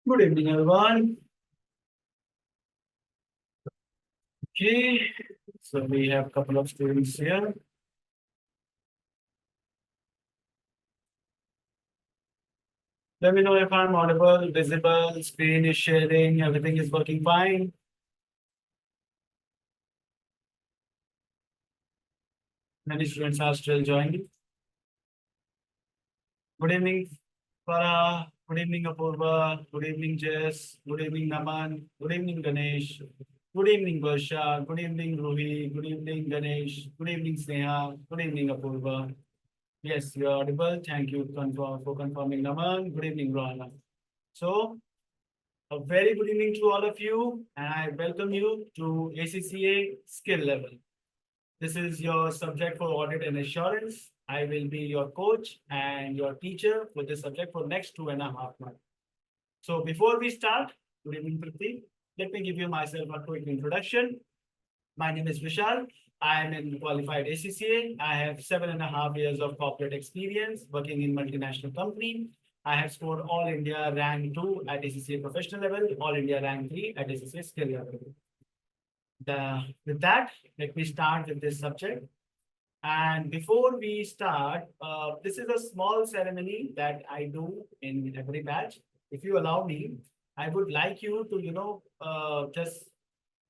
Good evening, everyone. Okay, so we have a couple of students here. Let me know if I'm audible, visible, screen is sharing, everything is working fine. Many students are still joining. Good evening, Farah. Good evening, Apurva. Good evening, Jess. Good evening, Naman. Good evening, Ganesh. Good evening, Varsha. Good evening, Ruhi. Good evening, Ganesh. Good evening, Sneha. Good evening, Apurva. Yes, you are audible. Thank you for confirming, Naman. Good evening, Rohana. So, a very good evening to all of you, and I welcome you to ACCA skill level. This is your subject for audit and assurance. I will be your coach and your teacher for this subject for next 2.5 months. So before we start, good evening, Priti. Let me give you myself a quick introduction. My name is Vishal. I am a qualified ACCA. I have 7.5 years of corporate experience working in multinational company. I have scored All India Rank 2 at ACCA professional level, All India Rank 3 at ACCA skill level. With that, let me start with this subject. And before we start, this is a small ceremony that I do in every batch. If you allow me, I would like you to, just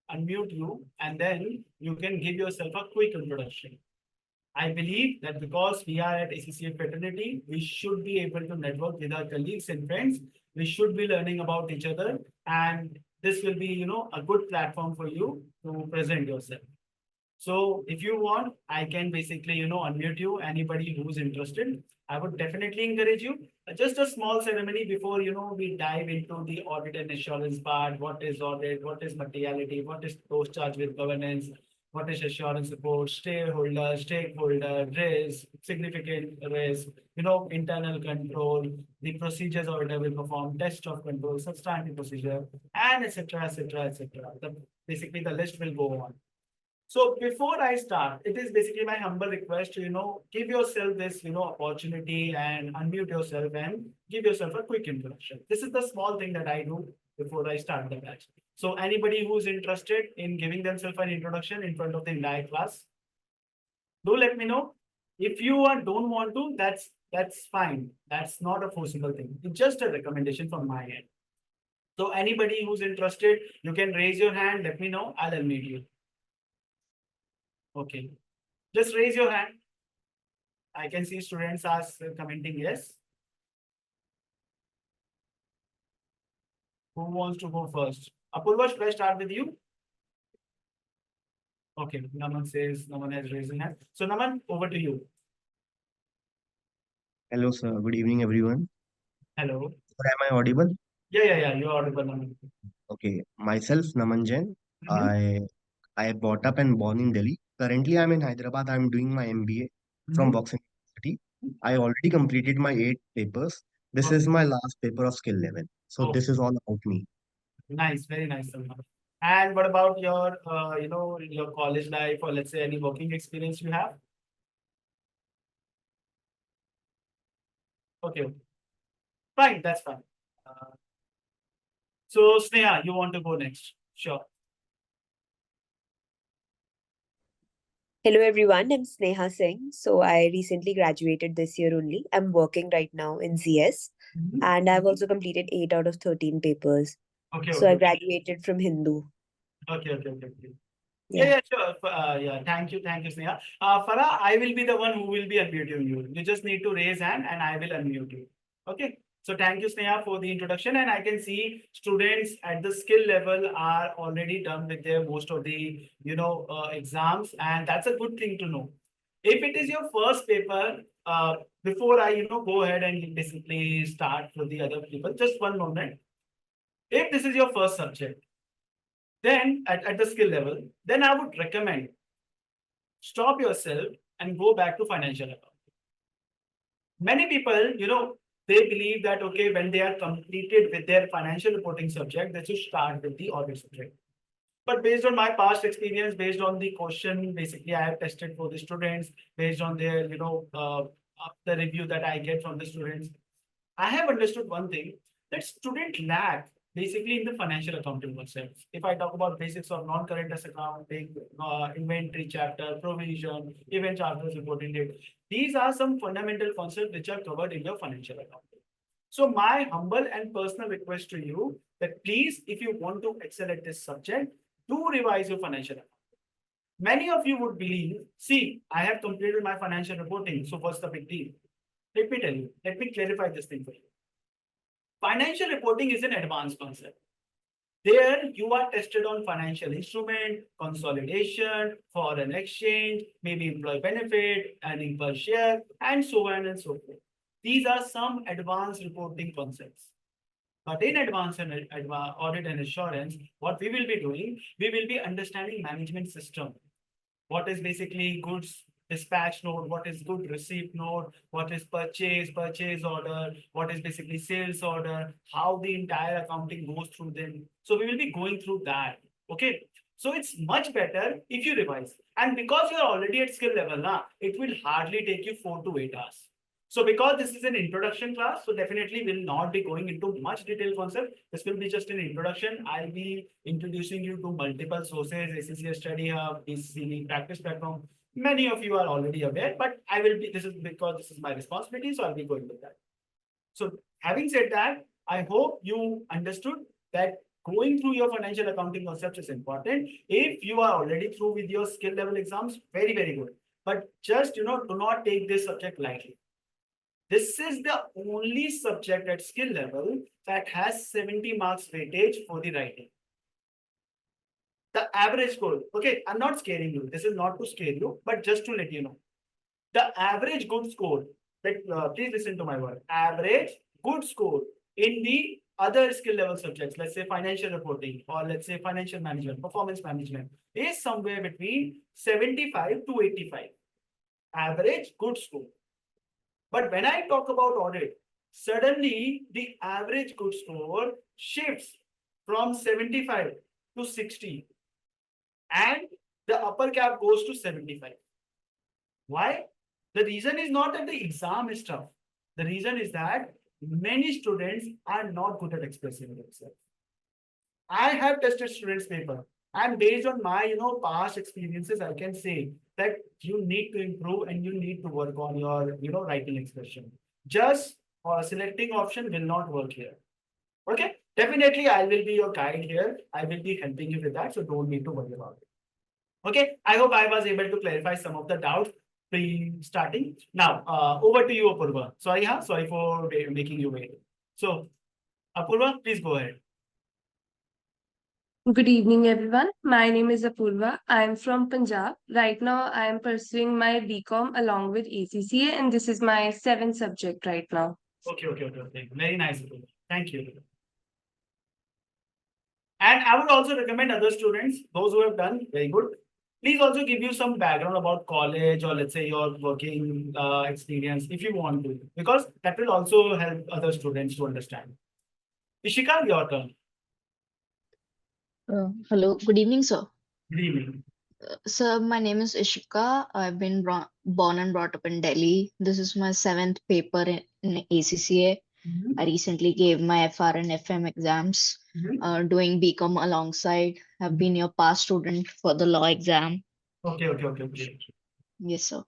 unmute you and then you can give yourself a quick introduction. I believe that because we are at ACCA fraternity, we should be able to network with our colleagues and friends. We should be learning about each other, and this will be, a good platform for you to present yourself. So if you want, I can basically, unmute you, anybody who's interested. I would definitely encourage you. Just a small ceremony before, we dive into the audit and assurance part. What is audit? What is materiality? What is post-charge with governance? What is assurance report? Stakeholder, risk, significant risk, internal control, the procedures auditor will perform, test of control, substantive procedure, and etc., etc., etc. Basically, the list will go on. So before I start, it is basically my humble request to, give yourself this, opportunity and unmute yourself and give yourself a quick introduction. This is the small thing that I do before I start the batch. So anybody who's interested in giving themselves an introduction in front of the entire class, do let me know. If you don't want to, that's fine. That's not a forcible thing. It's just a recommendation from my end. So anybody who's interested, you can raise your hand. Let me know. I'll unmute you. Okay. Just raise your hand. I can see students are commenting yes. Who wants to go first? Apurva, should I start with you? Okay, Naman says Naman has raised his hand. So Naman, over to you. Hello, sir. Good evening, everyone. Hello. Sir, am I audible? Yeah. You're audible, Naman. Okay. Myself, Naman Jain. Mhm, I I brought up and born in Delhi. Currently, I'm in Hyderabad. I'm doing my MBA from mhm. Boxing University. I already completed my 8 papers. This is Okay. my last paper of skill level. So Oh, this is all about me. nice, very nice, Naman. And what about your, your college life or let's say any working experience you have? Okay, fine, that's fine. Uh, so Sneha, you want to go next? Sure. Hello everyone, I'm Sneha Singh. So I recently graduated this year only. I'm working right now in CS Mhm. and I've also completed 8 out of 13 papers. Okay, So I okay. graduated from Hindu. Okay. Yeah. Yeah, sure. Yeah, thank you, Sneha. Farah, I will be the one who will be unmuting you. You just need to raise hand and I will unmute you. Okay. So thank you, Sneha, for the introduction. And I can see students at the skill level are already done with their most of the, exams, and that's a good thing to know. If it is your first paper, before I, go ahead and basically start for the other people, just one moment. If this is your first subject, then at the skill level, then I would recommend stop yourself and go back to financial accounting. Many people, they believe that, okay, when they are completed with their financial reporting subject, they should start with the audit subject. But based on my past experience, based on the question, basically I have tested for the students, based on their, the review that I get from the students, I have understood one thing that student lack basically in the financial accounting concepts. If I talk about basics of non-current asset accounting, inventory chapter, provision, event charters, reporting date, these are some fundamental concepts which are covered in your financial accounting. So my humble and personal request to you that please, if you want to excel at this subject, do revise your financial accounting. Many of you would believe, see, I have completed my financial reporting, so what's the big deal? Let me tell you, let me clarify this thing for you. Financial reporting is an advanced concept. There you are tested on financial instrument, consolidation, foreign exchange, maybe employee benefit, earning per share, and so on and so forth. These are some advanced reporting concepts. But in advanced audit and assurance, what we will be doing, we will be understanding management system. What is basically goods dispatch note, what is good receipt note, what is purchase order, what is basically sales order, how the entire accounting goes through them. So we will be going through that. Okay. So it's much better if you revise. And because you're already at skill level, it will hardly take you 4 to 8 hours. So because this is an introduction class, so definitely will not be going into much detailed concept. This will be just an introduction. I'll be introducing you to multiple sources, ACCA Study Hub, BCC Practice Platform. Many of you are already aware, but I will be, this is because this is my responsibility, so I'll be going with that. So having said that, I hope you understood that going through your financial accounting concepts is important. If you are already through with your skill level exams, very, very good. But just, do not take this subject lightly. This is the only subject at skill level that has 70 marks weightage for the writing. The average score, okay, I'm not scaring you. This is not to scare you, but just to let you know. The average good score, please listen to my word, average good score in the other skill level subjects, let's say financial reporting, or let's say financial management, performance management, is somewhere between 75 to 85. Average good score. But when I talk about audit, suddenly the average good score shifts from 75 to 60 and the upper cap goes to 75. Why? The reason is not that the exam is tough. The reason is that many students are not good at expressing themselves. I have tested students' paper, and based on my past experiences, I can say that you need to improve and you need to work on your writing expression. Just selecting option will not work here. Okay, definitely I will be your guide here. I will be helping you with that, so don't need to worry about it. Okay, I hope I was able to clarify some of the doubts pre-starting. Now, over to you, Apurva. Sorry for making you wait. So, Apurva, please go ahead. Good evening, everyone. My name is Apurva. I am from Punjab. Right now, I am pursuing my BCom along with ACCA, and this is my 7th subject right now. Okay. Very nice, Apurva. Thank you. And I would also recommend other students, those who have done very good, please also give you some background about college or let's say your working experience if you want to, because that will also help other students to understand. Ishika, your turn. Hello, good evening, sir. Good evening. Sir, my name is Ishika. I've been born and brought up in Delhi. This is my 7th paper in ACCA. I recently gave my FR and FM exams, doing BCom alongside. I've been your past student for the law exam. Okay. Yes, sir.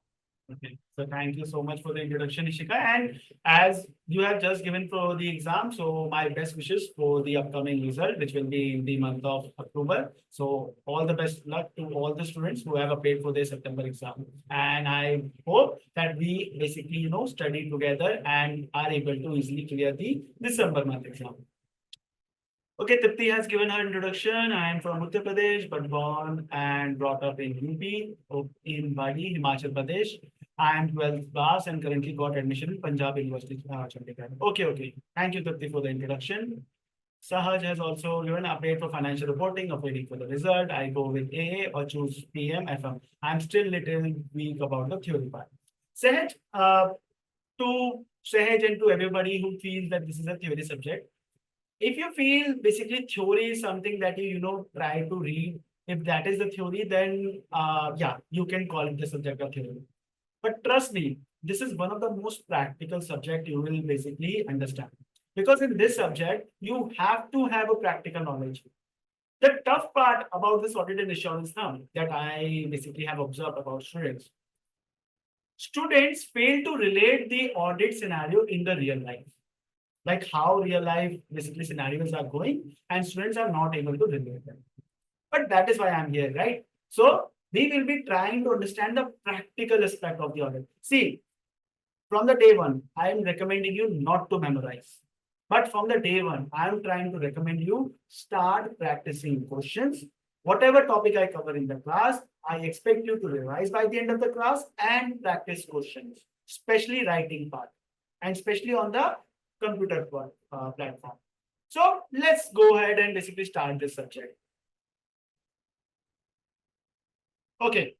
Okay, so thank you so much for the introduction, Ishika. And as you have just given for the exam, so my best wishes for the upcoming result, which will be in the month of October. So all the best luck to all the students who have applied for their September exam. And I hope that we basically, study together and are able to easily clear the December month exam. Okay, Tipti has given her introduction. I am from Uttar Pradesh, but born and brought up in UP, in Badi, Himachal Pradesh. I am 12th class and currently got admission in Punjab University, Chandigarh. Okay. Thank you, Tipti, for the introduction. Sahaj has also given an update for financial reporting, waiting for the result. I go with AA or choose PM, FM. I'm still little weak about the theory part. Sahaj, to Sahaj and to everybody who feels that this is a theory subject, if you feel basically theory is something that you try to read, if that is the theory, then yeah, you can call it the subject of theory. But trust me, this is one of the most practical subject you will basically understand. Because in this subject, you have to have a practical knowledge. The tough part about this audit and assurance now that I basically have observed about students. Students fail to relate the audit scenario in the real life. Like how real life basically scenarios are going, and students are not able to relate them. But that is why I'm here, right? So we will be trying to understand the practical aspect of the audit. See, from the day one, I am recommending you not to memorize. But from the day one, I am trying to recommend you start practicing questions. Whatever topic I cover in the class, I expect you to revise by the end of the class and practice questions, especially writing part, and especially on the computer platform. So let's go ahead and basically start this subject. Okay.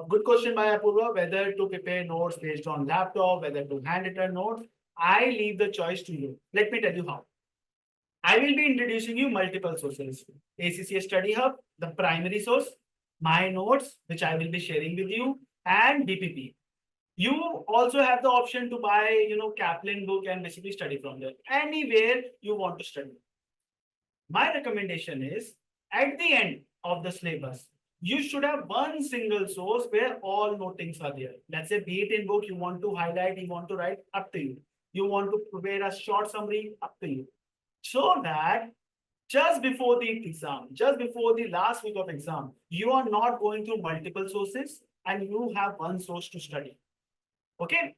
Good question by Apurva, whether to prepare notes based on laptop, whether to handwritten notes. I leave the choice to you. Let me tell you how. I will be introducing you multiple sources. ACCA Study Hub, the primary source, my notes, which I will be sharing with you, and DPP. You also have the option to buy, Kaplan book and basically study from there. Anywhere you want to study. My recommendation is at the end of the syllabus, you should have one single source where all notings are there. Let's say be it in book, you want to highlight, you want to write, up to you. You want to prepare a short summary, up to you. So that just before the exam, just before the last week of exam, you are not going through multiple sources and you have one source to study. Okay.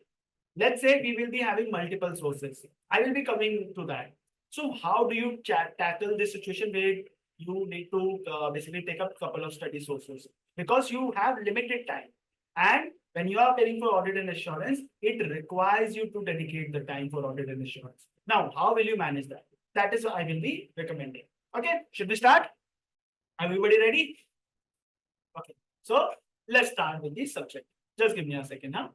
Let's say we will be having multiple sources. I will be coming to that. So how do you tackle this situation where you need to basically take up a couple of study sources? Because you have limited time. And when you are paying for audit and assurance, it requires you to dedicate the time for audit and assurance. Now, how will you manage that? That is what I will be recommending. Okay, should we start? Everybody ready? Okay, so let's start with the subject. Just give me a second now.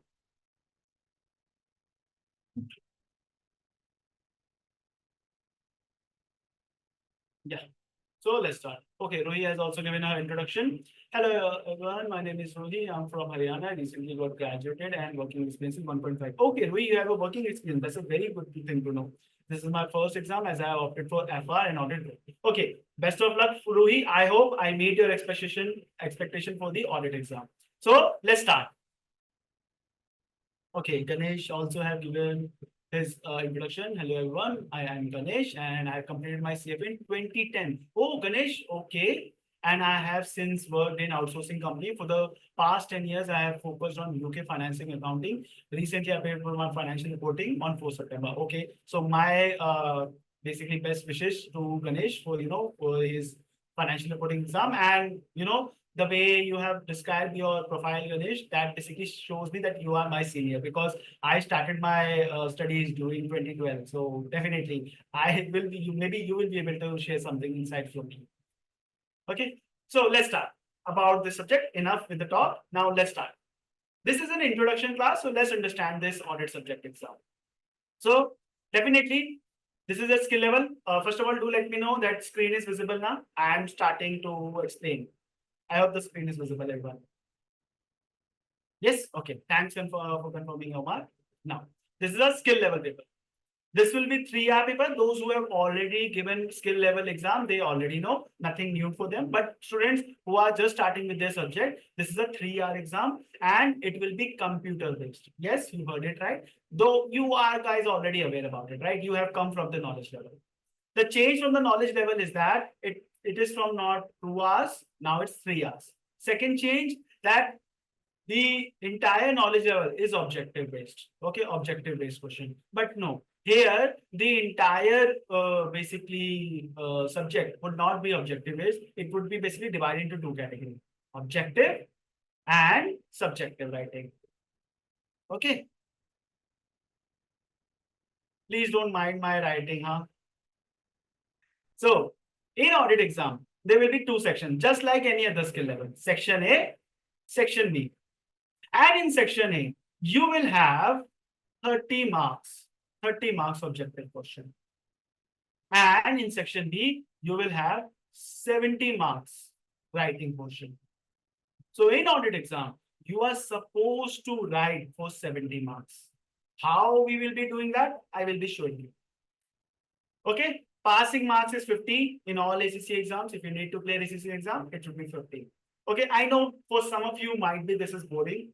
Yeah. So let's start. Okay, Rohi has also given her introduction. Hello everyone, my name is Rohi. I'm from Haryana. I recently got graduated and working experience is 1.5. Okay, Rohi, you have a working experience. That's a very good thing to know. This is my first exam as I have opted for FR and audit. Okay, best of luck, Rohi. I hope I meet your expectation for the audit exam. So let's start. Okay, Ganesh also have given his introduction. Hello everyone, I am Ganesh and I have completed my CFP in 2010. Oh, Ganesh, okay. And I have since worked in outsourcing company. For the past 10 years, I have focused on UK financing accounting. Recently, I paid for my financial reporting on 4 September. Okay, so my basically best wishes to Ganesh for, for his financial reporting exam. And, the way you have described your profile, Ganesh, that basically shows me that you are my senior because I started my studies during 2012. So definitely, I will be. Maybe you will be able to share something inside from me. Okay, so let's start about this subject. Enough with the talk. Now let's start. This is an introduction class, so let's understand this audit subject exam. So definitely, this is a skill level. First of all, do let me know that screen is visible now. I am starting to explain. I hope the screen is visible, everyone. Yes, okay. Thanks for confirming, Omar. Now, this is a skill level paper. This will be 3-hour paper. Those who have already given skill level exam, they already know, nothing new for them. But students who are just starting with their subject, this is a 3-hour exam and it will be computer based. Yes, you heard it right. Though you are guys already aware about it, right? You have come from the knowledge level. The change from the knowledge level is that it is from not 2 hours, now it's 3 hours. Second change, that the entire knowledge level is objective based. Okay, objective based question. But no, here the entire basically subject would not be objective based. It would be basically divided into 2 categories: objective and subjective writing. Okay. Please don't mind my writing, huh? So in audit exam, there will be 2 sections, just like any other skill level. Section A, section B. And in section A, you will have 30 marks, 30 marks objective question. And in section B, you will have 70 marks writing portion. So in audit exam, you are supposed to write for 70 marks. How we will be doing that? I will be showing you. Okay, passing marks is 50 in all ACCA exams. If you need to clear ACCA exam, it should be 50. Okay, I know for some of you might be this is boring,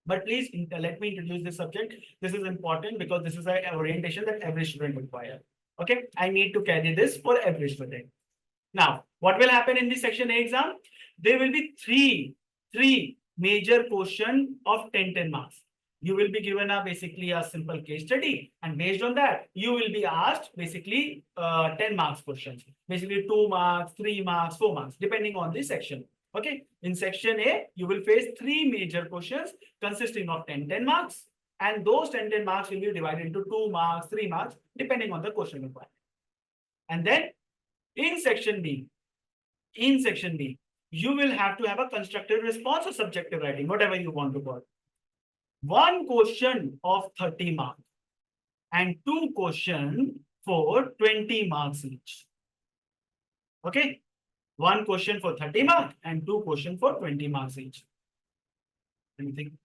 but please let me introduce this subject. This is important because this is an orientation that every student require. Okay, I need to carry this for every student. Now, what will happen in the section A exam? There will be three major question of 10 marks. You will be given basically a simple case study, and based on that, you will be asked basically 10 marks questions. Basically 2 marks, 3 marks, 4 marks, depending on the section. Okay, in section A, you will face 3 major questions consisting of 10 marks, and those 10 marks will be divided into 2 marks, 3 marks, depending on the question requirement. And then in section B, you will have to have a constructive response or subjective writing, whatever you want to call it. 1 question of 30 marks and 2 questions for 20 marks each. Okay, 1 question for 30 marks and 2 questions for 20 marks each. Anything?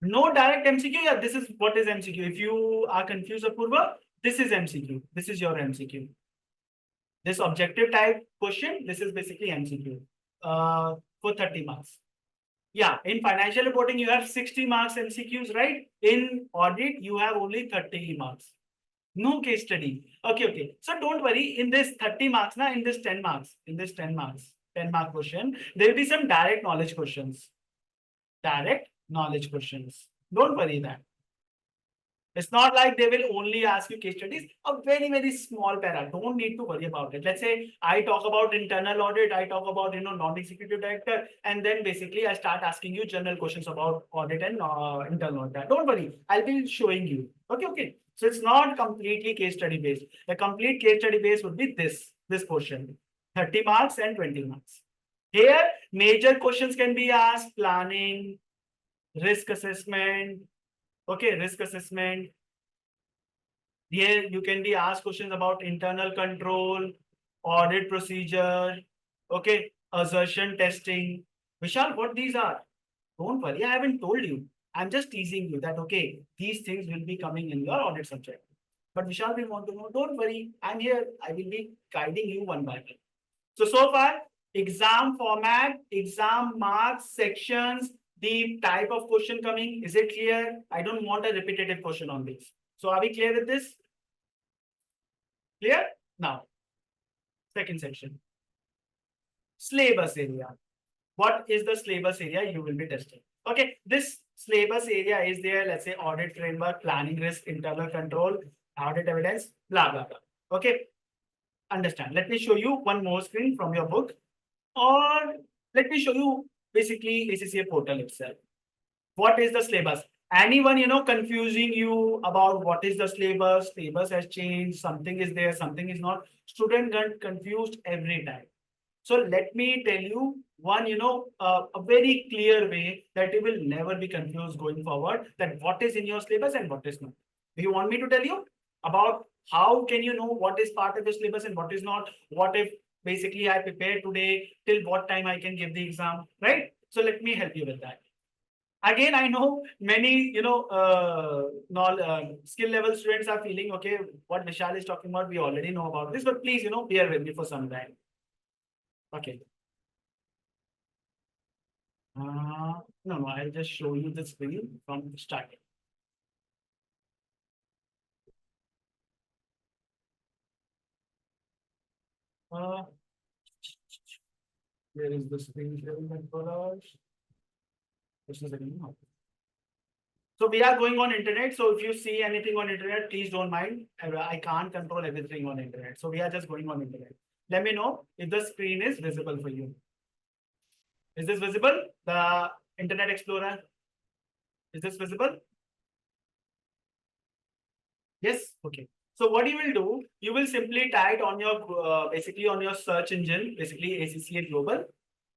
No direct MCQ. Yeah, this is what is MCQ. If you are confused, Apurva, this is MCQ. This is your MCQ. This objective type question, this is basically MCQ for 30 marks. Yeah, in financial reporting, you have 60 marks MCQs, right? In audit, you have only 30 marks. No case study. Okay. So don't worry, in this 30 marks, in this 10 marks, 10 mark question, there will be some direct knowledge questions. Don't worry that. It's not like they will only ask you case studies, a very, very small para. Don't need to worry about it. Let's say I talk about internal audit, I talk about, non-executive director, and then basically I start asking you general questions about audit and internal audit. Don't worry, I'll be showing you. Okay. So it's not completely case study based. The complete case study base would be this portion, 30 marks and 20 marks. Here, major questions can be asked: planning, risk assessment. Okay, risk assessment. Here you can be asked questions about internal control, audit procedure, okay, assertion testing. Vishal, what these are? Don't worry, I haven't told you. I'm just teasing you that, okay, these things will be coming in your audit subject. But Vishal will want to know, don't worry, I'm here. I will be guiding you one by one. So far, exam format, exam marks, sections, the type of question coming, is it clear? I don't want a repetitive question on this. So are we clear with this? Clear? Now, second section. Syllabus area. What is the syllabus area you will be testing? Okay, this syllabus area is there, let's say audit framework, planning risk, internal control, audit evidence, blah, blah, blah. Okay, understand. Let me show you one more screen from your book, or let me show you basically ACCA portal itself. What is the syllabus? Anyone, confusing you about what is the syllabus? Syllabus has changed, something is there, something is not. Student get confused every time. So let me tell you one, a very clear way that you will never be confused going forward, that what is in your syllabus and what is not. Do you want me to tell you about how can you know what is part of the syllabus and what is not? What if basically I prepare today, till what time I can give the exam, right? So let me help you with that. Again, I know many, skill level students are feeling, okay, what Vishal is talking about, we already know about this, but please, bear with me for some time. Okay. No, I'll just show you the screen from starting. Where is the screen sharing for us? This is again. So we are going on internet. So if you see anything on internet, please don't mind. I can't control everything on internet. So we are just going on internet. Let me know if the screen is visible for you. Is this visible? The Internet Explorer. Is this visible? Yes. Okay. So what you will do, you will simply type on your basically on your search engine, basically ACCA Global.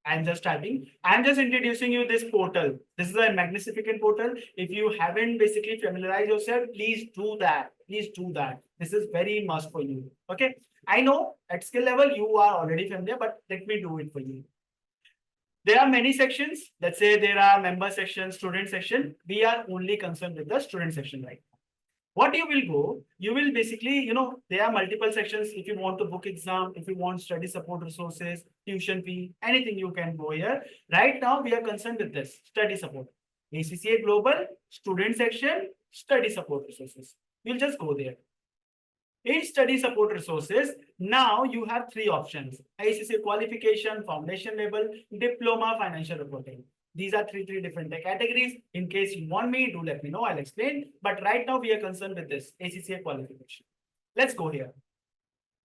I'm just typing. I'm just introducing you this portal. This is a magnificent portal. If you haven't basically familiarized yourself, please do that. Please do that. This is very must for you. Okay. I know at skill level you are already familiar, but let me do it for you. There are many sections. Let's say there are member section, student section. We are only concerned with the student section right now. What you will go, you will basically, there are multiple sections. If you want to book exam, if you want study support resources, tuition fee, anything you can go here. Right now, we are concerned with this study support. ACCA Global, student section, study support resources. You'll just go there. In study support resources, now you have three options: ACCA qualification, foundation level, diploma, financial reporting. These are three different categories. In case you want me, do let me know. I'll explain. But right now we are concerned with this ACCA qualification. Let's go here.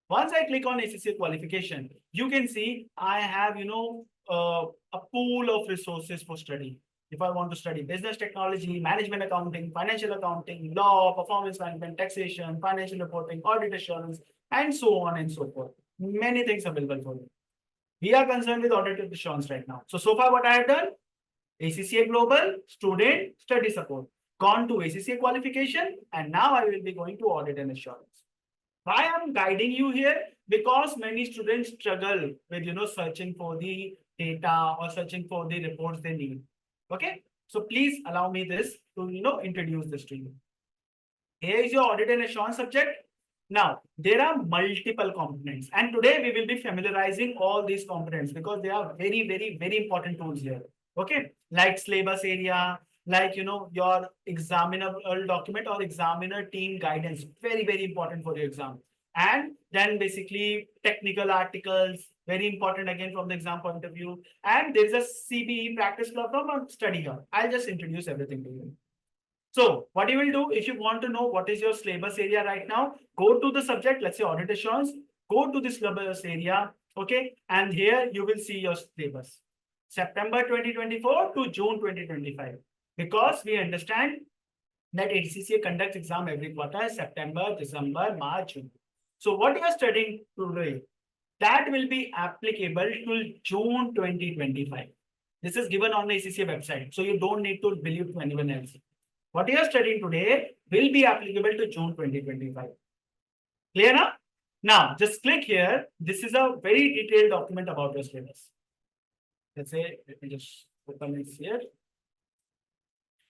Once I click on ACCA qualification, you can see I have, a pool of resources for study. If I want to study business technology, management accounting, financial accounting, law, performance management, taxation, financial reporting, audit assurance, and so on and so forth. Many things available for you. We are concerned with audit assurance right now. So far what I have done, ACCA Global, student, study support, gone to ACCA qualification, and now I will be going to audit and assurance. Why I'm guiding you here? Because many students struggle with, searching for the data or searching for the reports they need. Okay, so please allow me this to, introduce this to you. Here is your audit and assurance subject. Now, there are multiple components, and today we will be familiarizing all these components because they are very important tools here. Okay, like syllabus area, like, your examiner document or examiner team guidance, very important for your exam. And then basically technical articles, very important again from the exam point of view. And there is a CBE practice platform on study here. I'll just introduce everything to you. So what you will do, if you want to know what is your syllabus area right now, go to the subject, let's say audit assurance, go to the syllabus area, okay? And here you will see your syllabus, September 2024 to June 2025. Because we understand that ACCA conducts exam every quarter, September, December, March, June. So what you are studying today, that will be applicable till June 2025. This is given on the ACCA website, so you don't need to believe to anyone else. What you are studying today will be applicable to June 2025. Clear now? Now, just click here. This is a very detailed document about your syllabus. Let's say, let me just open this here.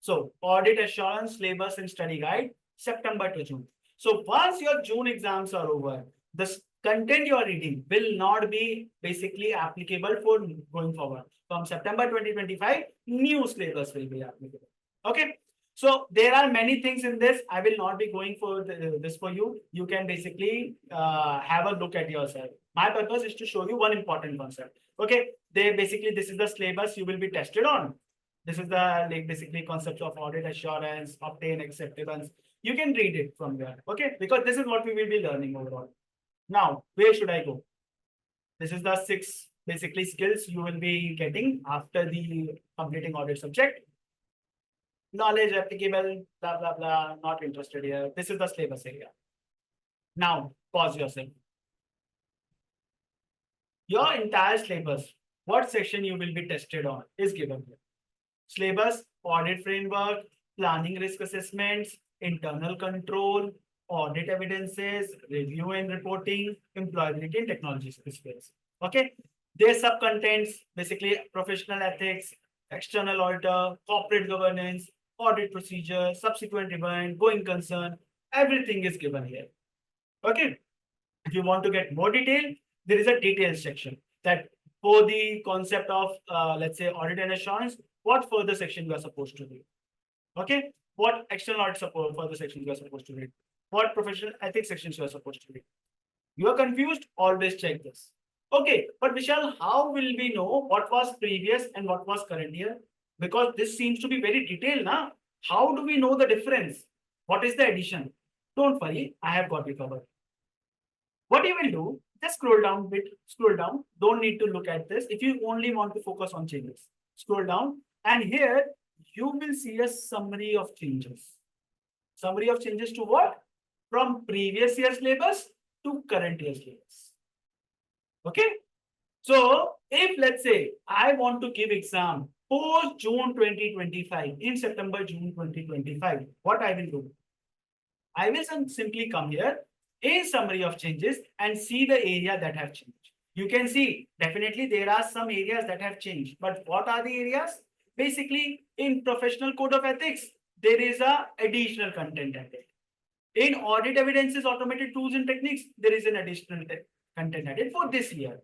So, audit assurance, syllabus and study guide, September to June. So, once your June exams are over, the content you are reading will not be basically applicable for going forward. From September 2025, new syllabus will be applicable. Okay. So there are many things in this. I will not be going for this for you. You can basically have a look at yourself. My purpose is to show you one important concept. Okay, this is the syllabus you will be tested on. This is the basically concept of audit assurance, obtain acceptance. You can read it from there. Okay, because this is what we will be learning overall. Now, where should I go? This is the 6 basically skills you will be getting after the completing audit subject. Knowledge applicable, blah, not interested here. This is the syllabus area. Now, pause yourself. Your entire syllabus, what section you will be tested on is given here. Syllabus, audit framework, planning risk assessments, internal control, audit evidences, review and reporting, employability and technology skills. Okay, their sub-contents, basically professional ethics, external auditor, corporate governance, audit procedure, subsequent event, going concern, everything is given here. Okay. If you want to get more detail, there is a details section that for the concept of, let's say, audit and assurance, what further section you are supposed to read. Okay. What external audit support further sections you are supposed to read. What professional ethics sections you are supposed to read. You are confused? Always check this. Okay. But Vishal, how will we know what was previous and what was current year? Because this seems to be very detailed now. How do we know the difference? What is the addition? Don't worry, I have got you covered. What you will do, just scroll down a bit, scroll down. Don't need to look at this. If you only want to focus on changes, scroll down. And here you will see a summary of changes. Summary of changes to what? From previous year's syllabus to current year's syllabus. Okay. So if let's say I want to give exam post June 2025, in September, June 2025, what I will do? I will simply come here in summary of changes and see the area that have changed. You can see definitely there are some areas that have changed, but what are the areas? Basically in professional code of ethics, there is a additional content added. In audit evidences, automated tools and techniques, there is an additional content added for this year.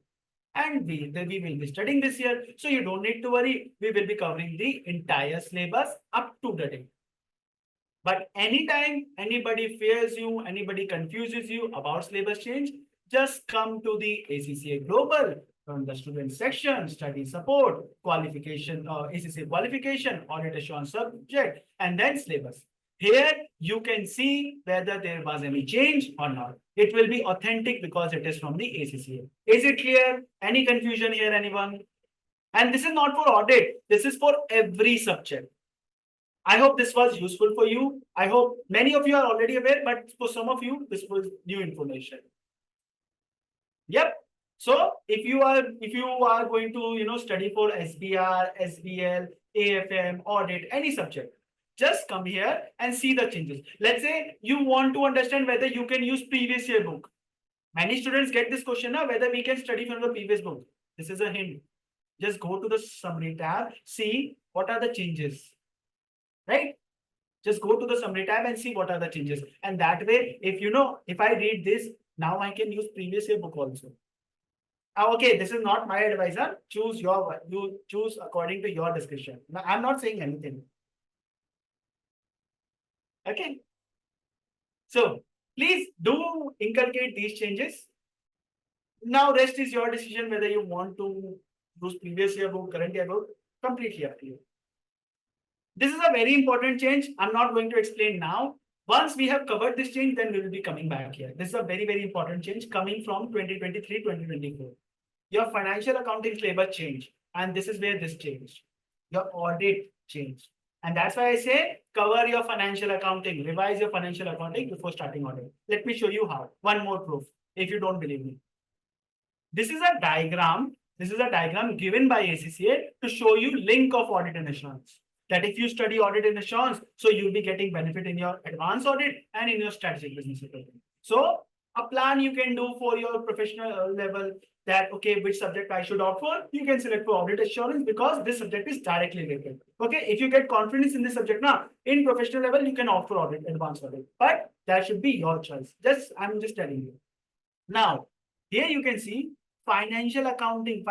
And we will be studying this year. So you don't need to worry. We will be covering the entire syllabus up to the date. But anytime anybody fears you, anybody confuses you about syllabus change, just come to the ACCA Global from the student section, study support, qualification, ACCA qualification, audit assurance subject, and then syllabus. Here you can see whether there was any change or not. It will be authentic because it is from the ACCA. Is it clear? Any confusion here, anyone? And this is not for audit. This is for every subject. I hope this was useful for you. I hope many of you are already aware, but for some of you, this was new information. Yep. So if you are going to study for SBR, SBL, AFM, audit, any subject, just come here and see the changes. Let's say you want to understand whether you can use previous year book. Many students get this question now, whether we can study from the previous book. This is a hint. Just go to the summary tab, see what are the changes. Right? Just go to the summary tab and see what are the changes. And that way, if I read this, now I can use previous year book also. Okay, this is not my advice. Huh? You choose according to your discretion. Now, I'm not saying anything. Okay. So please do inculcate these changes. Now rest is your decision whether you want to use previous year book, current year book, completely up to you. This is a very important change. I'm not going to explain now. Once we have covered this change, then we will be coming back here. This is a very, very important change coming from 2023-2024. Your financial accounting syllabus changed, and this is where this changed. Your audit changed. And that's why I say cover your financial accounting, revise your financial accounting before starting audit. Let me show you how. One more proof, if you don't believe me. This is a diagram. This is a diagram given by ACCA to show you link of audit and assurance. That if you study audit and assurance, so you'll be getting benefit in your advanced audit and in your strategic business reporting. So a plan you can do for your professional level that, okay, which subject I should opt for, you can select for audit assurance because this subject is directly related. Okay, if you get confidence in this subject now, in professional level, you can opt for audit, advanced audit, but that should be your choice. I'm just telling you. Now, here you can see financial accounting,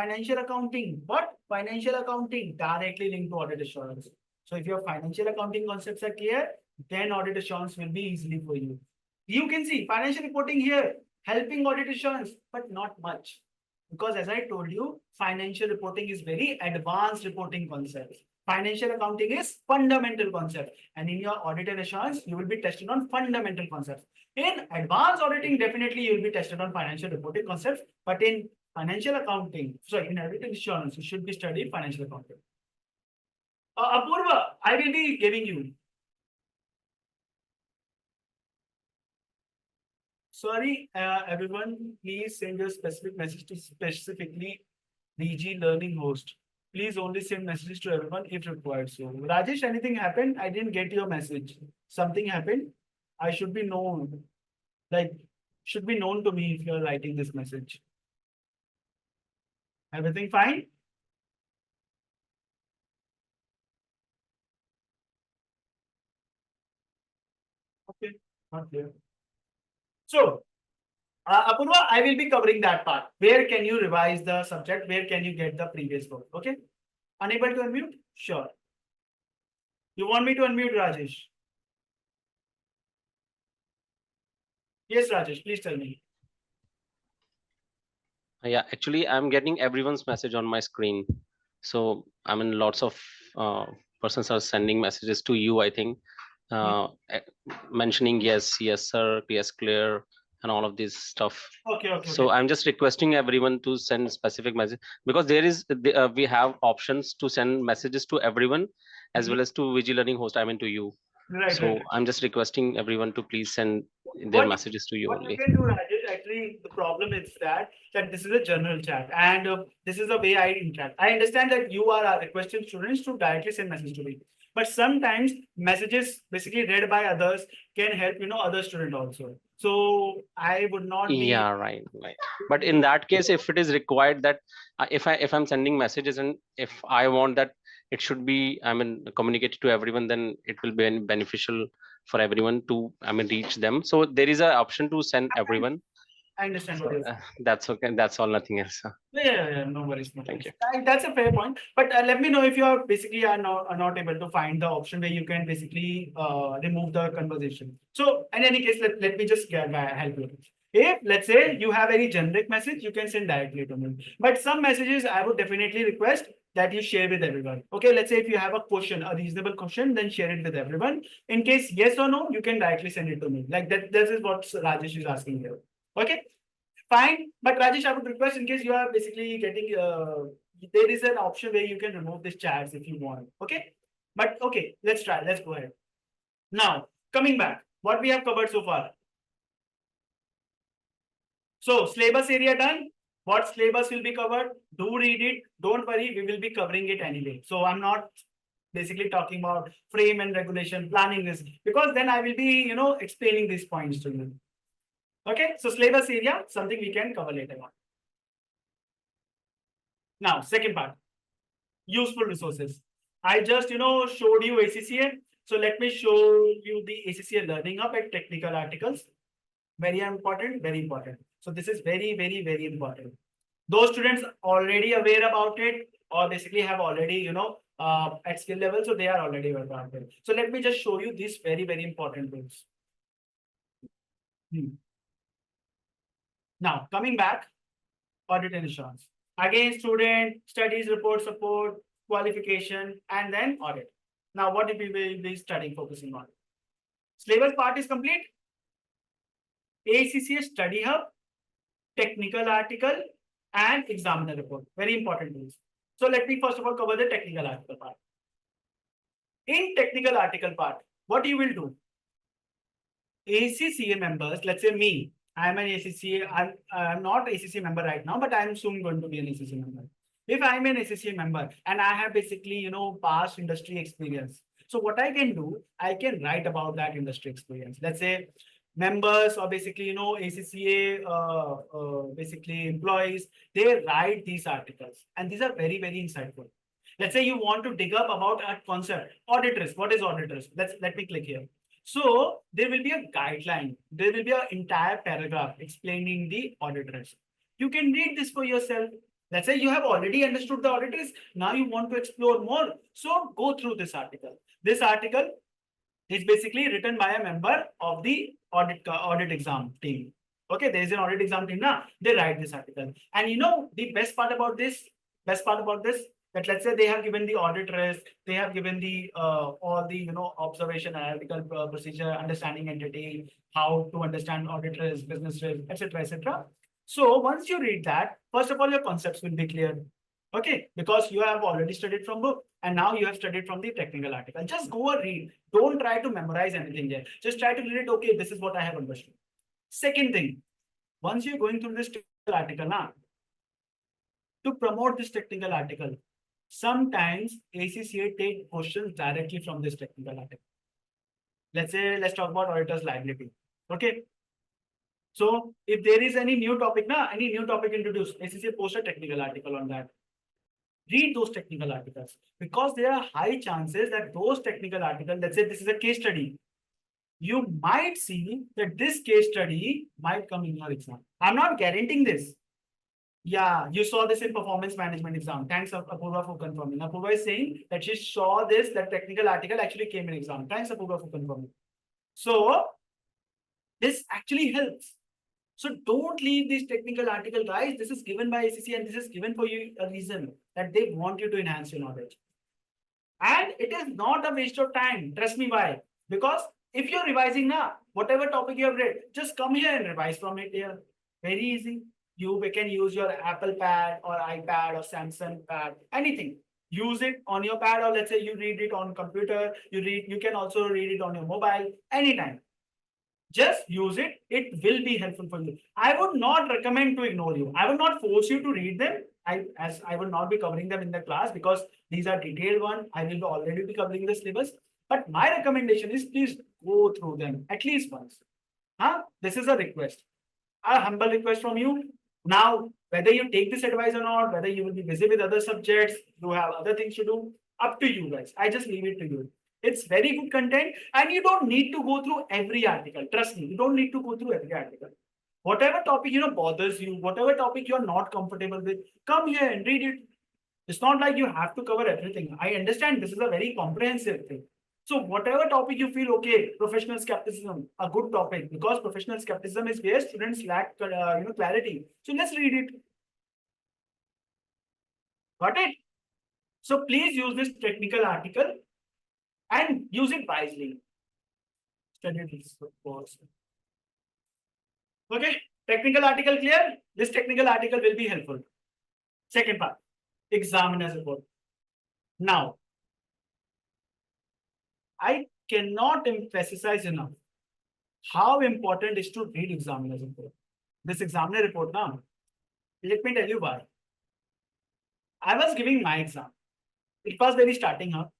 what? Financial accounting directly linked to audit assurance. So if your financial accounting concepts are clear, then audit assurance will be easily for you. You can see financial reporting here, helping audit assurance, but not much. Because as I told you, financial reporting is very advanced reporting concept. Financial accounting is fundamental concept. And in your audit and assurance, you will be tested on fundamental concepts. In advanced auditing, definitely you will be tested on financial reporting concepts. But in financial accounting, in audit and assurance, you should be studying financial accounting. Apurva, I will be giving you. Sorry, everyone, please send your specific message to specifically VG Learning Host. Please only send messages to everyone if required. So, Rajesh, anything happened? I didn't get your message. Something happened? I should be known. Should be known to me if you're writing this message. Everything fine? Okay, not clear. So, Apurva, I will be covering that part. Where can you revise the subject? Where can you get the previous book? Okay. Unable to unmute? Sure. You want me to unmute Rajesh? Yes, Rajesh, please tell me. Yeah, actually, I'm getting everyone's message on my screen. So, I mean, lots of persons are sending messages to you, I think, mentioning yes, sir, yes, clear, and all of this stuff. Okay. So I'm just requesting everyone to send specific message because we have options to send messages to everyone as well as to VG Learning Host, I mean to you. Right. I'm just requesting everyone to please send their messages to you what only. You can do, Rajesh, actually, the problem is that this is a general chat and this is the way I interact. I understand that you are requesting students to directly send messages to me. But sometimes messages basically read by others can help, other student also. So I would not be. Yeah, right. But in that case, if it is required that if I'm sending messages and if I want that it should be, I mean, communicated to everyone, then it will be beneficial for everyone to, reach them. So there is an option to send everyone. I understand what you're saying. That's okay. That's all, nothing else. Yeah, no worries. No Thank worries. you. That's a fair point. But let me know if you are basically are not able to find the option where you can basically remove the conversation. So in any case, let me just help you. If let's say you have any generic message, you can send directly to me. But some messages I would definitely request that you share with everyone. Okay, let's say if you have a question, a reasonable question, then share it with everyone. In case yes or no, you can directly send it to me. Like that, this is what Rajesh is asking here. Okay. Fine, but Rajesh, I would request in case you are basically getting, there is an option where you can remove these chats if you want. Okay, but okay, let's try. Let's go ahead. Now, coming back, what we have covered so far. So, syllabus area done. What syllabus will be covered? Do read it. Don't worry, we will be covering it anyway. So, I'm not basically talking about frame and regulation, planning this, because then I will be, explaining these points to you. Okay, so syllabus area, something we can cover later on. Now, second part, useful resources. I just, showed you ACCA. So let me show you the ACCA Learning Hub at technical articles. Very important, very important. So this is very, very, very important. Those students already aware about it or basically have already, at skill level. So they are already aware about it. So let me just show you these very, very important rules. Now, coming back, audit and assurance. Again, student, studies, report, support, qualification, and then audit. Now, what we will be studying, focusing on? Syllabus part is complete. ACCA Study Hub, technical article, and examiner report. Very important rules. So let me first of all cover the technical article part. In technical article part, what you will do? ACCA members, let's say me, I'm an ACCA, I'm not ACCA member right now, but I'm soon going to be an ACCA member. If I'm an ACCA member and I have basically, past industry experience. So what I can do, I can write about that industry experience. Let's say members or basically, ACCA, basically employees, they write these articles and these are very, very insightful. Let's say you want to dig up about a concept, audit risk. What is audit risk? Let me click here. So there will be a guideline. There will be an entire paragraph explaining the audit risk. You can read this for yourself. Let's say you have already understood the audit risk. Now you want to explore more. So go through this article. This article is basically written by a member of the audit exam team. Okay, there is an audit exam team now. They write this article. And the best part about this, that let's say they have given the audit risk, they have given the all the observation, analytical procedure, understanding entity, how to understand audit risk, business risk, etc., etc. So once you read that, first of all, your concepts will be clear. Okay, because you have already studied from book and now you have studied from the technical article. Just go and read. Don't try to memorize anything there. Just try to read it. Okay, this is what I have understood. Second thing, once you're going through this technical article now, to promote this technical article, sometimes ACCA take questions directly from this technical article. Let's talk about auditor's liability. Okay. So if there is any new topic introduced, ACCA post a technical article on that. Read those technical articles because there are high chances that those technical articles, let's say this is a case study, you might see that this case study might come in your exam. I'm not guaranteeing this. Yeah, you saw this in performance management exam. Thanks, Apurva, for confirming. Apurva is saying that she saw that technical article actually came in exam. Thanks, Apurva, for confirming. So this actually helps. So don't leave this technical article, guys. This is given by ACCA and this is given for you a reason that they want you to enhance your knowledge. And it is not a waste of time. Trust me why. Because if you're revising now, whatever topic you have read, just come here and revise from it here. Very easy. You can use your Apple Pad or iPad or Samsung Pad, anything. Use it on your pad, or let's say you read it on computer. You can also read it on your mobile anytime. Just use it. It will be helpful for you. I would not recommend to ignore you. I will not force you to read them. I will not be covering them in the class because these are detailed one. I will already be covering the syllabus. But my recommendation is please go through them at least once. This is a request. A humble request from you. Now, whether you take this advice or not, whether you will be busy with other subjects, you have other things to do, up to you guys. I just leave it to you. It's very good content, and you don't need to go through every article. Trust me, you don't need to go through every article. Whatever topic bothers you, whatever topic you're not comfortable with, come here and read it. It's not like you have to cover everything. I understand this is a very comprehensive thing. So whatever topic you feel, okay, professional skepticism, a good topic, because professional skepticism is where students lack clarity. So let's read it. Got it? So please use this technical article and use it wisely. Study this course. Okay, technical article clear? This technical article will be helpful. Second part, examiner's report. Now, I cannot emphasize enough how important it is to read examiner's report. This examiner report now, let me tell you why. I was giving my exam. It was very starting up,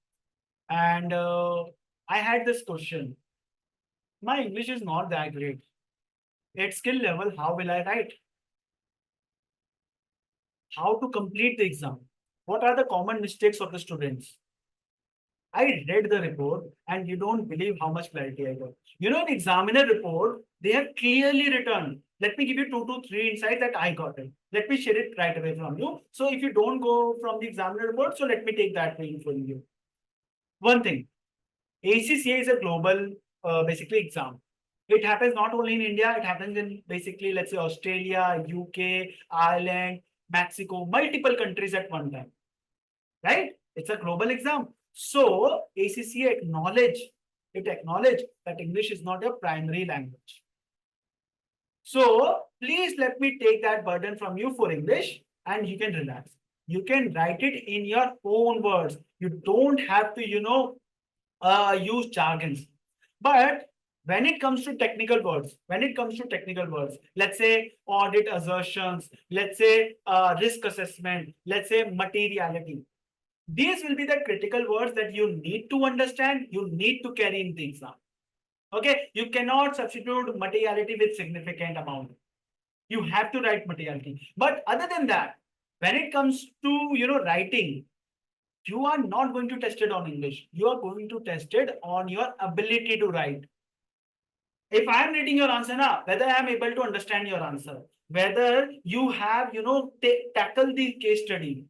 and I had this question. My English is not that great. At skill level, how will I write? How to complete the exam? What are the common mistakes of the students? I read the report and you don't believe how much clarity I got. In examiner report, they have clearly written. Let me give you 2 to 3 insights that I got it. Let me share it right away from you. So if you don't go from the examiner report, so let me take that thing for you. One thing, ACCA is a global basically exam. It happens not only in India, it happens in basically, let's say, Australia, UK, Ireland, Mexico, multiple countries at one time. Right? It's a global exam. So ACCA acknowledge that English is not your primary language. So please let me take that burden from you for English and you can relax. You can write it in your own words. You don't have to, use jargons. But when it comes to technical words, let's say audit assertions, let's say risk assessment, let's say materiality. These will be the critical words that you need to understand, you need to carry in the exam. Okay, you cannot substitute materiality with significant amount. You have to write materiality. But other than that, when it comes to writing, you are not going to test it on English. You are going to test it on your ability to write. If I am reading your answer now, whether I am able to understand your answer, whether you have tackle the case study,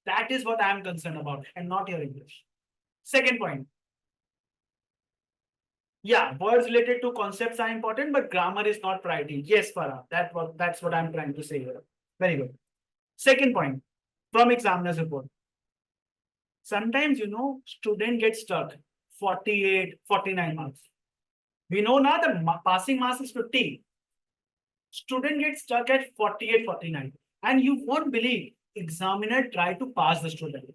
that is what I am concerned about, and not your English. Second point. Yeah, words related to concepts are important, but grammar is not priority. Yes, Farah, that's what I'm trying to say here. Very good. Second point, from examiner's report. Sometimes, student gets stuck, 48, 49 marks. We know now the passing marks is 50. Student gets stuck at 48, 49. And you won't believe, examiner try to pass the student.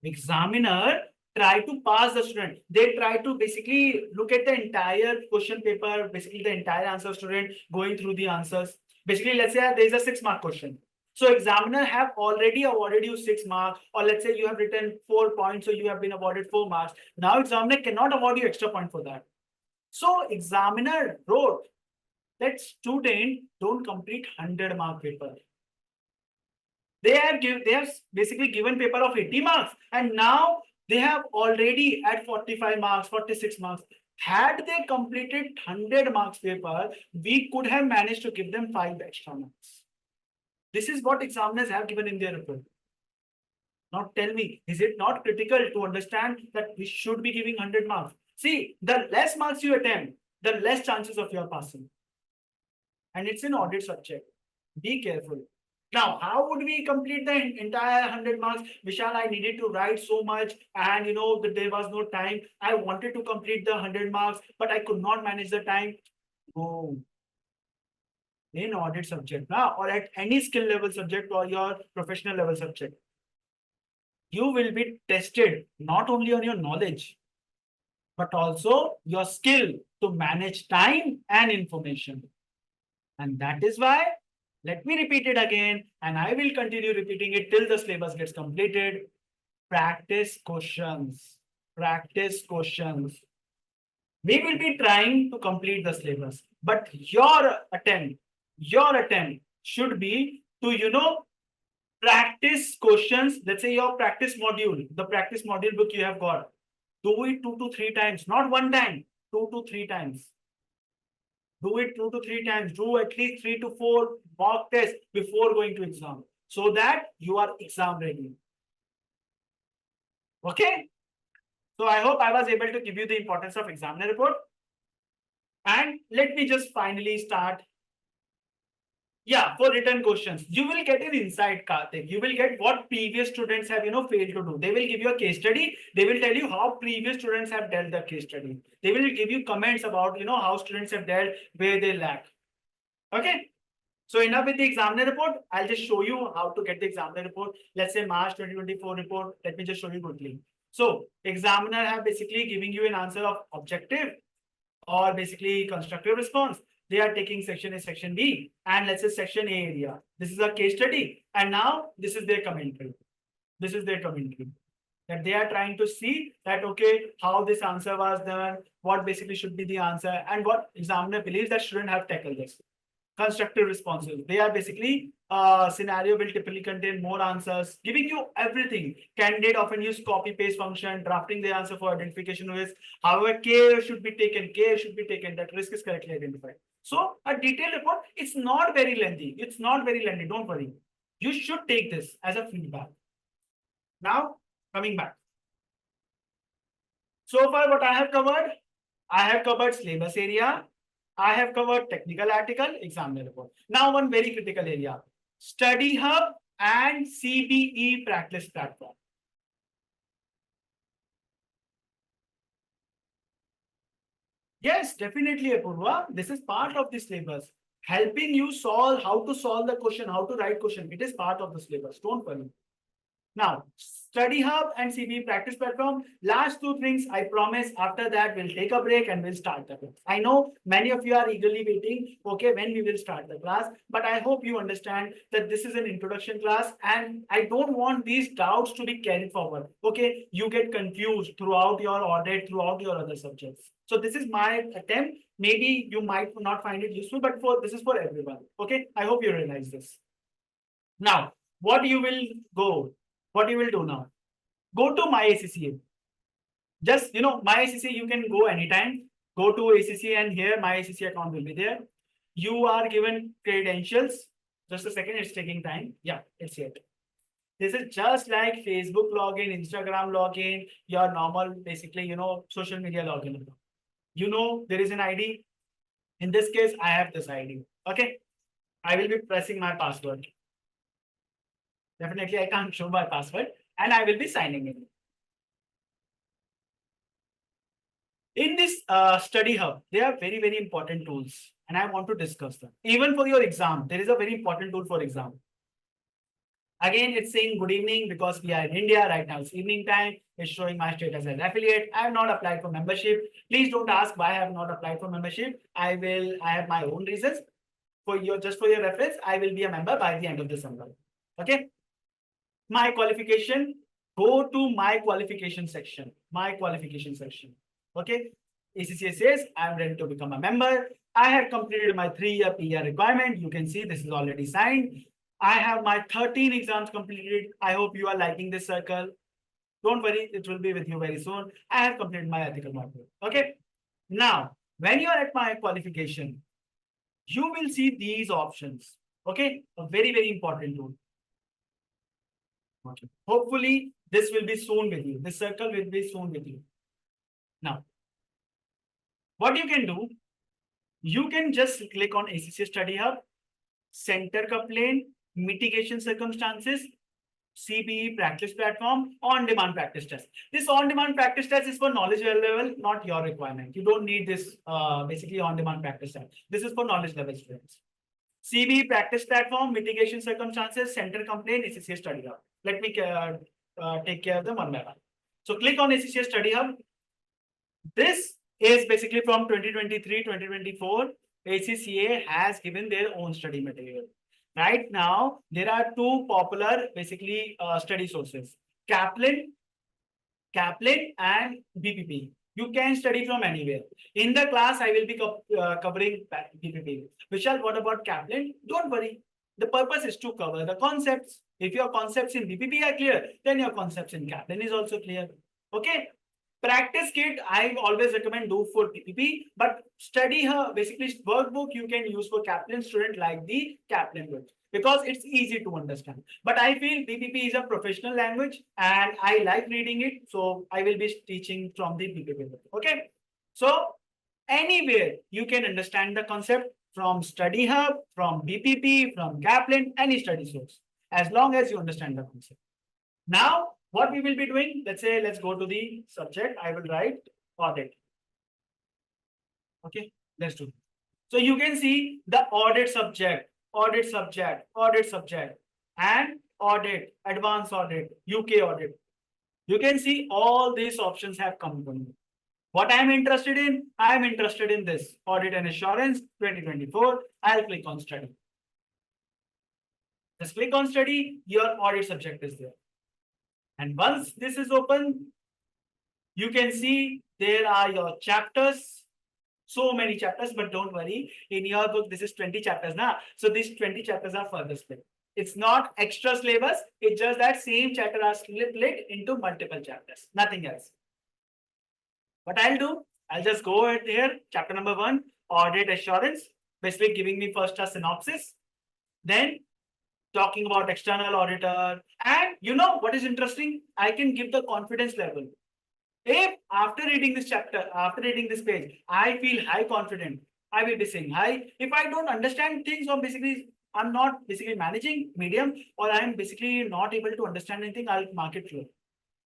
Examiner try to pass the student. They try to basically look at the entire question paper, basically the entire answer student going through the answers. Basically, let's say there is a 6-mark question. So examiner have already awarded you 6 marks, or let's say you have written 4 points, so you have been awarded 4 marks. Now examiner cannot award you extra point for that. So examiner wrote that student don't complete 100-mark paper. They have basically given paper of 80 marks, and now they have already at 45 marks, 46 marks. Had they completed 100 marks paper, we could have managed to give them 5 extra marks. This is what examiners have given in their report. Now tell me, is it not critical to understand that we should be giving 100 marks? See, the less marks you attempt, the less chances of your passing. And it's an audit subject. Be careful. Now, how would we complete the entire 100 marks? Vishal, I needed to write so much, and there was no time. I wanted to complete the 100 marks, but I could not manage the time. No. In audit subject now, or at any skill level subject or your professional level subject, you will be tested not only on your knowledge, but also your skill to manage time and information. And that is why, let me repeat it again, and I will continue repeating it till the syllabus gets completed. Practice questions. Practice questions. We will be trying to complete the syllabus, but your attempt should be to, practice questions. Let's say your practice module, the practice module book you have got. Do it 2 to 3 times, not one time, 2 to 3 times. Do it 2 to 3 times. Do at least 3 to 4 mock tests before going to exam, so that you are exam ready. Okay. So I hope I was able to give you the importance of examiner report. And let me just finally start. Yeah, for written questions, you will get an insight, Karthik. You will get what previous students have, failed to do. They will give you a case study. They will tell you how previous students have dealt the case study. They will give you comments about, how students have dealt, where they lack. Okay. So enough with the examiner report. I'll just show you how to get the examiner report. Let's say March 2024 report. Let me just show you quickly. So examiner have basically giving you an answer of objective or basically constructive response. They are taking section A, section B, and let's say section A area. This is a case study. And now this is their commentary. This is their commentary. That they are trying to see that, okay, how this answer was done, what basically should be the answer, and what examiner believes that shouldn't have tackled this. Constructive responses. They are basically scenario will typically contain more answers, giving you everything. Candidate often use copy paste function, drafting the answer for identification risk. However, care should be taken that risk is correctly identified. So a detailed report, it's not very lengthy. It's not very lengthy. Don't worry. You should take this as a feedback. Now, coming back. So far, what I have covered syllabus area. I have covered technical article, examiner report. Now, one very critical area, study hub and CBE practice platform. Yes, definitely, Apurva. This is part of the syllabus. Helping you solve how to solve the question, how to write question. It is part of the syllabus. Don't worry. Now, study hub and CBE practice platform. Last two things, I promise. After that, we'll take a break and we'll start the class. I know many of you are eagerly waiting, okay, when we will start the class. But I hope you understand that this is an introduction class and I don't want these doubts to be carried forward. Okay, you get confused throughout your audit, throughout your other subjects. So this is my attempt. Maybe you might not find it useful, but this is for everyone. Okay, I hope you realize this. Now, what you will do now? Go to my ACCA. Just, my ACCA, you can go anytime. Go to ACCA and here my ACCA account will be there. You are given credentials. Just a second, it's taking time. Yeah, it's here. This is just like Facebook login, Instagram login, your normal, basically, social media login. There is an ID. In this case, I have this ID. Okay. I will be pressing my password. Definitely, I can't show my password and I will be signing in. In this study hub, there are very, very important tools and I want to discuss them. Even for your exam, there is a very important tool for exam. Again, it's saying good evening because we are in India. Right now, it's evening time. It's showing my status as affiliate. I have not applied for membership. Please don't ask why I have not applied for membership. I have my own reasons. Just for your reference, I will be a member by the end of December. Okay. My qualification, go to my qualification section. Okay. ACCA says I'm ready to become a member. I have completed my 3-year PR requirement. You can see this is already signed. I have my 13 exams completed. I hope you are liking this circle. Don't worry, it will be with you very soon. I have completed my ethical module. Okay. Now, when you are at my qualification, you will see these options. Okay. A very, very important tool. Hopefully, this will be soon with you. This circle will be soon with you. Now, what you can do, you can just click on ACCA Study Hub, Center Complaint, Mitigation Circumstances, CBE Practice Platform, On-Demand Practice Test. This On-Demand Practice Test is for knowledge level, not your requirement. You don't need this basically On-Demand Practice Test. This is for knowledge level students. CBE Practice Platform, Mitigation Circumstances, Center Complaint, ACCA Study Hub. Let me take care of them one by one. So click on ACCA Study Hub. This is basically from 2023-2024. ACCA has given their own study material. Right now, there are two popular basically study sources, Kaplan and BPP. You can study from anywhere. In the class, I will be covering BPP. Vishal, what about Kaplan? Don't worry. The purpose is to cover the concepts. If your concepts in BPP are clear, then your concepts in Kaplan is also clear. Okay. Practice kit, I always recommend do for PPP, but study her basically workbook you can use for Kaplan student like the Kaplan book because it's easy to understand. But I feel PPP is a professional language and I like reading it, so I will be teaching from the PPP book. Okay, so anywhere you can understand the concept from Study Hub, from BPP, from Kaplan, any study source, as long as you understand the concept. Now, what we will be doing, let's say, let's go to the subject. I will write audit. Okay, let's do it. So you can see the audit subject, audit subject, audit subject, and audit, advanced audit, UK audit. You can see all these options have come to me. What I am interested in, I am interested in this audit and assurance 2024. I'll click on study. Just click on study, your audit subject is there. And once this is open, you can see there are your chapters, so many chapters, but don't worry. In your book, this is 20 chapters now. So these 20 chapters are further split. It's not extra syllabus. It's just that same chapter are split into multiple chapters, nothing else. What I'll do, I'll just go ahead here, chapter number 1, audit assurance, basically giving me first a synopsis. Then talking about external auditor. And you know what is interesting? I can give the confidence level. If after reading this chapter, after reading this page, I feel high confident, I will be saying high. If I don't understand things or basically I'm not basically managing medium or I'm basically not able to understand anything, I'll mark it low.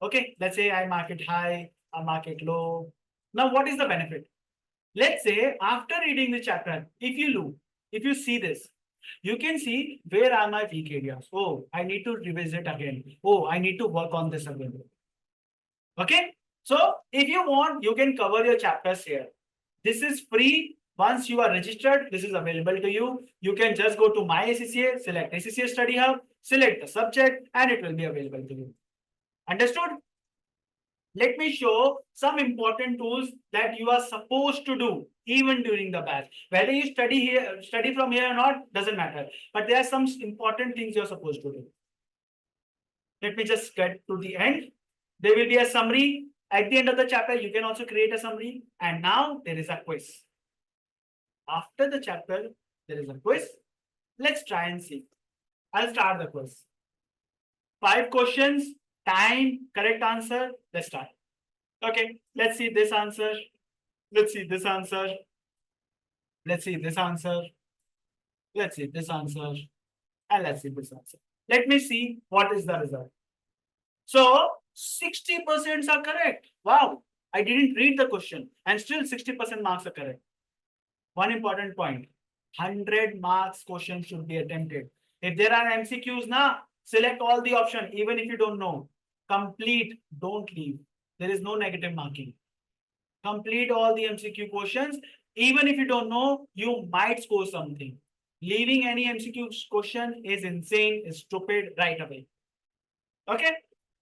Okay, let's say I mark it high, I mark it low. Now, what is the benefit? Let's say after reading the chapter, if you see this, you can see where are my weak areas. Oh, I need to revisit again. Oh, I need to work on this again. Okay, so if you want, you can cover your chapters here. This is free. Once you are registered, this is available to you. You can just go to My ACCA, select ACCA Study Hub, select the subject, and it will be available to you. Understood? Let me show some important tools that you are supposed to do even during the batch. Whether you study from here or not, doesn't matter. But there are some important things you're supposed to do. Let me just get to the end. There will be a summary. At the end of the chapter, you can also create a summary. And now there is a quiz. After the chapter, there is a quiz. Let's try and see. I'll start the quiz. 5 questions. Time, correct answer. Let's start. Okay, let's see this answer. Let's see this answer. Let's see this answer. Let's see this answer. And let's see this answer. Let me see what is the result. So 60% are correct. Wow, I didn't read the question and still 60% marks are correct. One important point, 100 marks question should be attempted. If there are MCQs now, select all the options even if you don't know. Complete, don't leave. There is no negative marking. Complete all the MCQ questions. Even if you don't know, you might score something. Leaving any MCQ question is insane, is stupid right away. Okay.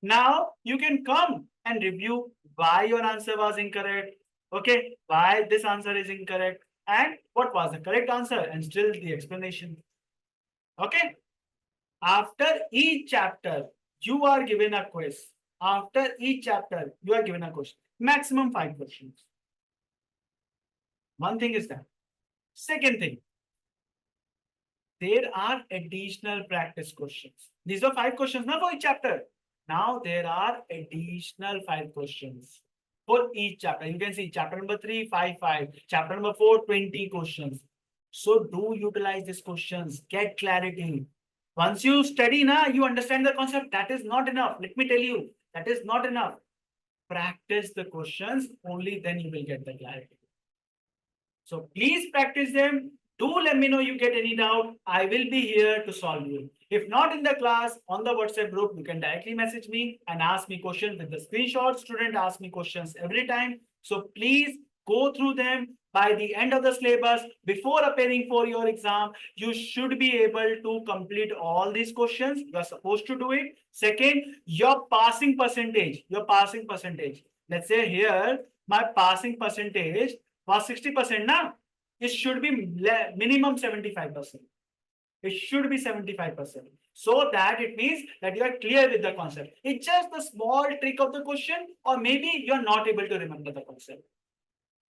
Now you can come and review why your answer was incorrect. Okay. Why this answer is incorrect and what was the correct answer and still the explanation. Okay. After each chapter, you are given a quiz. After each chapter, you are given a question. Maximum 5 questions. One thing is that. Second thing, there are additional practice questions. These are 5 questions now for each chapter. Now there are additional 5 questions for each chapter. You can see chapter number 3, 5, 5. Chapter number 4, 20 questions. So do utilize these questions. Get clarity. Once you study now, you understand the concept. That is not enough. Let me tell you, that is not enough. Practice the questions, only then you will get the clarity. So please practice them. Do let me know you get any doubt. I will be here to solve you. If not in the class, on the WhatsApp group, you can directly message me and ask me questions with the screenshot. Student ask me questions every time. So please go through them. By the end of the syllabus, before appearing for your exam, you should be able to complete all these questions. You are supposed to do it. Second, your passing percentage. Let's say here, my passing percentage was 60% now. It should be minimum 75%. It should be 75%. So that it means that you are clear with the concept. It's just the small trick of the question, or maybe you're not able to remember the concept.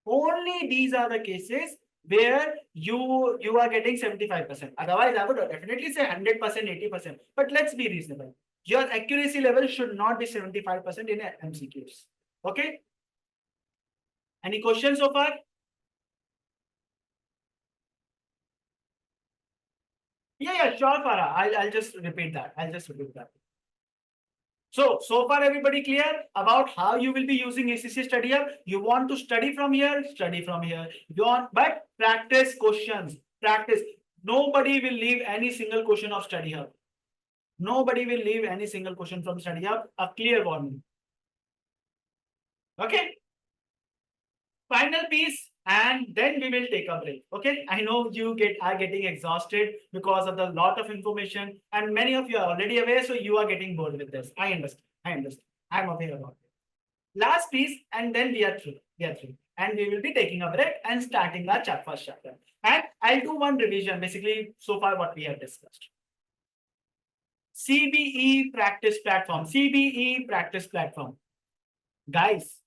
Only these are the cases where you are getting 75%. Otherwise, I would definitely say 100%, 80%. But let's be reasonable. Your accuracy level should not be 75% in MCQs. Okay? Any questions so far? Yeah, sure, Farah. I'll just repeat that. So far everybody clear about how you will be using ACCA Study Hub? You want to study from here, study from here. You want, but practice questions, practice. Nobody will leave any single question of Study Hub. Nobody will leave any single question from Study Hub. A clear warning. Okay. Final piece, and then we will take a break. Okay. I know you are getting exhausted because of the lot of information, and many of you are already aware, so you are getting bored with this. I understand. I'm aware about it. Last piece, and then we are through. And we will be taking a break and starting our first chapter. And I'll do one revision, basically, so far what we have discussed. CBE practice platform. Guys,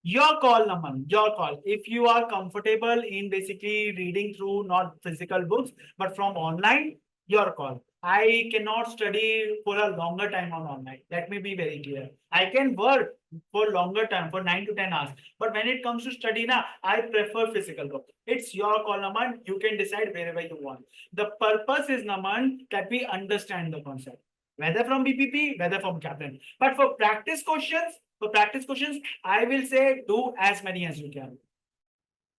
your call, Naman, your call. If you are comfortable in basically reading through not physical books, but from online, your call. I cannot study for a longer time on online. Let me be very clear. I can work for longer time, for 9 to 10 hours. But when it comes to study, I prefer physical book. It's your call, Naman. You can decide wherever you want. The purpose is, Naman, that we understand the concept. Whether from BPP, whether from Kaplan. But for practice questions, I will say do as many as you can.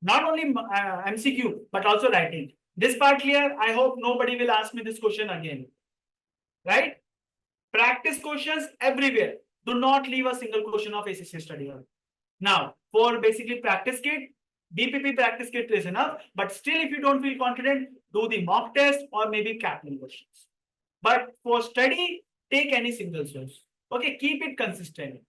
Not only MCQ, but also writing. This part clear? I hope nobody will ask me this question again. Right? Practice questions everywhere. Do not leave a single question of ACCA Study Hub. Now, for basically practice kit, BPP practice kit is enough. But still, if you don't feel confident, do the mock test or maybe Kaplan questions. But for study, take any single source. Okay, keep it consistent.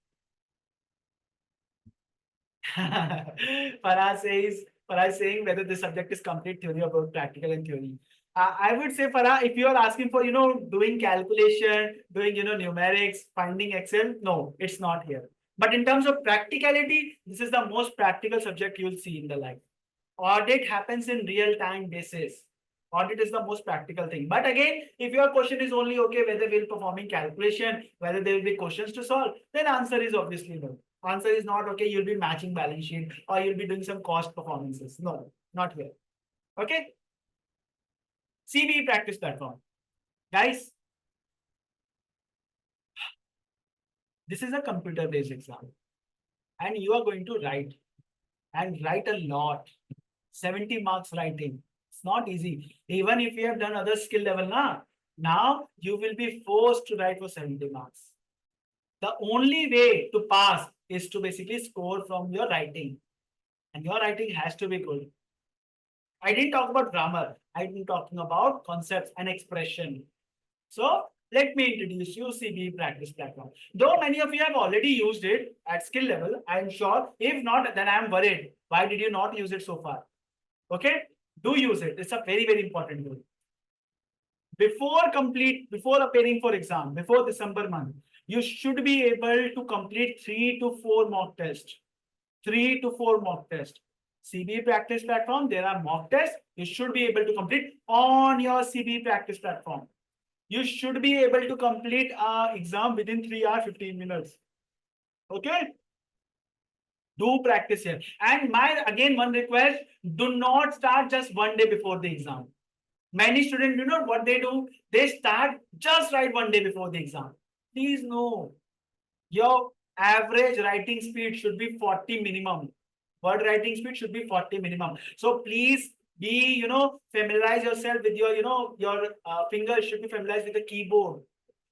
Farah saying whether the subject is complete theory about practical and theory. I would say, Farah, if you are asking for, doing calculation, doing, numerics, finding Excel, no, it's not here. But in terms of practicality, this is the most practical subject you'll see in the life. Audit happens in real-time basis. Audit is the most practical thing. But again, if your question is only okay, whether we're performing calculation, whether there will be questions to solve, then answer is obviously no. Answer is not okay, you'll be matching balance sheet or you'll be doing some cost performances. No, not here. Okay. CBE practice platform. Guys, this is a computer-based exam. And you are going to write. And write a lot. 70 marks writing. It's not easy. Even if you have done other skill level, now you will be forced to write for 70 marks. The only way to pass is to basically score from your writing. And your writing has to be good. I didn't talk about grammar. I've been talking about concepts and expression. So let me introduce you CBE practice platform. Though many of you have already used it at skill level, I'm sure. If not, then I'm worried. Why did you not use it so far? Okay, do use it. It's a very, very important tool. Before appearing for exam, before December month, you should be able to complete 3 to 4 mock tests. 3 to 4 mock tests. CBE practice platform, there are mock tests. You should be able to complete on your CBE practice platform. You should be able to complete an exam within 3 hours, 15 minutes. Okay? Do practice here. And one request, do not start just one day before the exam. Many students, what they do? They start just right one day before the exam. Please no. Your average writing speed should be 40 minimum. Word writing speed should be 40 minimum. So please be, familiarize yourself with your, your fingers should be familiarized with the keyboard.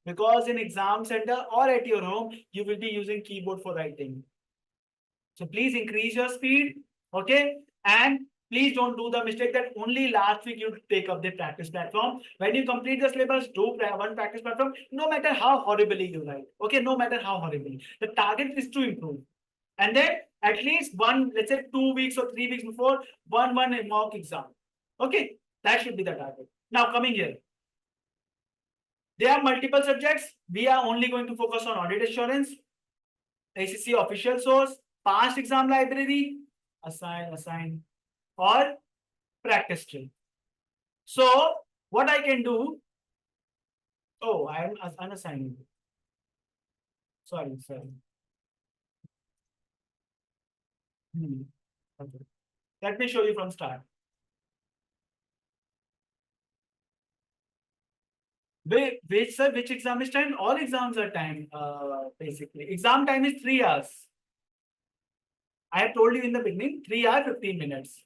Because in exam center or at your home, you will be using keyboard for writing. So please increase your speed. Okay. And please don't do the mistake that only last week you take up the practice platform. When you complete the syllabus, do one practice platform, no matter how horribly you write. Okay, no matter how horribly. The target is to improve. And then at least let's say 2 weeks or 3 weeks before, one mock exam. Okay, that should be the target. Now coming here. There are multiple subjects. We are only going to focus on audit assurance, ACCA official source, past exam library, assign, or practice drill. So what I can do, oh, I am unassigning. Sorry. Okay. Let me show you from start. Which exam is time? All exams are time, basically. Exam time is 3 hours. I have told you in the beginning, 3 hours, 15 minutes.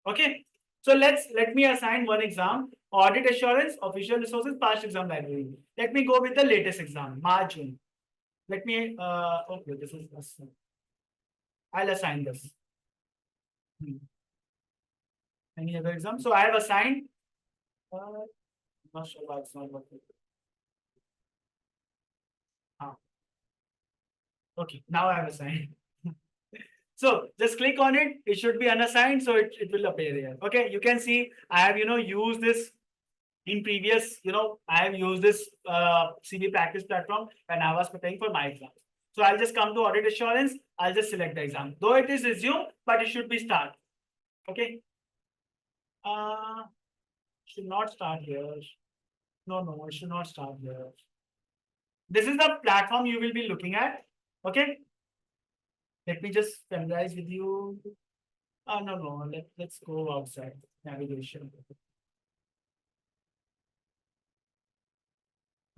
Okay. So let me assign one exam, audit assurance, official resources, past exam library. Let me go with the latest exam, March, June. Let me, okay, this is, I'll assign this. Any other exam? So I have assigned, not sure why it's not working. Okay, now I have assigned. So just click on it. It should be unassigned, so it will appear here. Okay, you can see I have used this in previous. I have used this CV practice platform when I was preparing for my exams. So I'll just come to audit assurance. I'll just select the exam, though it is resume, but it should be start. Okay. Should not start here. No, it should not start here. This is the platform you will be looking at. Okay. Let me just familiarize with you. No. Let's go outside navigation.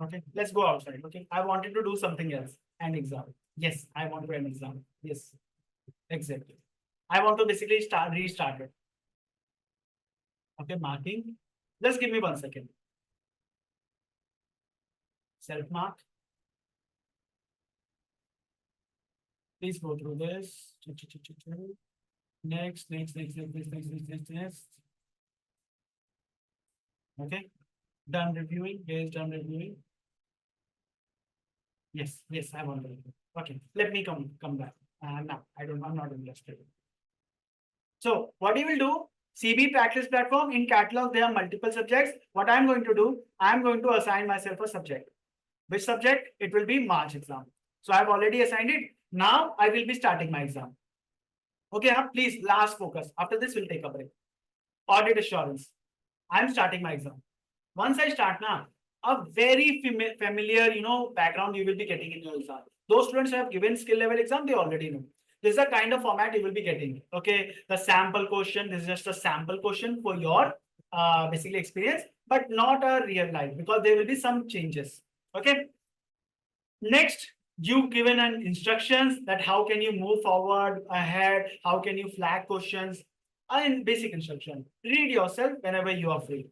Okay, let's go outside. Okay, I wanted to do something else. An exam. Yes, I want to an exam. Yes, exactly. I want to basically restart it. Okay, marking. Just give me 1 second. Self mark. Please go through this. Next. Okay. Done reviewing. Yes, done reviewing. Yes, I want to. Okay, let me come back. No, I'm not interested. So what you will do, CB practice platform in catalog, there are multiple subjects. What I'm going to do, I'm going to assign myself a subject. Which subject? It will be March exam. So I've already assigned it. Now I will be starting my exam. Okay, please, last focus. After this, we'll take a break. Audit assurance. I'm starting my exam. Once I start now, a very familiar, background you will be getting in your exam. Those students who have given skill level exam, they already know. This is the kind of format you will be getting. Okay, the sample question. This is just a sample question for your basically experience, but not a real life because there will be some changes. Okay. Next, you've given an instructions that how can you move forward, ahead, how can you flag questions, and basic instruction. Read yourself whenever you are free.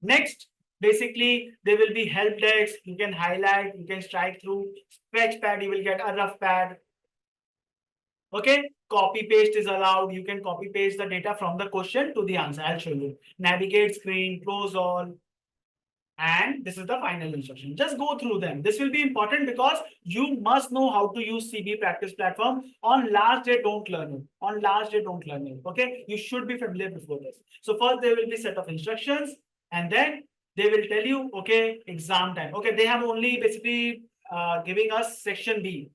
Next, basically, there will be help desk. You can highlight, you can strike through. Sketch pad, you will get a rough pad. Okay, copy paste is allowed. You can copy paste the data from the question to the answer. I'll show you. Navigate screen, close all. And this is the final instruction. Just go through them. This will be important because you must know how to use CB practice platform. On last day, don't learn it. On last day, don't learn it. Okay, you should be familiar before this. So first there will be set of instructions, and then they will tell you, okay, exam time. Okay, they have only basically giving us section B.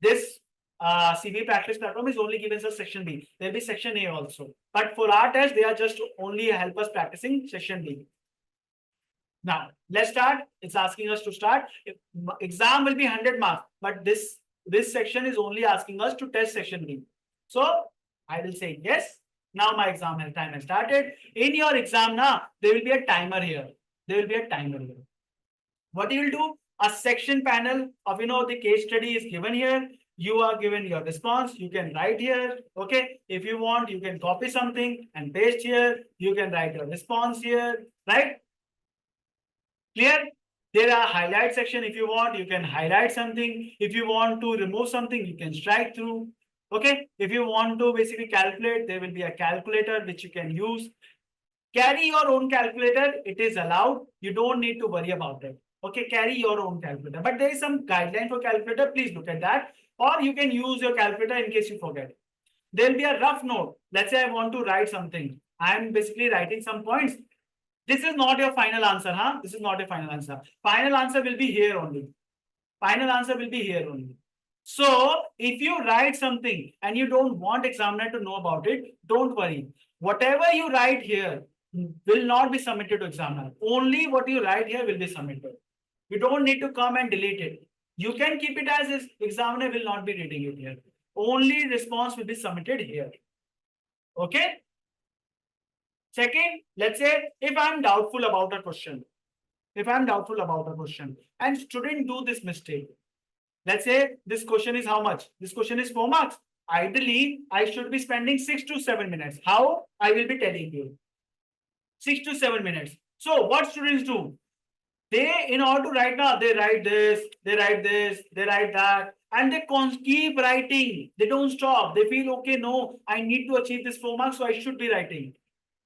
This CB practice platform is only given us section B. There will be section A also. But for our test, they are just only help us practicing section B. Now, let's start. It's asking us to start. Exam will be 100 marks, but this section is only asking us to test section B. So I will say yes. Now my exam time has started. In your exam now, there will be a timer here. What you will do? A section panel of the case study is given here. You are given your response. You can write here. Okay. If you want, you can copy something and paste here. You can write your response here. Right? Clear? There are highlight section. If you want, you can highlight something. If you want to remove something, you can strike through. Okay. If you want to basically calculate, there will be a calculator which you can use. Carry your own calculator. It is allowed. You don't need to worry about it. Okay. Carry your own calculator. But there is some guideline for calculator. Please look at that. Or you can use your calculator in case you forget. There will be a rough note. Let's say I want to write something. I am basically writing some points. This is not your final answer, huh? This is not your final answer. Final answer will be here only. Final answer will be here only. So if you write something and you don't want examiner to know about it, don't worry. Whatever you write here will not be submitted to examiner. Only what you write here will be submitted. You don't need to come and delete it. You can keep it as is. Examiner will not be reading it here. Only response will be submitted here. Okay. Second, let's say if I'm doubtful about a question, and student do this mistake. Let's say this question is how much? This question is 4 marks. Ideally, I should be spending 6 to 7 minutes. How? I will be telling you. 6 to 7 minutes. So what students do? They, in order to write now, they write this, they write this, they write that, and they keep writing. They don't stop. They feel, okay, no, I need to achieve this 4 marks, so I should be writing.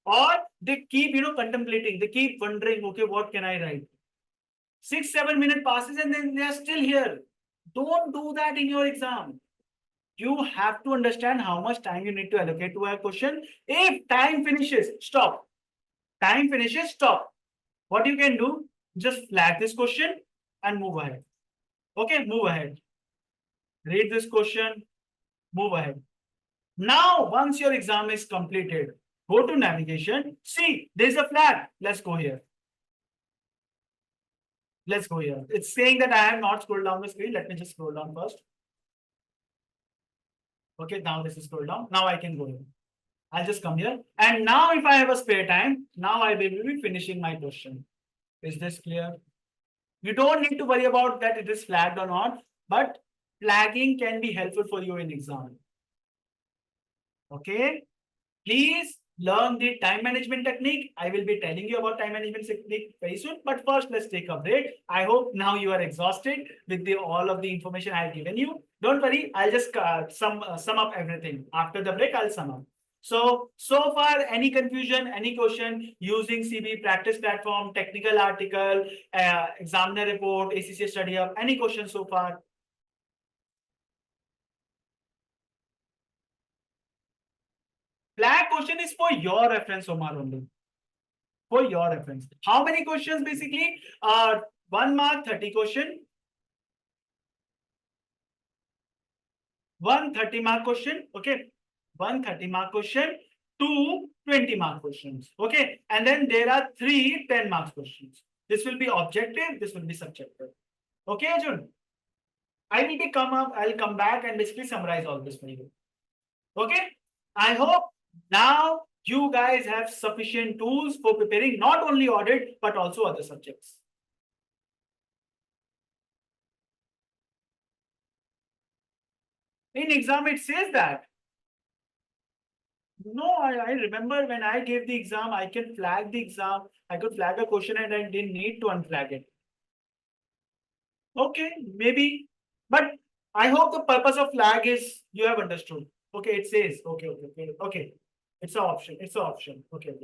Or they keep, contemplating. They keep wondering, okay, what can I write? 6, 7 minutes passes and then they are still here. Don't do that in your exam. You have to understand how much time you need to allocate to a question. If time finishes, stop. Time finishes, stop. What you can do, just flag this question and move ahead. Okay, move ahead. Read this question, move ahead. Now, once your exam is completed, go to navigation. See, there's a flag. Let's go here. Let's go here. It's saying that I have not scrolled down the screen. Let me just scroll down first. Okay, now this is scrolled down. Now I can go here. I'll just come here. And now if I have a spare time, now I will be finishing my question. Is this clear? You don't need to worry about that it is flagged or not, but flagging can be helpful for you in exam. Okay, please learn the time management technique. I will be telling you about time management technique very soon, but first let's take a break. I hope now you are exhausted with all of the information I have given you. Don't worry, I'll just sum up everything. After the break, I'll sum up. So far, any confusion, any question using CB practice platform, technical article, examiner report, ACCA study hub, any question so far? Flag question is for your reference, Omar, only. For your reference. How many questions basically? 1 mark, 30 question. 1 30-mark question. Okay. 1 30-mark question. 2 20-mark questions. Okay. And then there are 3 10-mark questions. This will be objective. This will be subjective. Okay, Arjun? I'll come back and basically summarize all this for you. Okay. I hope now you guys have sufficient tools for preparing not only audit, but also other subjects. In exam, it says that. No, I remember when I gave the exam, I can flag the exam. I could flag a question and I didn't need to unflag it. Okay, maybe. But I hope the purpose of flag is you have understood. Okay, it says, okay. It's an option. Okay.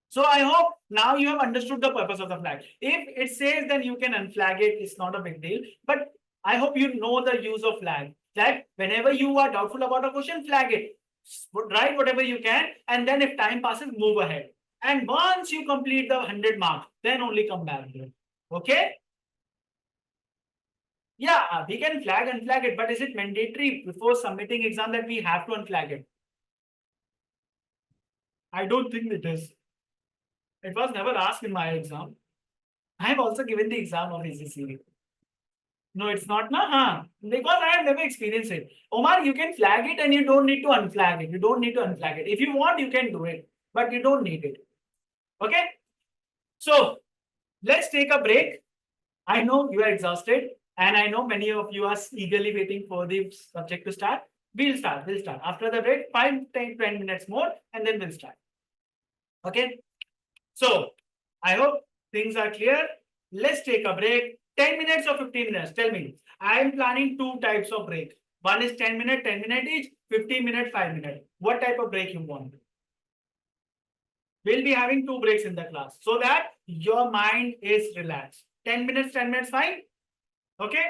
So I hope now you have understood the purpose of the flag. If it says then you can unflag it, it's not a big deal. But I hope you know the use of flag. That whenever you are doubtful about a question, flag it. Write whatever you can, and then if time passes, move ahead. And once you complete the 100 marks, then only come back here. Okay? Yeah, we can flag, unflag it, but is it mandatory before submitting exam that we have to unflag it? I don't think it is. It was never asked in my exam. I have also given the exam of ACCA. No, it's not, because I have never experienced it. Omar, you can flag it and you don't need to unflag it. If you want, you can do it, but you don't need it. Okay? So, let's take a break. I know you are exhausted and I know many of you are eagerly waiting for the subject to start. We'll start. After the break, 5, 10, 20 minutes more and then we'll start. Okay? So, I hope things are clear. Let's take a break. 10 minutes or 15 minutes? Tell me. I am planning 2 types of break. One is 10 minute each, 15 minute, 5 minute. What type of break you want? We'll be having 2 breaks in the class so that your mind is relaxed. 10 minutes, fine? Okay?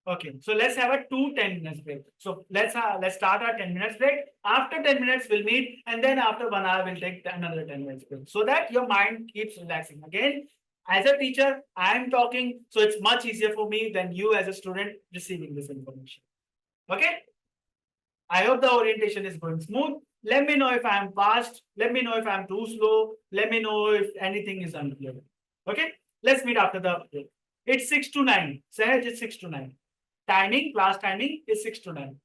Okay, so let's have a 10 minutes break. So let's start our 10 minutes break. After 10 minutes, we'll meet, and then after 1 hour, we'll take another 10 minutes break so that your mind keeps relaxing. Again, as a teacher, I am talking, so it's much easier for me than you as a student receiving this information. Okay. I hope the orientation is going smooth. Let me know if I'm fast. Let me know if I'm too slow. Let me know if anything is unclear. Okay, let's meet after the break. It's 6 to 9. Sahaj, it's 6 to 9. Timing, class timing is 6 to 9.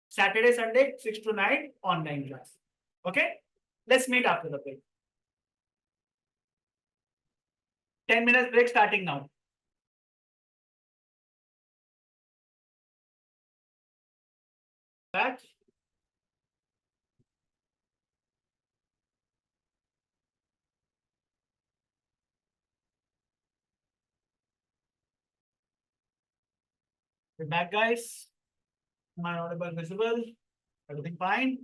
Saturday, Sunday, 6 to 9, online class. Okay, let's meet after the break. 10 minutes break starting now. Back. We're back, guys. Am I audible, visible? Everything fine?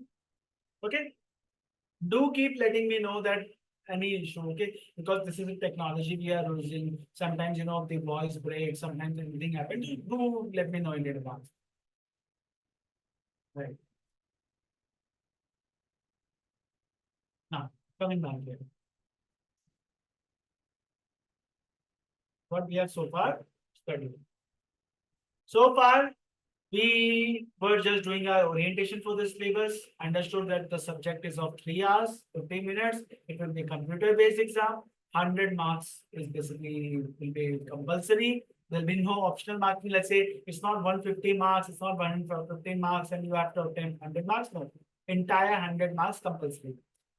Okay. Do keep letting me know that any issue, okay? Because this is a technology we are using. Sometimes, the voice breaks, sometimes anything happens. Do let me know in advance. Right. Now, coming back here. What we have so far studied. So far, we were just doing our orientation for the syllabus, understood that the subject is of 3 hours, 15 minutes. It will be a computer-based exam. 100 marks is basically will be compulsory. There'll be no optional marking. Let's say it's not 150 marks, it's not 115 marks, and you have to obtain 100 marks. No, entire 100 marks compulsory.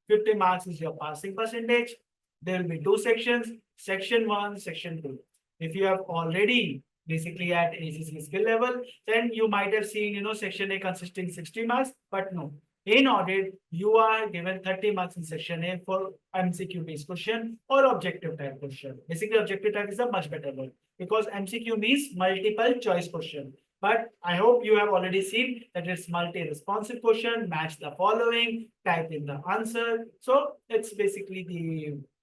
50 marks is your passing percentage. There will be 2 sections, section 1, section 2. If you have already basically at ACCA skill level, then you might have seen, section A consisting 60 marks, but no. In audit, you are given 30 marks in section A for MCQ based question or objective type question. Basically, objective type is a much better word because MCQ means multiple choice question. But I hope you have already seen that it's multi-responsive question, match the following, type in the answer. So it's basically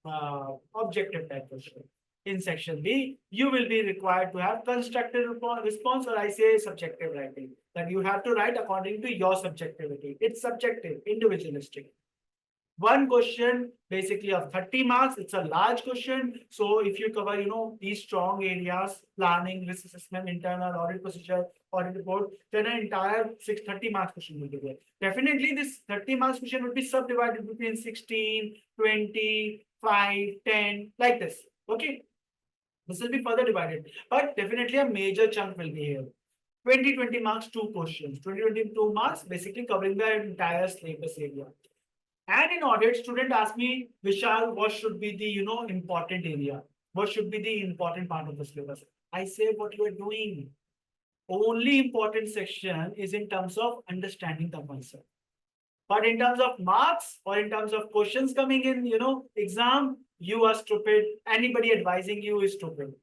the objective type question. In section B, you will be required to have constructive response, or I say subjective writing, that you have to write according to your subjectivity. It's subjective, individualistic. One question basically of 30 marks. It's a large question. So if you cover, these strong areas, planning, risk assessment, internal audit procedure, audit report, then an entire 30 marks question will be there. Definitely this 30 marks question will be subdivided between 16, 20, 5, 10, like this. Okay. This will be further divided, but definitely a major chunk will be here. 20 marks, 2 questions. 22 marks, basically covering the entire syllabus area. And in audit, student asked me, Vishal, what should be the important area? What should be the important part of the syllabus? I say what you are doing. Only important section is in terms of understanding the concept. But in terms of marks or in terms of questions coming in, exam, you are stupid. Anybody advising you is stupid.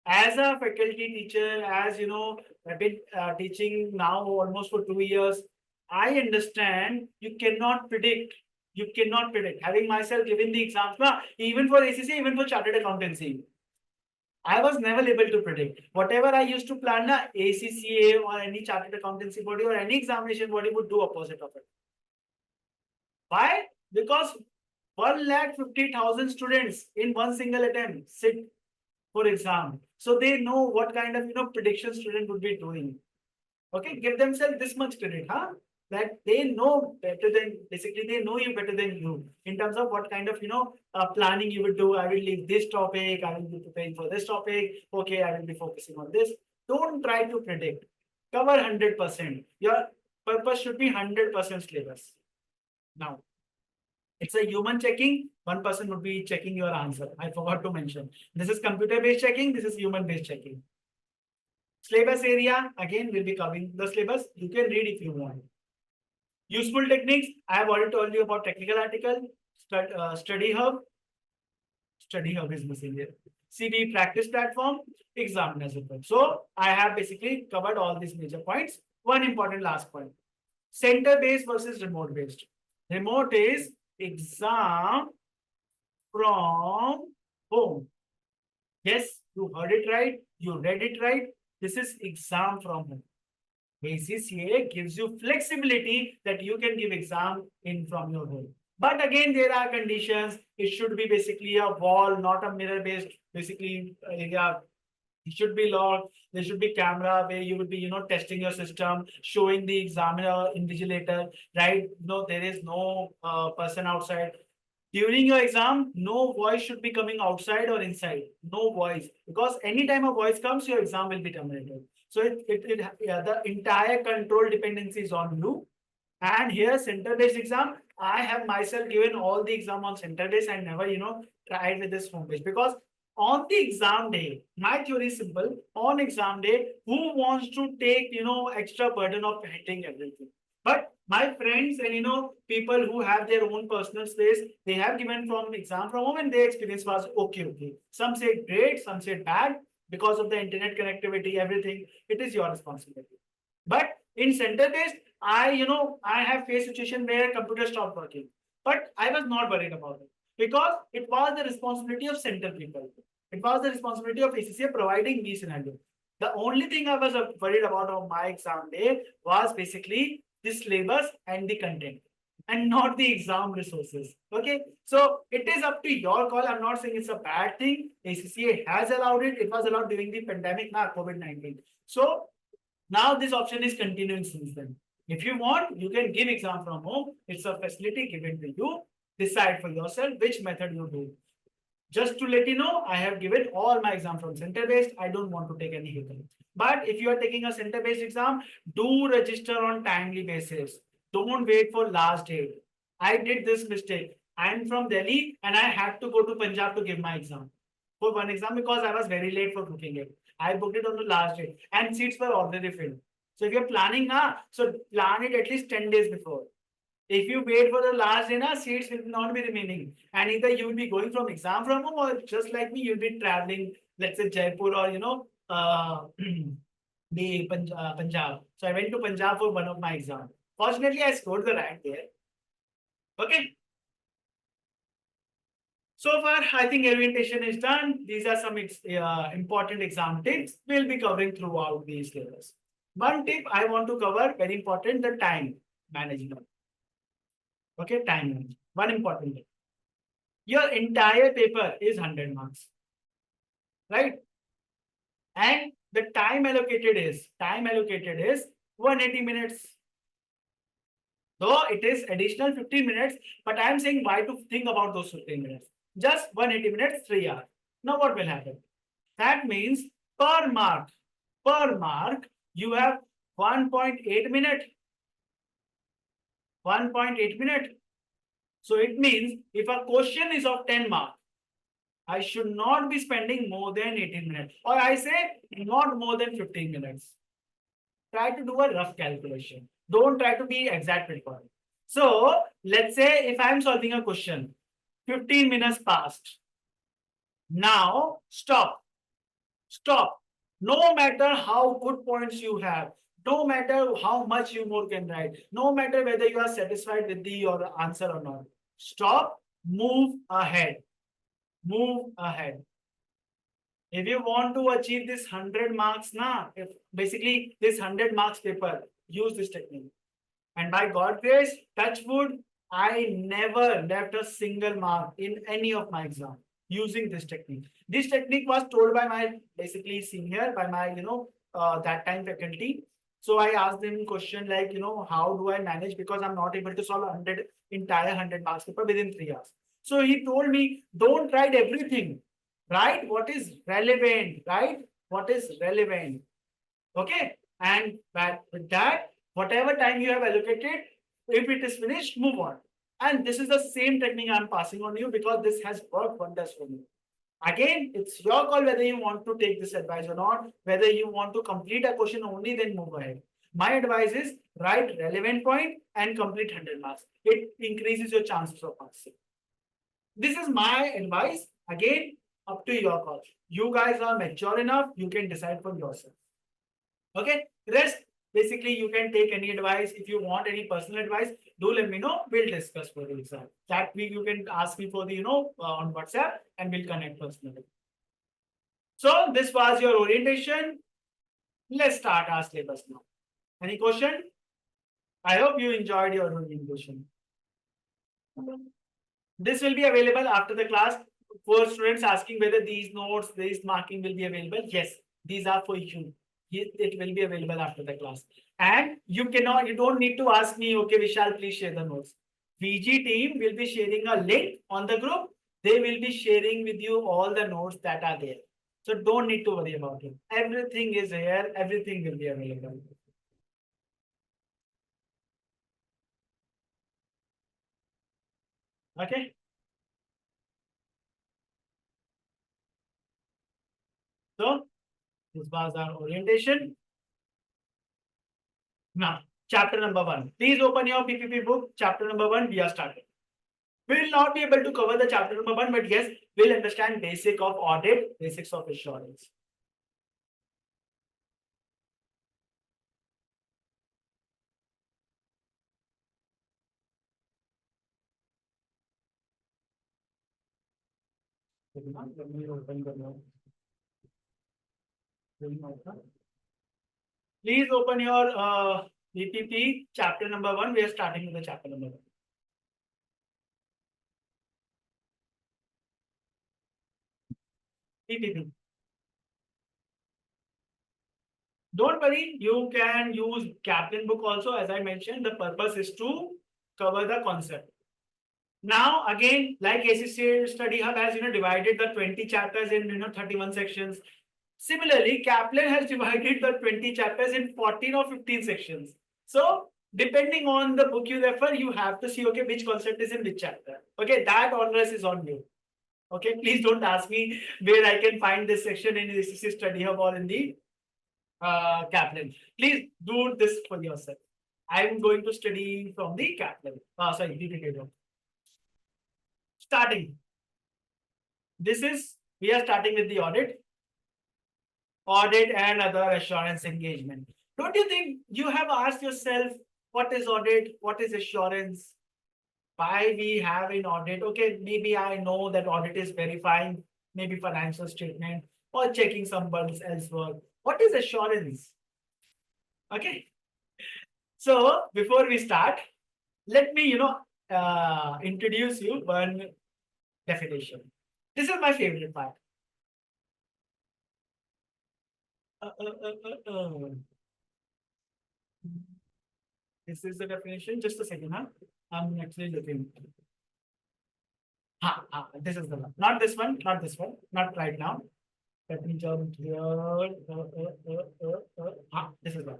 As a faculty teacher, as I've been teaching now almost for 2 years. I understand you cannot predict. You cannot predict. Having myself given the exams, even for ACCA, even for chartered accountancy, I was never able to predict. Whatever I used to plan, ACCA or any chartered accountancy body or any examination body would do opposite of it. Why? Because 150,000 students in one single attempt sit for exam. So they know what kind of prediction student would be doing. Okay, give themselves this much credit, that they know better than, basically they know you better than you in terms of what kind of planning you will do. I will leave this topic, I will be preparing for this topic. Okay, I will be focusing on this. Don't try to predict. Cover 100%. Your purpose should be 100% syllabus. Now, it's a human checking. One person would be checking your answer. I forgot to mention. This is computer-based checking. This is human-based checking. Syllabus area, again, we'll be covering the syllabus. You can read if you want. Useful techniques. I have already told you about technical article, study hub. Study hub is missing here. CV practice platform, examiners report. So I have basically covered all these major points. One important last point. Center-based versus remote-based. Remote is exam from home. Yes, you heard it right. You read it right. This is exam from home. ACCA gives you flexibility that you can give exam in from your home. But again, there are conditions. It should be basically a wall, not a mirror-based, basically area. It should be locked. There should be camera where you would be, testing your system, showing the examiner, invigilator, right? No, there is no person outside. During your exam, no voice should be coming outside or inside. No voice, because anytime a voice comes, your exam will be terminated. So the entire control dependency is on you. And here, center-based exam, I have myself given all the exam on center-based and never, tried with this home-based, because on the exam day, my theory is simple. On exam day, who wants to take, extra burden of hitting everything? But my friends and, people who have their own personal space, they have given from exam from home and their experience was okay. Some say great, some say bad because of the internet connectivity, everything. It is your responsibility. But in center-based, I have faced situation where computer stopped working, but I was not worried about it because it was the responsibility of center people. It was the responsibility of ACCA providing me scenario. The only thing I was worried about on my exam day was basically the syllabus and the content, and not the exam resources. Okay, so it is up to your call. I'm not saying it's a bad thing. ACCA has allowed it. It was allowed during the pandemic, now COVID-19. So now this option is continuing since then. If you want, you can give exam from home. It's a facility given to you. Decide for yourself which method you do. Just to let you know, I have given all my exam from center-based. I don't want to take any hiccup. But if you are taking a center-based exam, do register on timely basis. Don't wait for last date. I did this mistake. I'm from Delhi and I had to go to Punjab to give my exam. For one exam because I was very late for booking it. I booked it on the last date and seats were already filled. So if you're planning now, so plan it at least 10 days before. If you wait for the last day, seats will not be remaining. And either you will be going from exam from home or just like me, you'll be traveling, let's say Jaipur or, the Punjab. So I went to Punjab for one of my exams. Fortunately, I scored the rank there. Okay. So far, I think orientation is done. These are some important exam tips we'll be covering throughout these syllabus. One tip I want to cover, very important, the time management. Okay, time management. One important tip. Your entire paper is 100 marks, right? And the time allocated is 180 minutes. Though it is additional 15 minutes, but I am saying why to think about those 15 minutes. Just 180 minutes, 3 hours. Now what will happen? That means per mark, you have 1.8 minute. 1.8 minute. So it means if a question is of 10 marks, I should not be spending more than 18 minutes. Or I say not more than 15 minutes. Try to do a rough calculation. Don't try to be exact with it. So let's say if I'm solving a question, 15 minutes passed. Now stop. No matter how good points you have, no matter how much you more can write, no matter whether you are satisfied with your answer or not, stop, move ahead. If you want to achieve this 100 marks if basically this 100 marks paper, use this technique. And by God's grace, touch wood, I never left a single mark in any of my exam using this technique. This technique was told by my basically senior, by my that time faculty. So I asked them question like, how do I manage, because I'm not able to solve entire 100 marks paper within 3 hours. So he told me, don't write everything. Write what is relevant, Okay. And with that, whatever time you have allocated, if it is finished, move on. And this is the same technique I'm passing on you because this has worked wonders for me. Again, it's your call whether you want to take this advice or not, whether you want to complete a question only, then move ahead. My advice is write relevant point and complete 100 marks. It increases your chances of passing. This is my advice. Again, up to your call. You guys are mature enough, you can decide for yourself. Okay, rest, basically you can take any advice. If you want any personal advice, do let me know. We'll discuss for the exam. That week you can ask me for the, on WhatsApp and we'll connect personally. So this was your orientation. Let's start our syllabus now. Any question? I hope you enjoyed your reading question. This will be available after the class for students asking whether these notes, this marking will be available. Yes, these are for you. It will be available after the class. And you don't need to ask me, okay, Vishal, please share the notes. VG team will be sharing a link on the group. They will be sharing with you all the notes that are there. So don't need to worry about it. Everything is here. Everything will be available. Okay. So this was our orientation. Now, chapter number 1. Please open your PPP book. Chapter number 1, we are starting. We will not be able to cover the chapter number 1, but yes, we'll understand basic of audit, basics of assurance. Let me open the note. Please open your PPP chapter number 1. We are starting with the chapter number 1. PPP. Don't worry, you can use Kaplan book also. As I mentioned, the purpose is to cover the concept. Now, again, like ACCA Study Hub has divided the 20 chapters in 31 sections. Similarly, Kaplan has divided the 20 chapters in 14 or 15 sections. So, depending on the book you refer, you have to see, okay, which concept is in which chapter. Okay, that honors is on you. Okay, please don't ask me where I can find this section in ACCA Study Hub or in the Kaplan. Please do this for yourself. I am going to study from the Kaplan. Sorry, PPP. Starting. We are starting with the audit. Audit and other assurance engagement. Don't you think you have asked yourself, what is audit? What is assurance? Why we have an audit? Okay, maybe I know that audit is verifying maybe financial statement or checking someone else's work. What is assurance? Okay. So before we start, let me, introduce you one definition. This is my favorite part. This is the definition. Just a second, huh? I'm actually looking. This is the one. Not this one. Not this one. Not right now. Let me jump here. This is one.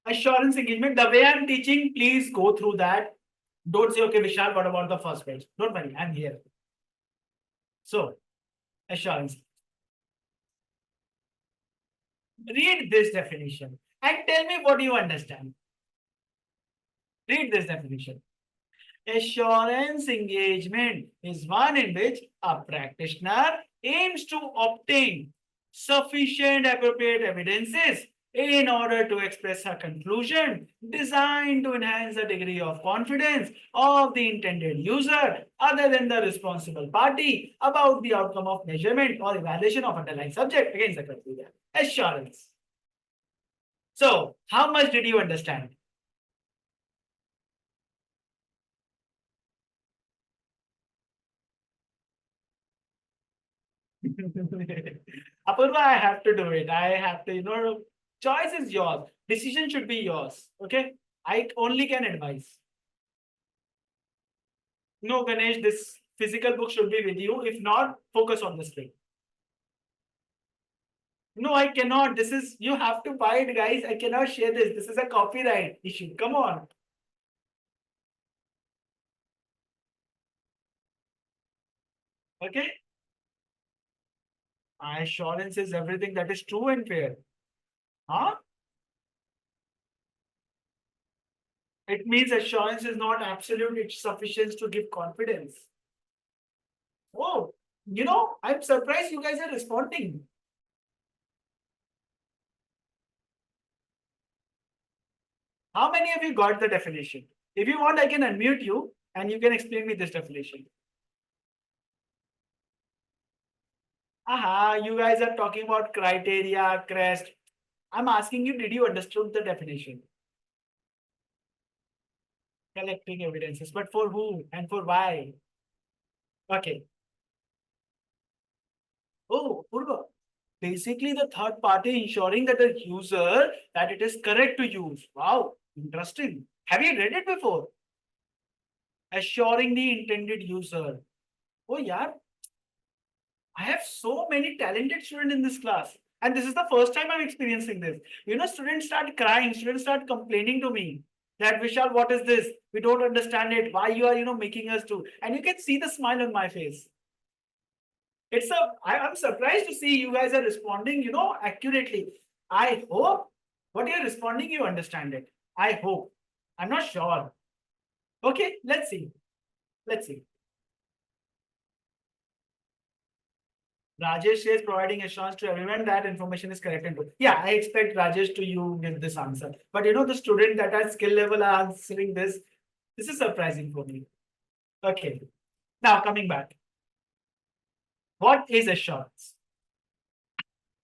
Assurance engagement. The way I'm teaching, please go through that. Don't say, okay, Vishal, what about the first page? Don't worry, I'm here. So, assurance. Read this definition and tell me what you understand. Read this definition. Assurance engagement is one in which a practitioner aims to obtain sufficient appropriate evidences in order to express a conclusion designed to enhance the degree of confidence of the intended user other than the responsible party about the outcome of measurement or evaluation of underlying subject against the criteria. Assurance. So, how much did you understand? Apurva, I have to do it. I have to, choice is yours. Decision should be yours. Okay. I only can advise. No, Ganesh, this physical book should be with you. If not, focus on the screen. No, I cannot. You have to buy it, guys. I cannot share this. This is a copyright issue. Come on. Okay. Assurance is everything that is true and fair. Huh? It means assurance is not absolute, it's sufficient to give confidence. Oh, I'm surprised you guys are responding. How many of you got the definition? If you want, I can unmute you and you can explain me this definition. You guys are talking about criteria, CREST. I'm asking you, did you understood the definition? Collecting evidences, but for who and for why? Okay. Oh, Purva. Basically, the third party ensuring that the user that it is correct to use. Wow, interesting. Have you read it before? Assuring the intended user. Oh, yeah. I have so many talented students in this class. And this is the first time I'm experiencing this. You know, students start crying, students start complaining to me that Vishal, what is this? We don't understand it. Why you are, making us do? And you can see the smile on my face. I'm surprised to see you guys are responding, accurately. I hope what you're responding, you understand it. I hope. I'm not sure. Okay, let's see. Let's see. Rajesh is providing assurance to everyone that information is correct and good. Yeah, I expect Rajesh to you give this answer. But the student that at skill level are answering this is surprising for me. Okay. Now coming back. What is assurance?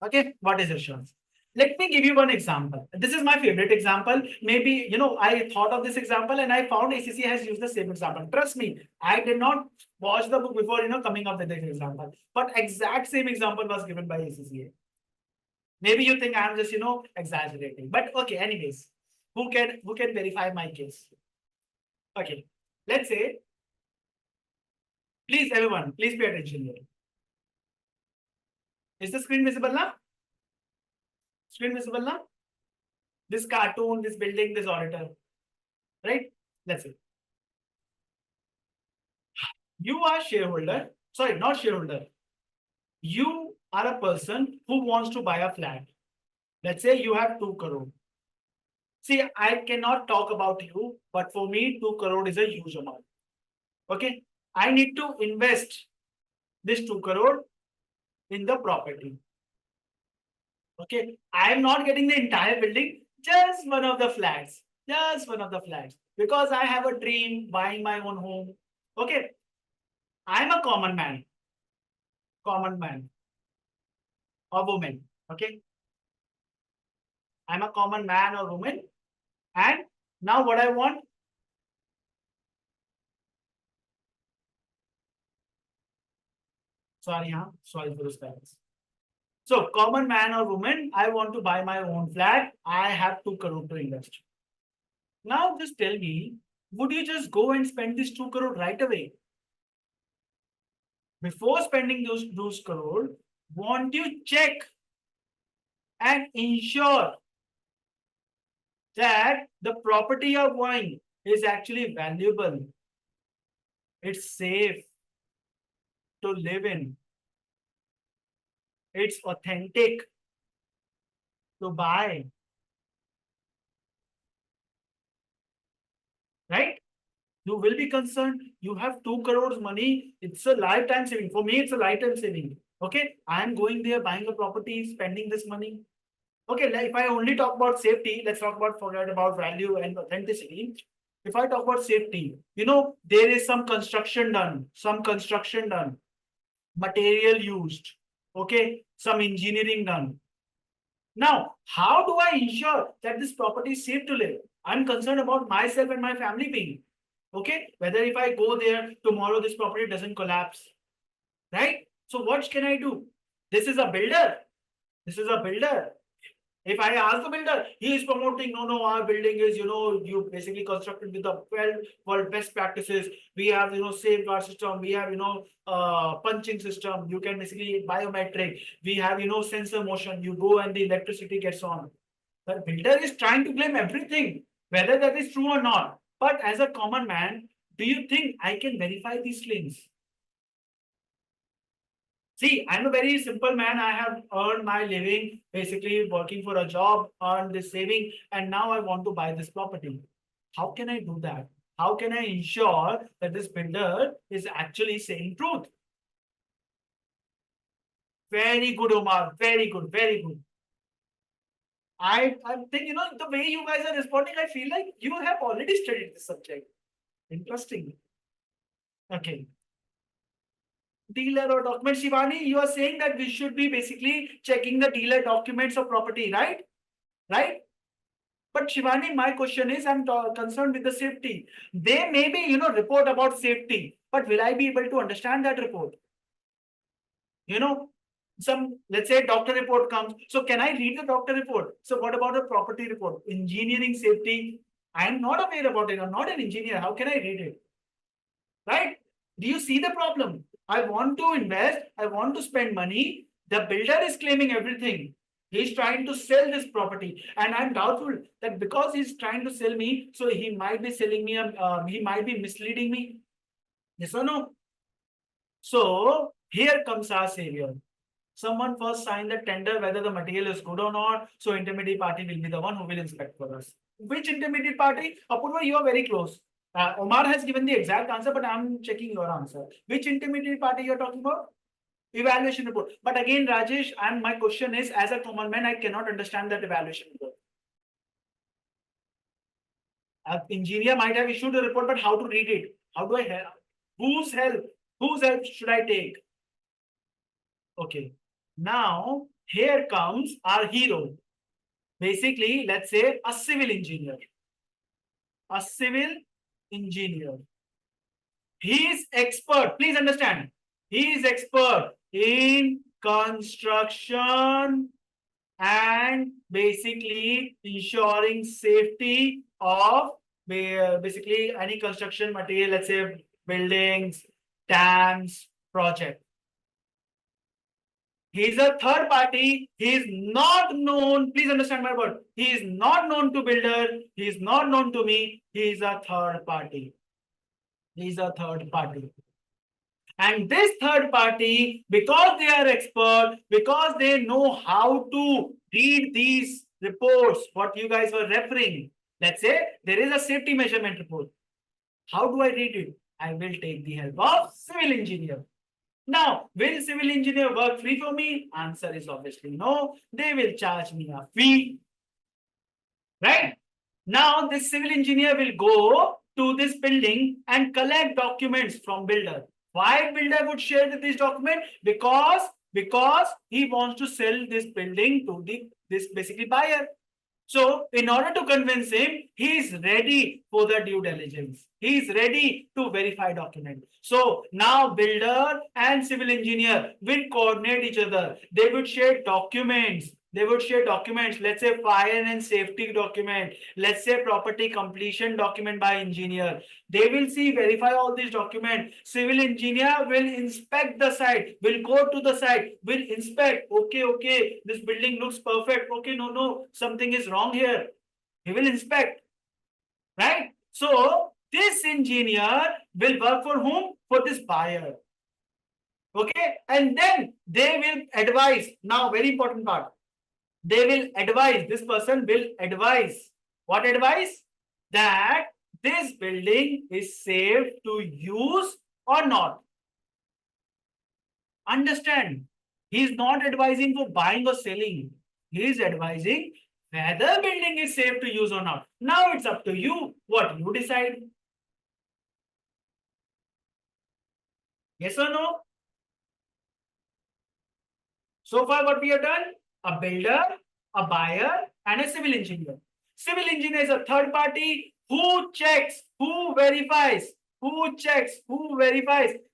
Okay, what is assurance? Let me give you one example. This is my favorite example. Maybe, I thought of this example and I found ACCA has used the same example. Trust me, I did not watch the book before, coming up with this example. But exact same example was given by ACCA. Maybe you think I'm just, exaggerating. But okay, anyways, who can verify my case? Okay, let's say, please, everyone, please pay attention here. Is the screen visible now? Screen visible now? This cartoon, this building, this auditor, right? Let's see. You are shareholder, sorry, not shareholder. You are a person who wants to buy a flat. Let's say you have 2 crore. See, I cannot talk about you, but for me, 2 crore is a huge amount. Okay. I need to invest this 2 crore in the property. Okay. I am not getting the entire building, just one of the flats. Just one of the flats. Because I have a dream buying my own home. Okay. I'm a common man or woman. Okay. I'm a common man or woman. And now what I want. Sorry for this parents. So common man or woman, I want to buy my own flat. I have 2 crore to invest. Now just tell me, would you just go and spend this 2 crore right away? Before spending those crore, won't you check and ensure that the property you're buying is actually valuable? It's safe to live in. It's authentic to buy. Right? You will be concerned. You have 2 crores money. It's a lifetime saving. For me, it's a lifetime saving. Okay. I'm going there, buying a property, spending this money. Okay. Like if I only talk about safety, let's forget about value and authenticity. If I talk about safety, there is some construction done, material used. Okay. Some engineering done. Now, how do I ensure that this property is safe to live? I'm concerned about myself and my family being. Okay, whether if I go there tomorrow, this property doesn't collapse, right? So what can I do? This is a builder. If I ask the builder, he is promoting, no, our building is, you basically constructed with the world best practices. We have, safeguard system. We have, punching system. You can basically biometric. We have, sensor motion. You go and the electricity gets on. The builder is trying to blame everything, whether that is true or not. But as a common man, do you think I can verify these claims? See, I'm a very simple man. I have earned my living, basically working for a job, earned this saving, and now I want to buy this property. How can I do that? How can I ensure that this builder is actually saying truth? Very good, Omar. Very good. Very good. I think, the way you guys are responding, I feel like you have already studied this subject. Interesting. Okay. Dealer or document, Shivani, you are saying that we should be basically checking the dealer documents of property, right? right? But Shivani, my question is, I'm concerned with the safety. They may be, report about safety, but will I be able to understand that report? Let's say doctor report comes. So can I read the doctor report? So what about a property report? Engineering safety. I am not aware about it. I'm not an engineer. How can I read it? Right? Do you see the problem? I want to invest. I want to spend money. The builder is claiming everything. He's trying to sell this property, and I'm doubtful that because he's trying to sell me, so he might be selling me. He might be misleading me. Yes or no? So here comes our savior. Someone first sign the tender whether the material is good or not. So intermediate party will be the one who will inspect for us. Which intermediate party? Apurva, you are very close. Omar has given the exact answer, but I'm checking your answer. Which intermediate party you're talking about? Evaluation report. But again, Rajesh, and my question is, as a common man, I cannot understand that evaluation report. An engineer might have issued a report, but how to read it? How do I help? Whose help? Whose help should I take? Okay. Now, here comes our hero. Basically, let's say a civil engineer. A civil engineer. He is expert. Please understand. He is expert in construction and basically ensuring safety of basically any construction material, let's say buildings, dams, project. He is a third party. He is not known. Please understand my word. He is not known to builder. He is not known to me. He is a third party. He is a third party. And this third party, because they are expert, because they know how to read these reports, what you guys were referring. Let's say there is a safety measurement report. How do I read it? I will take the help of civil engineer. Now, will civil engineer work free for me? Answer is obviously no. They will charge me a fee. Right? Now, this civil engineer will go to this building and collect documents from builder. Why builder would share this document? Because he wants to sell this building to this basically buyer. So, in order to convince him, he is ready for the due diligence. He is ready to verify document. So, now builder and civil engineer will coordinate each other. They would share documents. Let's say fire and safety document. Let's say property completion document by engineer. They will verify all these documents. Civil engineer will inspect the site, will go to the site, will inspect. Okay, this building looks perfect. Okay, no, something is wrong here. He will inspect, right? So this engineer will work for whom? For this buyer. Okay, and then they will advise. Now, very important part. They will advise. This person will advise. What advice? That this building is safe to use or not. Understand? He is not advising for buying or selling. He is advising whether building is safe to use or not. Now it's up to you what you decide. Yes or no? So far what we have done? A builder, a buyer, and a civil engineer. Civil engineer is a third party who checks, who verifies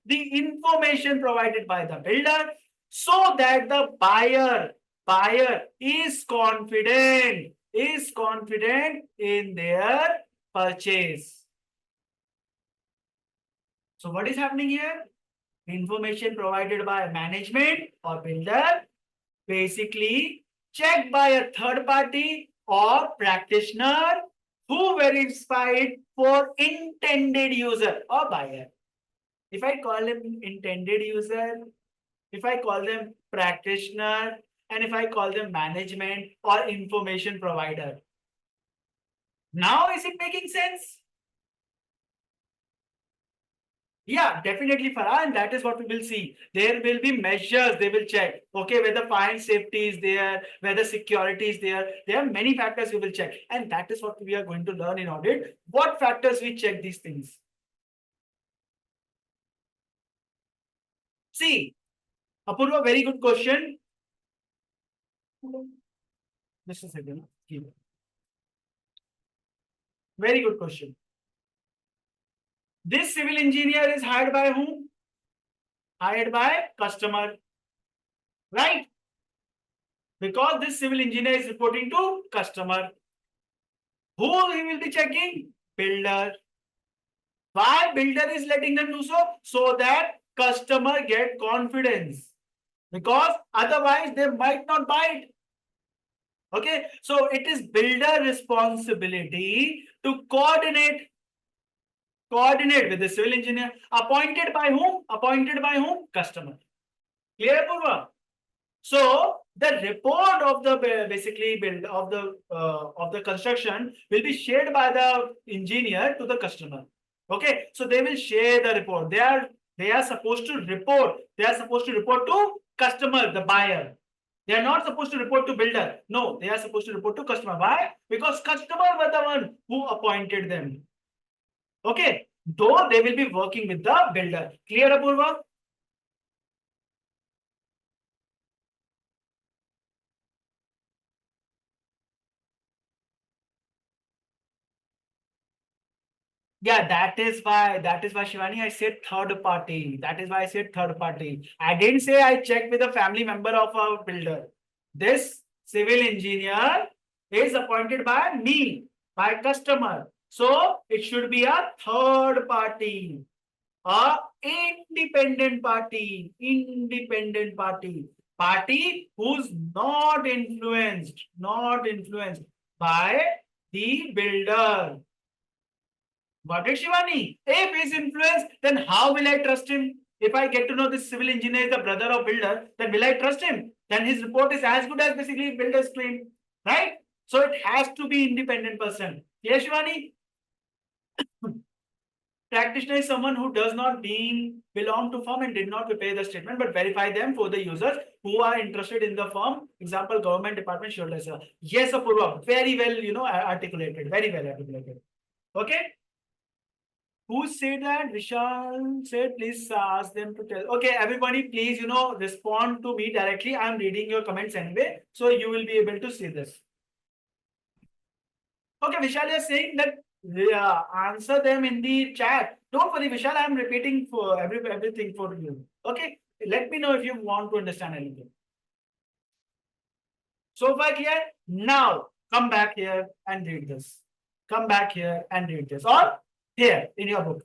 the information provided by the builder so that the buyer is confident in their purchase. So what is happening here? Information provided by management or builder, basically checked by a third party or practitioner who verified for intended user or buyer. If I call them intended user, if I call them practitioner, and if I call them management or information provider. Now is it making sense? Yeah, definitely, Farah, and that is what we will see. There will be measures they will check. Okay, whether fire safety is there, whether security is there. There are many factors we will check. And that is what we are going to learn in audit. What factors we check these things? See, Apurva, very good question. Just a second. Keep it. Very good question. This civil engineer is hired by whom? Hired by customer. Right? Because this civil engineer is reporting to customer. Who he will be checking? Builder. Why builder is letting them do so? So that customer get confidence. Because otherwise they might not buy it. Okay, so it is builder responsibility to coordinate with the civil engineer. Appointed by whom? Appointed by whom? Customer. Clear, Purva? So the report of the basically build of the construction will be shared by the engineer to the customer. Okay, so they will share the report. They are supposed to report. They are supposed to report to customer, the buyer. They are not supposed to report to builder. No, they are supposed to report to customer. Why? Because customer were the one who appointed them. Okay, though they will be working with the builder. Clear, Apurva? Yeah, that is why Shivani, I said third party. That is why I said third party. I didn't say I checked with a family member of a builder. This civil engineer is appointed by me, by customer. So it should be a third party, a independent party, party who's not influenced by the builder. Got it, Shivani? If he's influenced, then how will I trust him? If I get to know this civil engineer is the brother of builder, then will I trust him? Then his report is as good as basically builder's claim, right? So it has to be independent person. Yes, Shivani? Practitioner is someone who does not belong to firm and did not prepare the statement, but verify them for the users who are interested in the firm. Example, government department, shareholder. Yes, Apurva, very well, articulated, very well articulated. Okay. Who said that? Vishal said, please ask them to tell. Okay, everybody, please, respond to me directly. I'm reading your comments anyway, so you will be able to see this. Okay, Vishal is saying that answer them in the chat. Don't worry, Vishal, I'm repeating for everything for you. Okay, let me know if you want to understand anything. So far clear? Now, come back here and read this. Come back here and read this. Or here in your book.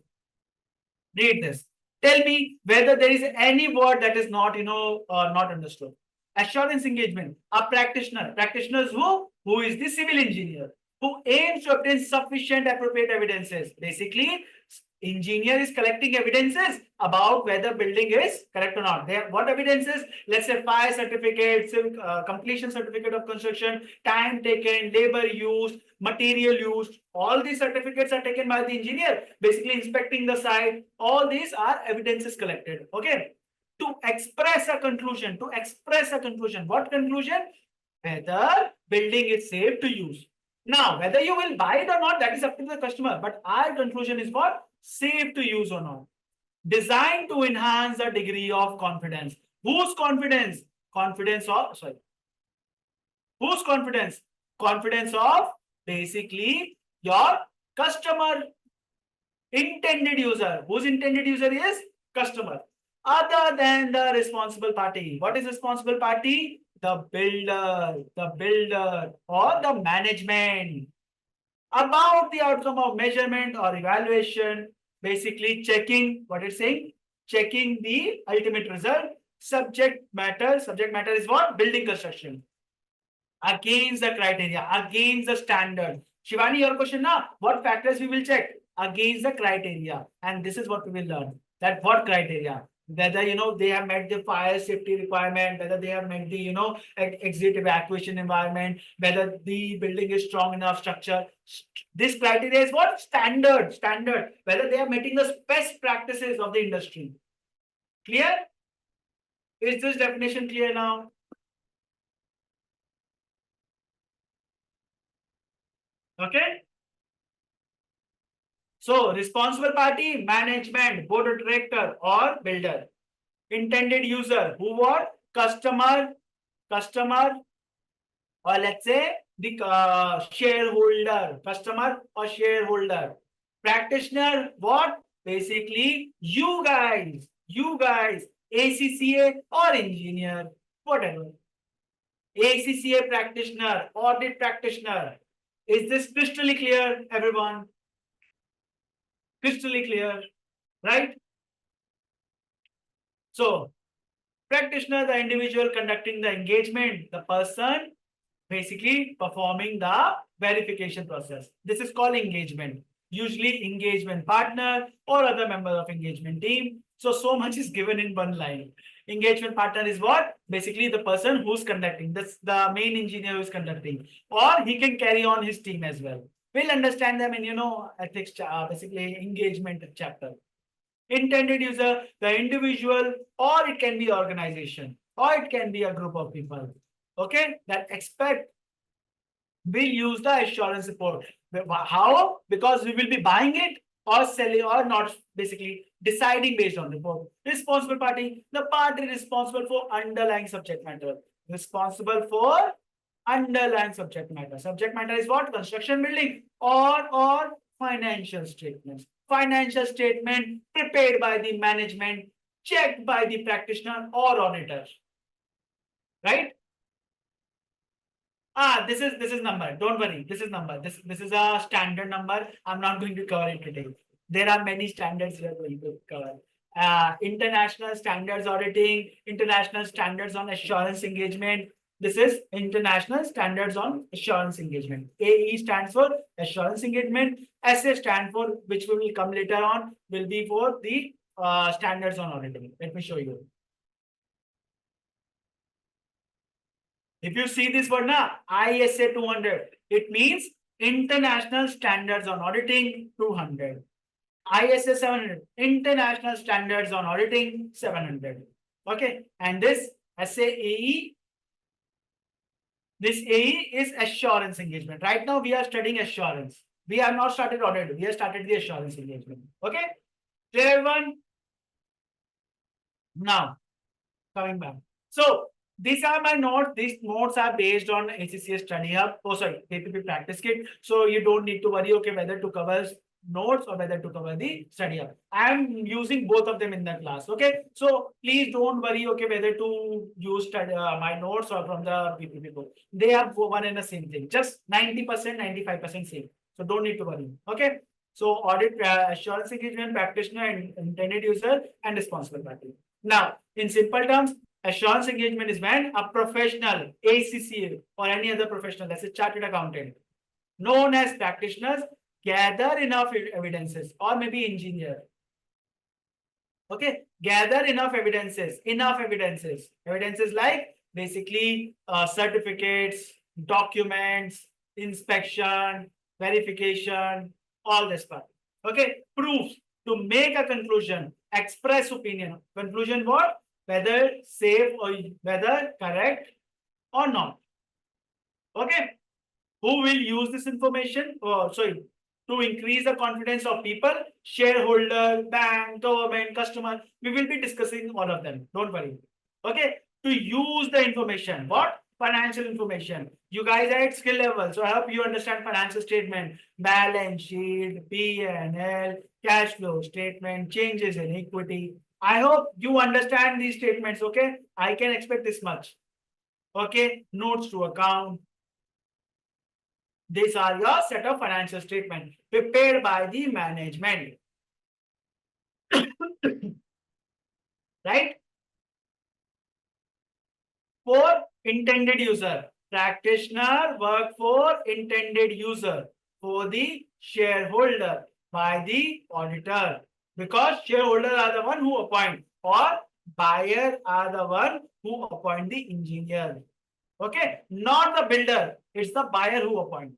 Read this. Tell me whether there is any word that is not, not understood. Assurance engagement. A practitioner. Practitioners who? Who is the civil engineer, who aims to obtain sufficient appropriate evidences. Basically, engineer is collecting evidences about whether building is correct or not. What evidences? Let's say fire certificate, completion certificate of construction, time taken, labor used, material used. All these certificates are taken by the engineer, basically inspecting the site. All these are evidences collected. Okay. To express a conclusion. What conclusion? Whether building is safe to use. Now, whether you will buy it or not, that is up to the customer. But our conclusion is what? Safe to use or not. Designed to enhance the degree of confidence. Whose confidence? Whose confidence? Confidence of basically your customer. Intended user. Whose intended user is? Customer. Other than the responsible party. What is responsible party? The builder or the management. About the outcome of measurement or evaluation, basically checking what it's saying, checking the ultimate result. Subject matter is what? Building construction. Against the criteria, against the standard. Shivani, your question now, what factors we will check? Against the criteria. And this is what we will learn. That what criteria? Whether they have met the fire safety requirement, whether they have met the exit evacuation environment, whether the building is strong enough structure. This criteria is what? Standard. Whether they are meeting the best practices of the industry. Clear? Is this definition clear now? Okay. So, responsible party, management, board of director or builder. Intended user, who what? Customer. or let's say the shareholder, customer or shareholder. Practitioner, what? Basically, you guys, ACCA or engineer, whatever. ACCA practitioner, audit practitioner. Is this crystally clear, everyone? Crystally clear, right? So, practitioner, the individual conducting the engagement, the person basically performing the verification process. This is called engagement. Usually engagement partner or other member of engagement team. So much is given in one line. Engagement partner is what? Basically the person who's conducting. That's the main engineer who is conducting. Or he can carry on his team as well. We'll understand them in, ethics, basically engagement chapter. Intended user, the individual, or it can be organization, or it can be a group of people. Okay, that expect will use the assurance report. How? Because we will be buying it or selling or not, basically deciding based on report. Responsible party, the party responsible for underlying subject matter. Responsible for underlying subject matter. Subject matter is what? Construction, building, or financial statements. Financial statement prepared by the management, checked by the practitioner or auditor. Right? This is number. Don't worry. This is number. This is a standard number. I'm not going to cover it today. There are many standards we are going to cover. International standards auditing, international standards on assurance engagement. This is international standards on assurance engagement. AE stands for assurance engagement. SA stands for, which we will come later on, will be for the standards on auditing. Let me show you. If you see this word now, ISA 200, it means International Standards on Auditing 200. ISA 700, International Standards on Auditing 700. Okay, and this SAAE, this AE is assurance engagement. Right now we are studying assurance. We have not started audit. We have started the assurance engagement. Okay, clear everyone? Now, coming back. So, these are my notes. These notes are based on ACCA Study Hub. Oh, sorry, PPP Practice Kit. So you don't need to worry, okay, whether to cover notes or whether to cover the Study Hub. I am using both of them in the class. Okay, so please don't worry, okay, whether to use my notes or from the PPP book. They are one and the same thing. Just 90%, 95% same. So don't need to worry. Okay. So audit, assurance engagement, practitioner, and intended user, and responsible party. Now, in simple terms, assurance engagement is when a professional, ACCA or any other professional, that's a chartered accountant, known as practitioners, gather enough evidences, or maybe engineer. Okay, gather enough evidences. Evidences like basically certificates, documents, inspection, verification, all this part. Okay, proofs to make a conclusion, express opinion. Conclusion what? Whether safe or whether correct or not. Okay. Who will use this information? To increase the confidence of people, shareholder, bank, government, customer. We will be discussing all of them. Don't worry. Okay. To use the information. What? Financial information. You guys are at skill level. So I hope you understand financial statement, balance sheet, P&L, cash flow statement, changes in equity. I hope you understand these statements. Okay. I can expect this much. Okay. Notes to account. These are your set of financial statements prepared by the management. Right? For intended user, practitioner work for intended user, for the shareholder by the auditor, because shareholder are the one who appoint, or buyer are the one who appoint the engineer. Okay, not the builder, it's the buyer who appoint.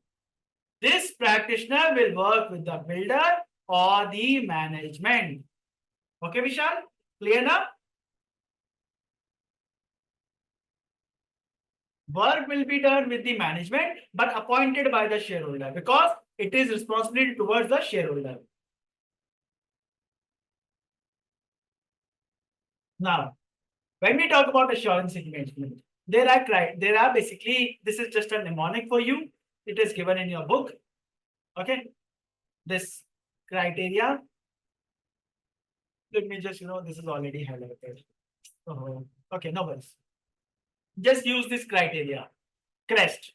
This practitioner will work with the builder or the management. Okay, Vishal, clear now? Work will be done with the management, but appointed by the shareholder, because it is responsibility towards the shareholder. Now, when we talk about assurance engagement, There are basically, this is just a mnemonic for you. It is given in your book. Okay. This criteria. Let me just, this is already highlighted. Okay, no worries. Just use this criteria. CREST.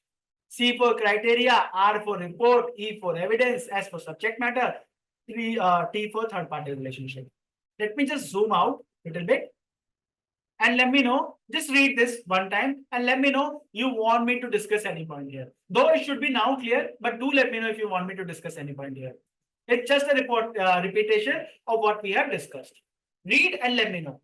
C for criteria, R for report, E for evidence, S for subject matter, T for third party relationship. Let me just zoom out a little bit and let me know. Just read this one time and let me know you want me to discuss any point here. Though it should be now clear, but do let me know if you want me to discuss any point here. It's just a repetition of what we have discussed. Read and let me know.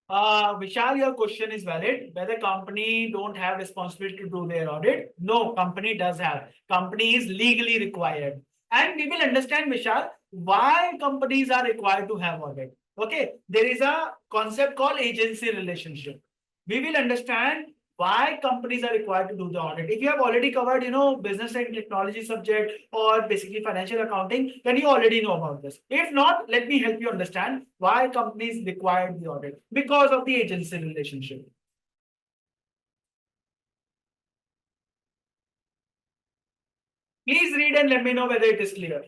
Vishal, your question is valid. Whether company don't have responsibility to do their audit? No, company does have. Company is legally required. And we will understand, Vishal, why companies are required to have audit. Okay, there is a concept called agency relationship. We will understand why companies are required to do the audit. If you have already covered, business and technology subject or basically financial accounting, then you already know about this. If not, let me help you understand why companies require the audit. Because of the agency relationship. Please read and let me know whether it is clear.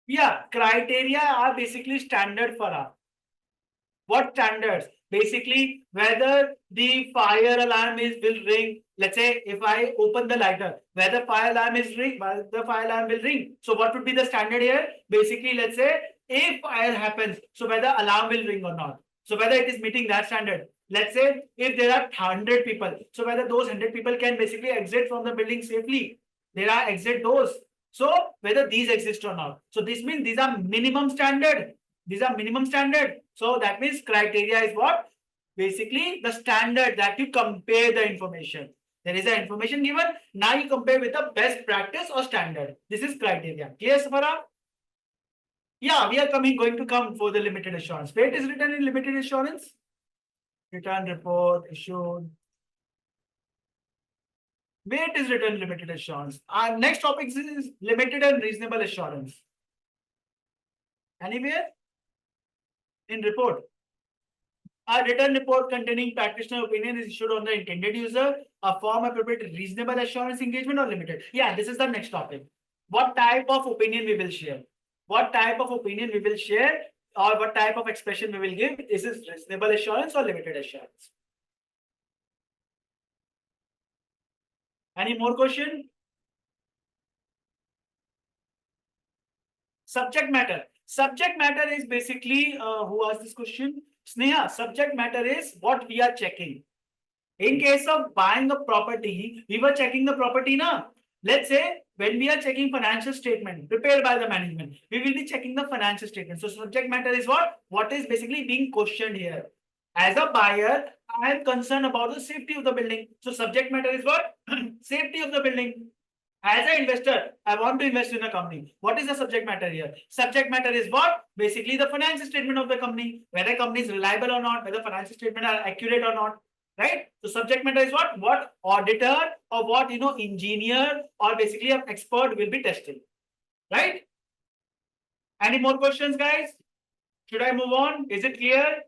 Yeah, criteria are basically standard for us. What standards? Basically, whether the fire alarm will ring. Let's say if I open the lighter, whether fire alarm the fire alarm will ring. So what would be the standard here? Basically, let's say if fire happens, so whether alarm will ring or not. So whether it is meeting that standard. Let's say if there are 100 people, so whether those 100 people can basically exit from the building safely. There are exit doors. So whether these exist or not. So this means these are minimum standard. These are minimum standard. So that means criteria is what? Basically the standard that you compare the information. There is an information given. Now you compare with the best practice or standard. This is criteria. Clear, Safara? Yeah, we are going to come for the limited assurance. Where it is written in limited assurance? Return report issued. Where it is written limited assurance. Our next topic is limited and reasonable assurance. Anywhere? In report. A written report containing practitioner opinion is issued on the intended user. A form appropriate reasonable assurance engagement or limited. Yeah, this is the next topic. What type of opinion we will share? What type of opinion we will share or what type of expression we will give? Is this reasonable assurance or limited assurance? Any more question? Subject matter. Subject matter is basically, who asked this question? Sneha, subject matter is what we are checking. In case of buying a property, we were checking the property now. Let's say when we are checking financial statement prepared by the management, we will be checking the financial statement. So subject matter is what? What is basically being questioned here. As a buyer, I am concerned about the safety of the building. So subject matter is what? Safety of the building. As an investor, I want to invest in a company. What is the subject matter here? Subject matter is what? Basically the financial statement of the company, whether company is reliable or not, whether financial statement are accurate or not, right? So subject matter is what? What auditor or what, engineer or basically an expert will be testing, right? Any more questions, guys? Should I move on? Is it clear?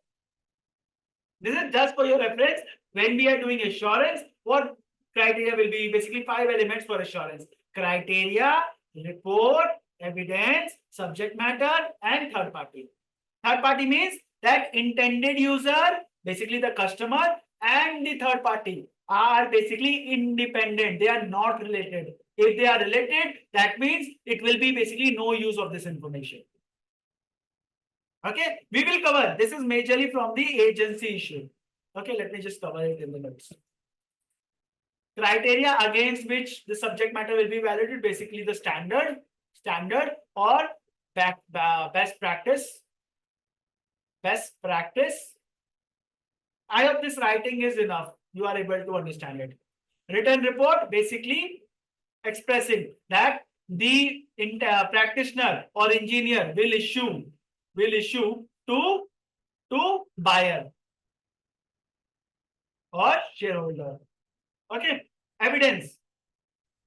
This is just for your reference. When we are doing assurance, what criteria will be? Basically 5 elements for assurance. Criteria, report, evidence, subject matter, and third party. Third party means that intended user, basically the customer, and the third party are basically independent. They are not related. If they are related, that means it will be basically no use of this information. Okay, we will cover. This is majorly from the agency issue. Okay, let me just cover it in the notes. Criteria against which the subject matter will be validated, basically the standard or best practice. Best practice. I hope this writing is enough. You are able to understand it. Written report, basically expressing that the practitioner or engineer will issue to buyer or shareholder. Okay. Evidence.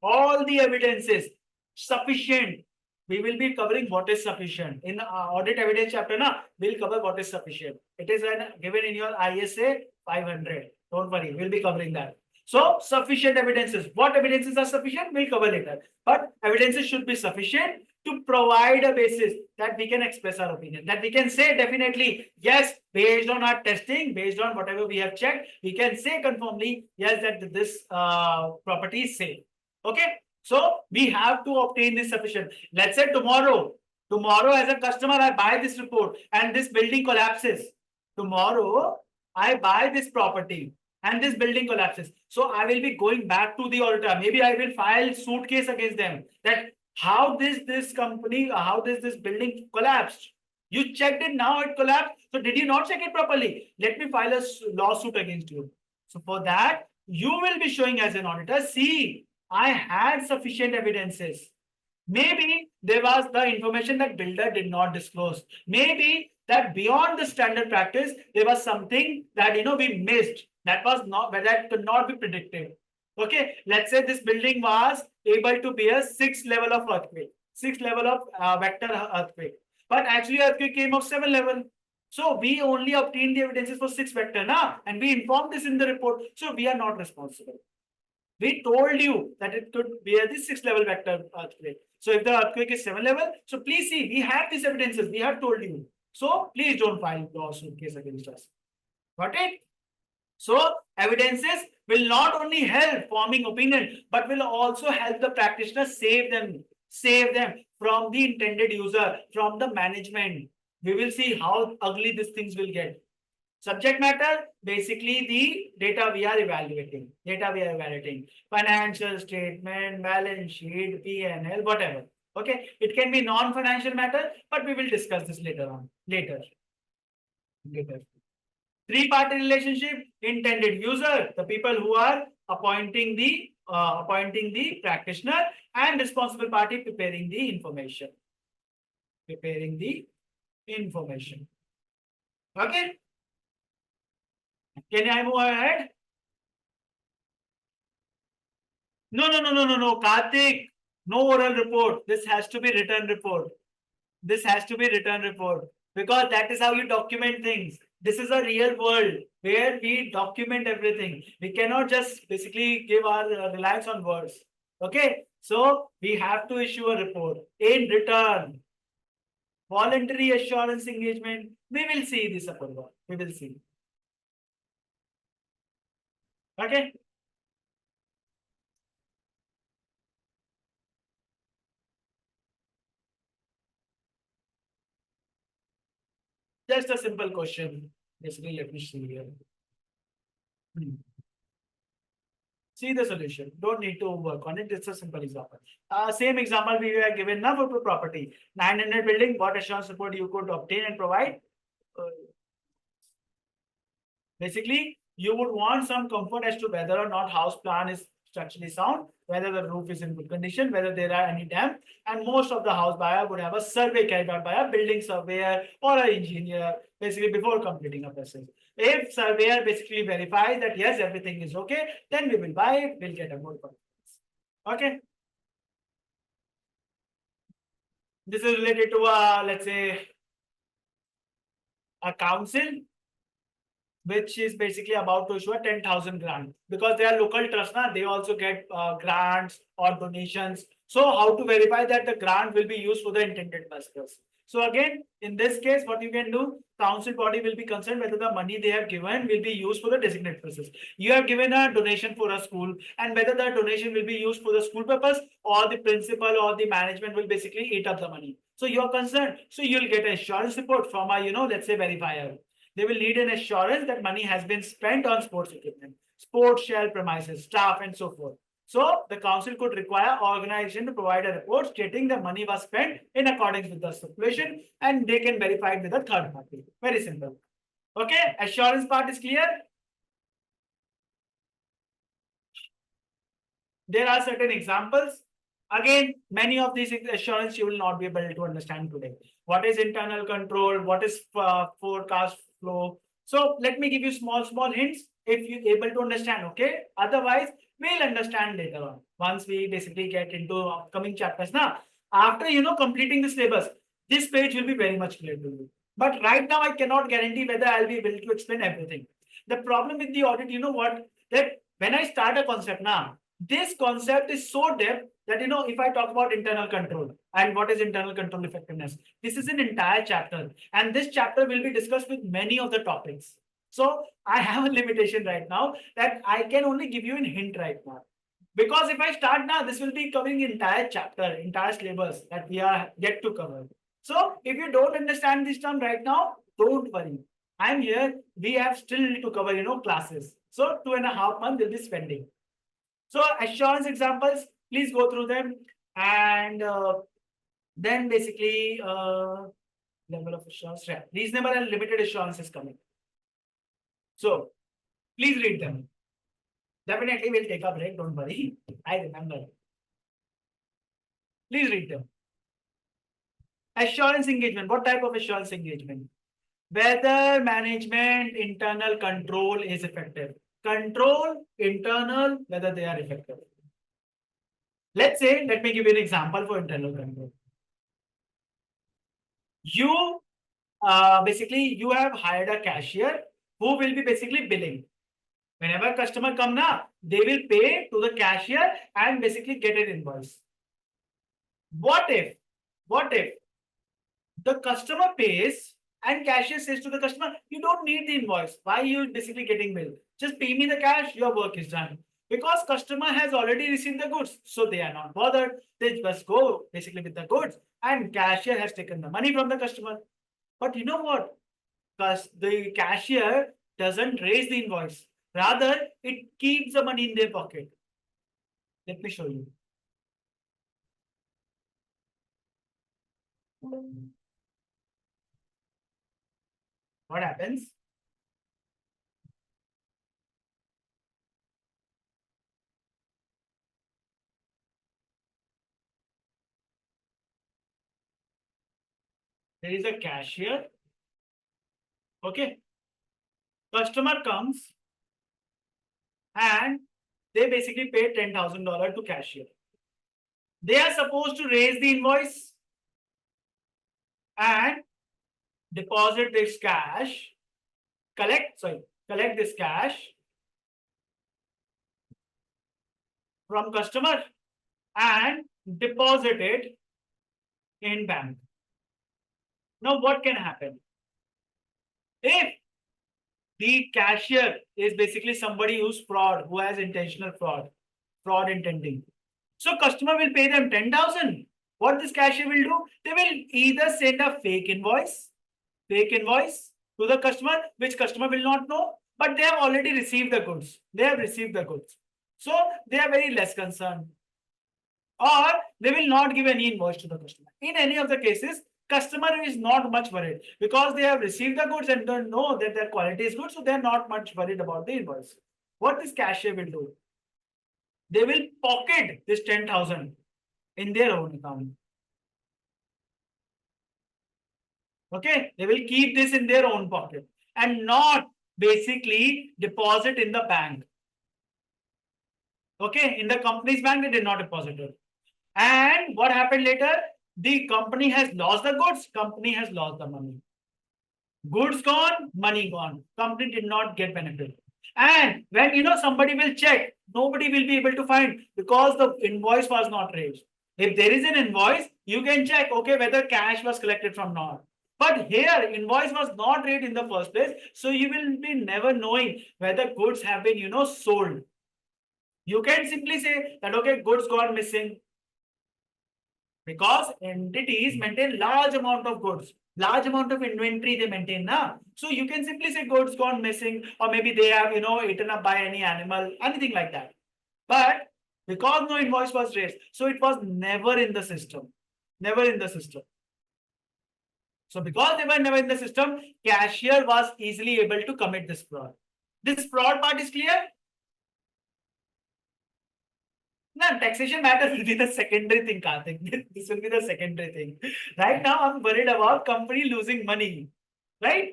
all the evidences sufficient. We will be covering what is sufficient in audit evidence chapter. We'll cover what is sufficient. It is given in your ISA 500. Don't worry, we'll be covering that. So sufficient evidences. What evidences are sufficient? We'll cover later. But evidences should be sufficient to provide a basis that we can express our opinion. That we can say definitely, yes, based on our testing, based on whatever we have checked, we can say conformably, yes, that this property is safe. Okay. So we have to obtain this sufficient. Let's say tomorrow as a customer, I buy this report and this building collapses. Tomorrow, I buy this property and this building collapses. So I will be going back to the auditor. Maybe I will file suit case against them that how this company, how this building collapsed. You checked it, now it collapsed. So did you not check it properly? Let me file a lawsuit against you. So for that, you will be showing as an auditor, see, I had sufficient evidences. Maybe there was the information that builder did not disclose. Maybe that beyond the standard practice, there was something that we missed. That could not be predicted. Okay, let's say this building was able to bear 6 level of earthquake, 6 level of vector earthquake, but actually earthquake came of 7 level. So we only obtained the evidences for 6 vector, and we informed this in the report. So we are not responsible. We told you that it could bear the 6 level vector earthquake. So if the earthquake is 7 level, so please see, we have these evidences. We have told you. So please don't file lawsuit case against us. Got it? So evidences will not only help forming opinion, but will also help the practitioner save them from the intended user, from the management. We will see how ugly these things will get. Subject matter, basically the data we are evaluating. Financial statement, balance sheet, P&L, whatever. Okay. It can be non-financial matter, but we will discuss this later on. Later. Three-party relationship, intended user, the people who are appointing the practitioner, and responsible party preparing the information. Okay. Can I move ahead? No, Karthik. No oral report. This has to be written report. Because that is how you document things. This is a real world where we document everything. We cannot just basically give our reliance on words. Okay. So we have to issue a report in return. Voluntary assurance engagement. We will see this, Apurva. We will see. Okay. Just a simple question. Basically, let me see here. See the solution. Don't need to work on it. It's a simple example. Same example we were given now for property. 900 building, what assurance report you could obtain and provide? Basically, you would want some comfort as to whether or not house plan is structurally sound, whether the roof is in good condition, whether there are any damp, and most of the house buyer would have a survey carried out by a building surveyor or an engineer, basically before completing a process. If surveyor basically verifies that yes, everything is okay, then we will buy it, we'll get a more confidence. Okay. This is related to let's say a council which is basically about to issue a 10,000 grant because they are local trusts, they also get grants or donations. So how to verify that the grant will be used for the intended purpose? So again, in this case, what you can do, council body will be concerned whether the money they have given will be used for the designated purpose. You have given a donation for a school and whether the donation will be used for the school purpose or the principal or the management will basically eat up the money. So you are concerned. So you'll get an assurance report from a, let's say verifier. They will need an assurance that money has been spent on sports equipment, sports shell premises, staff, and so forth. So the council could require organization to provide a report stating the money was spent in accordance with the stipulation, and they can verify it with a third party. Very simple. Okay, assurance part is clear. There are certain examples. Again, many of these assurance you will not be able to understand today. What is internal control? What is forecast flow? So let me give you small hints if you're able to understand. Okay. Otherwise, We'll understand later on once we basically get into upcoming chapters. Now, after completing the syllabus, this page will be very much clear to you. But right now, I cannot guarantee whether I'll be able to explain everything. The problem with the audit, you know what? That when I start a concept now, this concept is so depth that if I talk about internal control and what is internal control effectiveness, this is an entire chapter, and this chapter will be discussed with many of the topics. So I have a limitation right now that I can only give you a hint right now. Because if I start now, this will be covering entire chapter, entire syllabus that we are yet to cover. So if you don't understand this term right now, don't worry. I'm here. We have still to cover, classes. So 2.5 months will be spending. So assurance examples, please go through them. And then basically level of assurance, reasonable and limited assurance is coming. So please read them. Definitely we'll take a break, don't worry. I remember. Please read them. Assurance engagement. What type of assurance engagement? Whether management internal control is effective. Control, internal, whether they are effective. Let's say, let me give you an example for internal control. You basically you have hired a cashier who will be basically billing. Whenever customer come now, they will pay to the cashier and basically get an invoice. What if the customer pays and cashier says to the customer, you don't need the invoice. Why are you basically getting billed? Just pay me the cash, your work is done. Because customer has already received the goods, so they are not bothered. They just go basically with the goods, and cashier has taken the money from the customer. But you know what? Because the cashier doesn't raise the invoice. Rather, it keeps the money in their pocket. Let me show you. What happens? There is a cashier. Okay. Customer comes and they basically pay $10,000 to cashier. They are supposed to raise the invoice and deposit this cash, collect this cash from customer and deposit it in bank. Now what can happen? If the cashier is basically somebody who's fraud, who has intentional fraud intending. So customer will pay them 10,000. What this cashier will do? They will either send a fake invoice to the customer, which customer will not know, but they have already received the goods. They have received the goods. So they are very less concerned. Or they will not give any invoice to the customer. In any of the cases, customer is not much worried because they have received the goods and don't know that their quality is good, so they're not much worried about the invoice. What this cashier will do? They will pocket this 10,000 in their own account. Okay, they will keep this in their own pocket and not basically deposit in the bank. Okay, in the company's bank, they did not deposit it. And what happened later? The company has lost the goods, company has lost the money. Goods gone, money gone. Company did not get benefit. And when somebody will check, nobody will be able to find because the invoice was not raised. If there is an invoice, you can check, okay, whether cash was collected from not. But here, invoice was not raised in the first place, so you will be never knowing whether goods have been, sold. You can simply say that, okay, goods gone missing. Because entities maintain large amount of goods, large amount of inventory they maintain now. So you can simply say goods gone missing, or maybe they have, eaten up by any animal, anything like that. But because no invoice was raised, so it was never in the system. Never in the system. So because they were never in the system, cashier was easily able to commit this fraud. This fraud part is clear? No, taxation matter will be the secondary thing, Karthik. This will be the secondary thing. Right now, I'm worried about company losing money, right?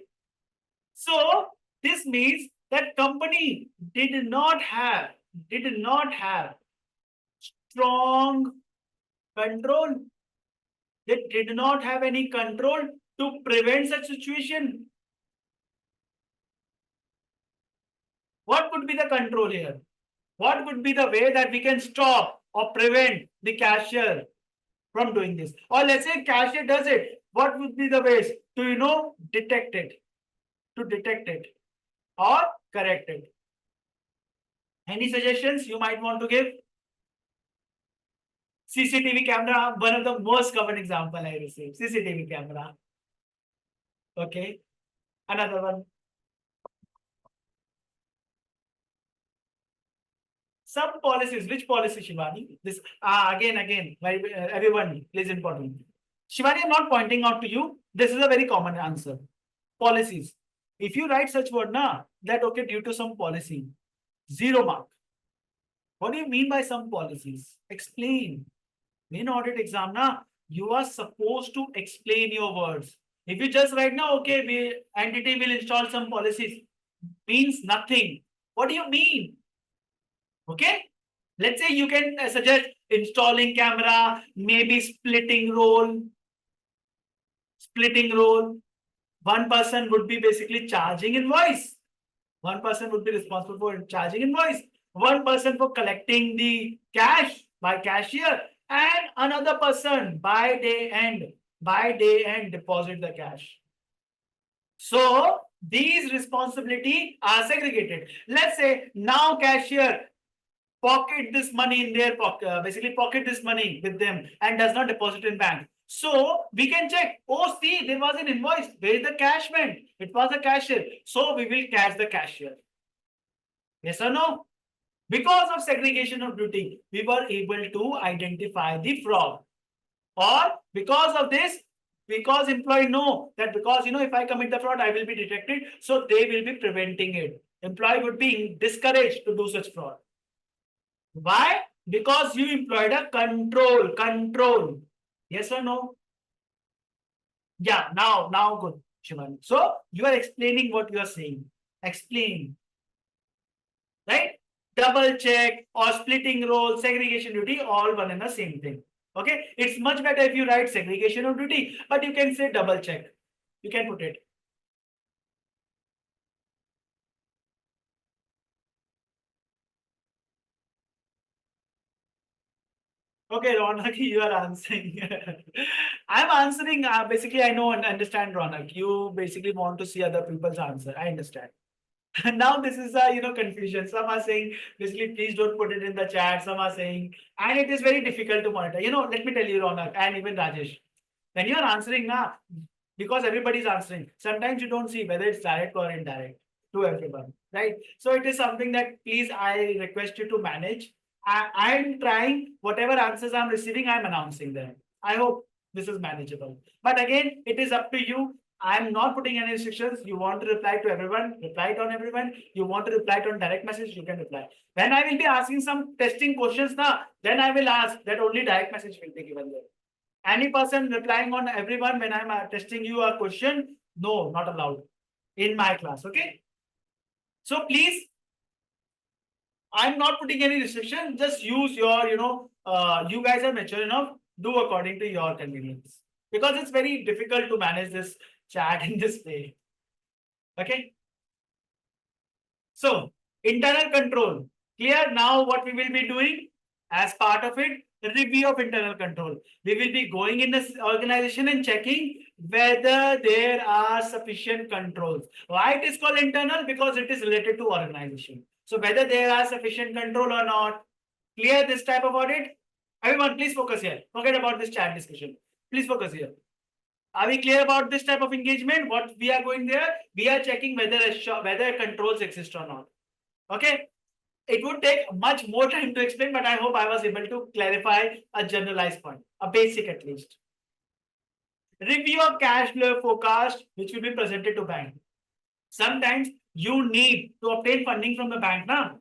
So this means that company did not have did not have strong control. They did not have any control to prevent such situation. What could be the control here? What would be the way that we can stop or prevent the cashier from doing this? Or let's say cashier does it. What would be the ways to, detect it? To detect it or correct it? Any suggestions you might want to give? CCTV camera, one of the most common example I received. CCTV camera. Okay. Another one. Some policies. Which policy, Shivani? This again. Everyone, please important. Shivani, I'm not pointing out to you. This is a very common answer. Policies. If you write such word, that okay, due to some policy, 0 mark. What do you mean by some policies? Explain. In audit exam, you are supposed to explain your words. If you just write okay, entity will install some policies, means nothing. What do you mean? Okay. Let's say you can suggest installing camera, maybe splitting role. Splitting role. One person would be basically charging invoice. One person would be responsible for charging invoice. One person for collecting the cash by cashier, and another person by day end deposit the cash. So these responsibilities are segregated. Let's say now cashier pocket this money in their pocket, basically pocket this money with them and does not deposit in bank. So we can check, oh, see, there was an invoice. Where is the cash went? It was a cashier. So we will catch the cashier. Yes or no? Because of segregation of duty, we were able to identify the fraud. Or because of this, because employee know that because, if I commit the fraud, I will be detected. So they will be preventing it. Employee would be discouraged to do such fraud. Why? Because you employed a control. Yes or no? Yeah, now good, Shivani. So you are explaining what you are saying. Explain. Right? Double check or splitting role, segregation duty, all one and the same thing. Okay? It's much better if you write segregation of duty, but you can say double check. You can put it. Okay, Ronak, you are answering. I'm answering. Basically, I know and understand, Ronak. You basically want to see other people's answer. I understand. Now this is a confusion. Some are saying basically please don't put it in the chat. Some are saying, and it is very difficult to monitor. Let me tell you, Ronak, and even Rajesh, when you are answering now, because everybody is answering, sometimes you don't see whether it's direct or indirect to everyone, right? So it is something that please I request you to manage. I'm trying whatever answers I'm receiving, I'm announcing them. I hope this is manageable. But again, it is up to you. I'm not putting any restrictions. You want to reply to everyone, reply it on everyone. You want to reply it on direct message, you can reply. When I will be asking some testing questions now, then I will ask that only direct message will be given there. Any person replying on everyone when I'm testing you a question, no, not allowed in my class. Okay. So please, I'm not putting any restriction. Just use your, you guys are mature enough. Do according to your convenience, because it's very difficult to manage this chat in this way. Okay. So internal control. Clear now what we will be doing as part of it, the review of internal control. We will be going in this organization and checking whether there are sufficient controls. Why it is called internal? Because it is related to organization. So whether there are sufficient control or not. Clear this type of audit? Everyone, please focus here. Forget about this chat discussion. Please focus here. Are we clear about this type of engagement? What we are going there? We are checking whether controls exist or not. Okay. It would take much more time to explain, but I hope I was able to clarify a generalized point, a basic at least. Review of cash flow forecast, which will be presented to bank. Sometimes you need to obtain funding from the bank now.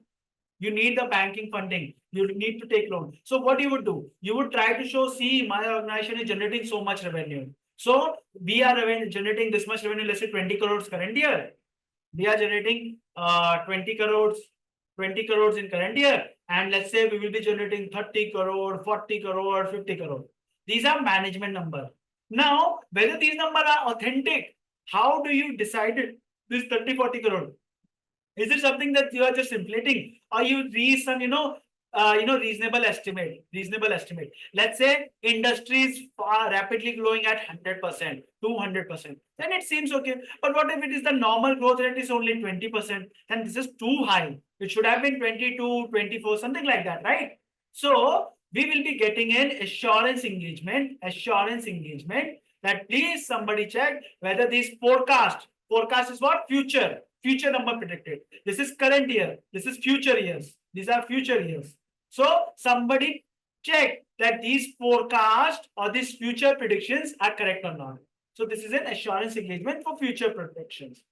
You need the banking funding. You need to take loan. So what you would do? You would try to show, see, my organization is generating so much revenue. So we are generating this much revenue, let's say 20 crores current year. We are generating 20 crores 20 crores in current year, and let's say we will be generating 30 crore, 40 crore, 50 crore. These are management number. Now, whether these numbers are authentic, how do you decide it? This 30, 40 crore? Is it something that you are just inflating, or you reach some, reasonable estimate? Reasonable estimate. Let's say industries are rapidly growing at 100%, 200%. Then it seems okay. But what if it is the normal growth rate is only 20%? Then this is too high. It should have been 22, 24, something like that, right? So we will be getting an assurance engagement that please somebody check whether this forecast is what? Future number predicted. This is current year. This is future years. These are future years. So somebody check that these forecast or these future predictions are correct or not. So this is an assurance engagement for future predictions.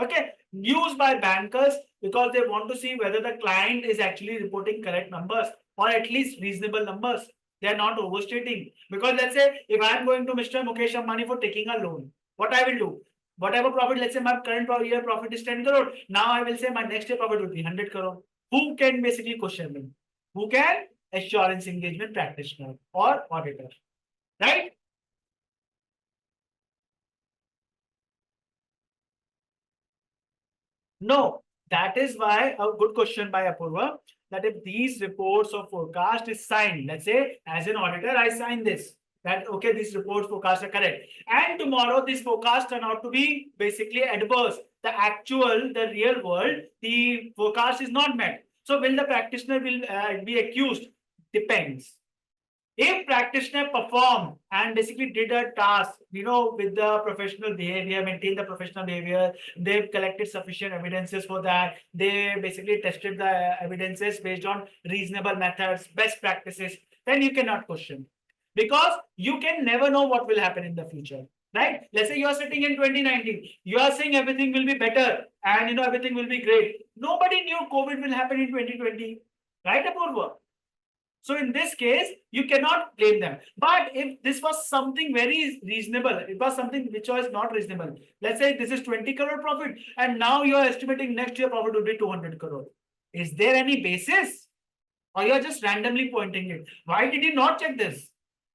Okay, used by bankers because they want to see whether the client is actually reporting correct numbers or at least reasonable numbers. They are not overstating. Because let's say if I am going to Mr. Mukesh Ambani for taking a loan, what I will do? Whatever profit, let's say my current year profit is 10 crore. Now I will say my next year profit will be 100 crore. Who can basically question me? Who can? Assurance engagement practitioner or auditor. Right? No, that is why a good question by Apurva, that if these reports or forecast is signed, let's say as an auditor, I sign this, that okay, these reports forecasts are correct. And tomorrow this forecast turn out to be basically adverse. The real world, the forecast is not met. So will the practitioner be accused? Depends. If practitioner performed and basically did a task, with the professional behavior, maintained the professional behavior, they've collected sufficient evidences for that, they basically tested the evidences based on reasonable methods, best practices, then you cannot question. Because you can never know what will happen in the future. Right? Let's say you are sitting in 2019, you are saying everything will be better and everything will be great. Nobody knew COVID will happen in 2020. Right, Apurva? So in this case, you cannot blame them. But if this was something very reasonable, it was something which was not reasonable. Let's say this is 20 crore profit and now you are estimating next year profit will be 200 crore. Is there any basis? Or you are just randomly pointing it? Why did you not check this?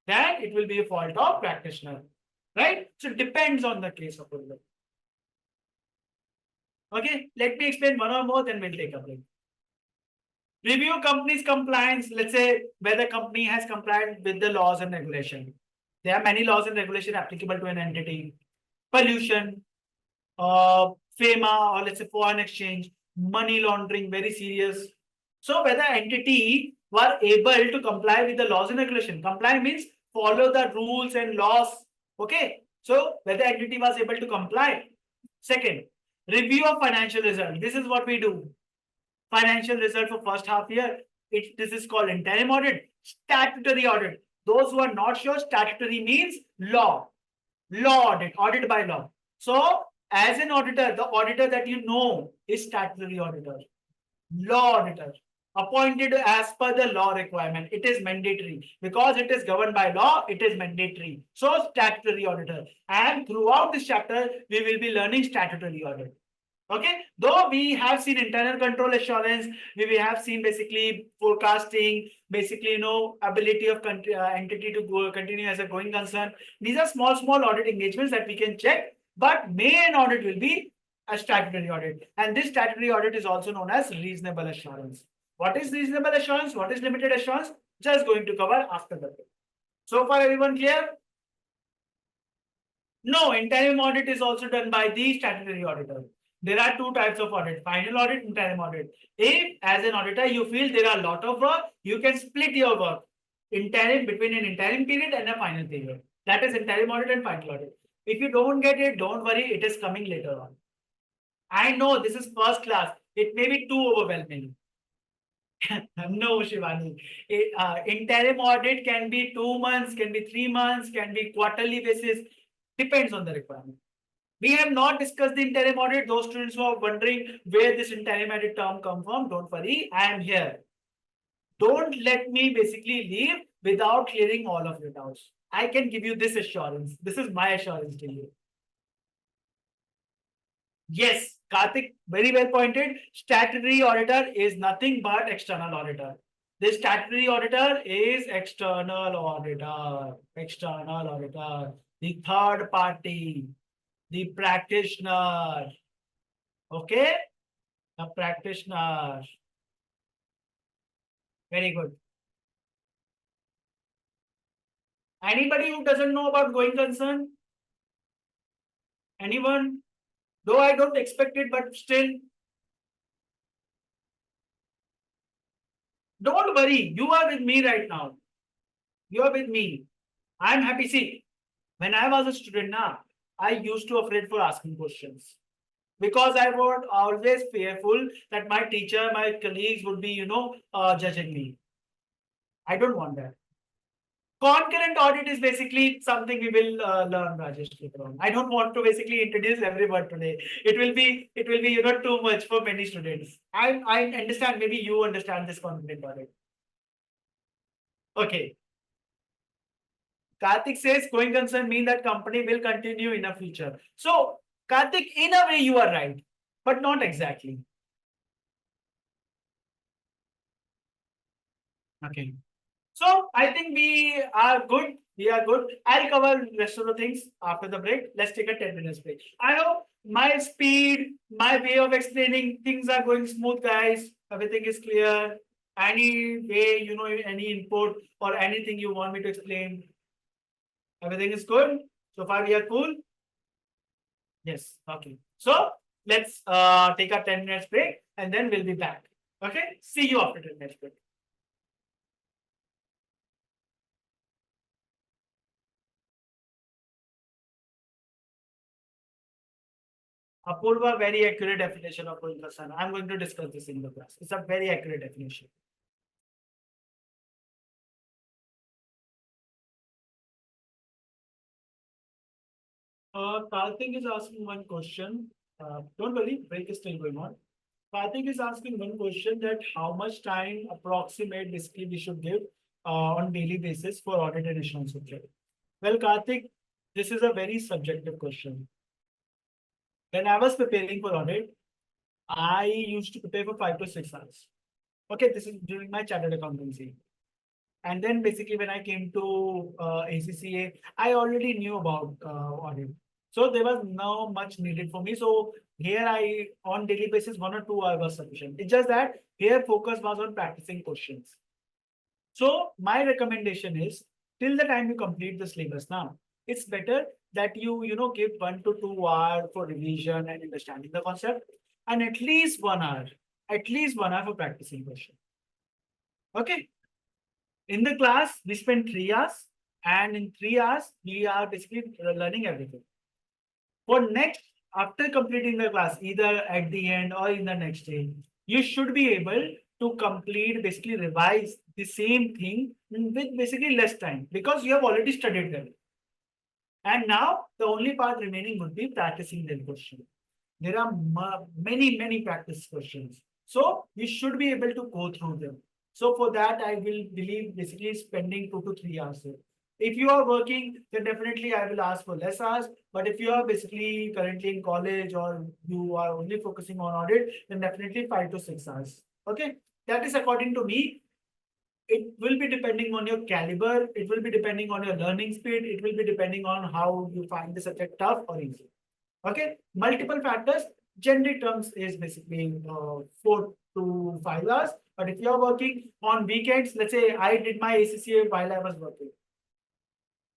Then it will be a fault of practitioner. Right? So it depends on the case of it. Okay, let me explain one or more, then we'll take a break. Review company's compliance. Let's say whether company has complied with the laws and regulation. There are many laws and regulation applicable to an entity. Pollution, FEMA, or let's say foreign exchange, money laundering, very serious. So whether entity were able to comply with the laws and regulation. Comply means follow the rules and laws. Okay. So whether entity was able to comply. Second, review of financial result. This is what we do. Financial result for first half year. This is called interim audit. Statutory audit. Those who are not sure, statutory means law. Law audit, audit by law. So as an auditor, the auditor that you know is statutory auditor. Law auditor. Appointed as per the law requirement. It is mandatory. Because it is governed by law, it is mandatory. So statutory auditor. And throughout this chapter, we will be learning statutory audit. Okay, though we have seen internal control assurance, we have seen basically forecasting, basically ability of entity to continue as a going concern. These are small audit engagements that we can check, but main audit will be a statutory audit, and this statutory audit is also known as reasonable assurance. What is reasonable assurance? What is limited assurance? Just going to cover after the break. So far, everyone clear? No, interim audit is also done by the statutory auditor. There are two types of audit, final audit, interim audit. If as an auditor, you feel there are a lot of work, you can split your work between an interim period and a final period. That is interim audit and final audit. If you don't get it, don't worry, it is coming later on. I know this is first class. It may be too overwhelming. No, Shivani. Interim audit can be 2 months, can be 3 months, can be quarterly basis. Depends on the requirement. We have not discussed the interim audit. Those students who are wondering where this interim audit term come from, don't worry, I am here. Don't let me basically leave without clearing all of your doubts. I can give you this assurance. This is my assurance to you. Yes, Karthik, very well pointed. Statutory auditor is nothing but external auditor. The statutory auditor is external auditor. External auditor. The third party. The practitioner. Okay? The practitioner. Very good. Anybody who doesn't know about going concern? Anyone? Though I don't expect it, but still. Don't worry. You are with me right now. You are with me. I'm happy. See, when I was a student now, I used to afraid for asking questions because I was always fearful that my teacher, my colleagues would be, judging me. I don't want that. Concurrent audit is basically something we will learn, Rajesh, later on. I don't want to basically introduce everyone today. It will be, too much for many students. I understand. Maybe you understand this concurrent audit. Okay. Karthik says going concern mean that company will continue in the future. So, Karthik, in a way you are right, but not exactly. Okay. So, I think we are good. We are good. I'll cover rest of the things after the break. Let's take a 10 minutes break. I hope my speed, my way of explaining things are going smooth, guys. Everything is clear. Any way, any input or anything you want me to explain, everything is good. So far, we are cool. Yes. Okay. So let's take a 10 minutes break and then we'll be back. Okay. See you after 10 minutes break. Apurva, very accurate definition of going concern. I'm going to discuss this in the class. It's a very accurate definition. Karthik is asking one question. Don't worry, break is still going on. Karthik is asking one question that how much time approximate basically we should give on daily basis for audit and assurance subject. Well, Karthik, this is a very subjective question. When I was preparing for audit, I used to prepare for 5 to 6 hours. Okay, this is during my chartered accountancy. And then basically when I came to ACCA, I already knew about audit. So there was no much needed for me. So here I, on daily basis, 1 or 2 hours was sufficient. It's just that here focus was on practicing questions. So my recommendation is till the time you complete the syllabus now, it's better that you, give 1 to 2 hours for revision and understanding the concept and at least 1 hour for practicing question. Okay. In the class, we spend 3 hours and in 3 hours, we are basically learning everything. For next, after completing the class, either at the end or in the next day, you should be able to complete, basically revise the same thing with basically less time because you have already studied them. And now the only part remaining would be practicing the question. There are many practice questions. So you should be able to go through them. So for that, I will believe basically spending 2 to 3 hours. If you are working, then definitely I will ask for less hours. But if you are basically currently in college or you are only focusing on audit, then definitely 5 to 6 hours. Okay, that is according to me. It will be depending on your caliber. It will be depending on your learning speed. It will be depending on how you find the subject tough or easy. Okay, multiple factors. Generic terms is basically 4 to 5 hours. But if you are working on weekends, let's say I did my ACCA while I was working.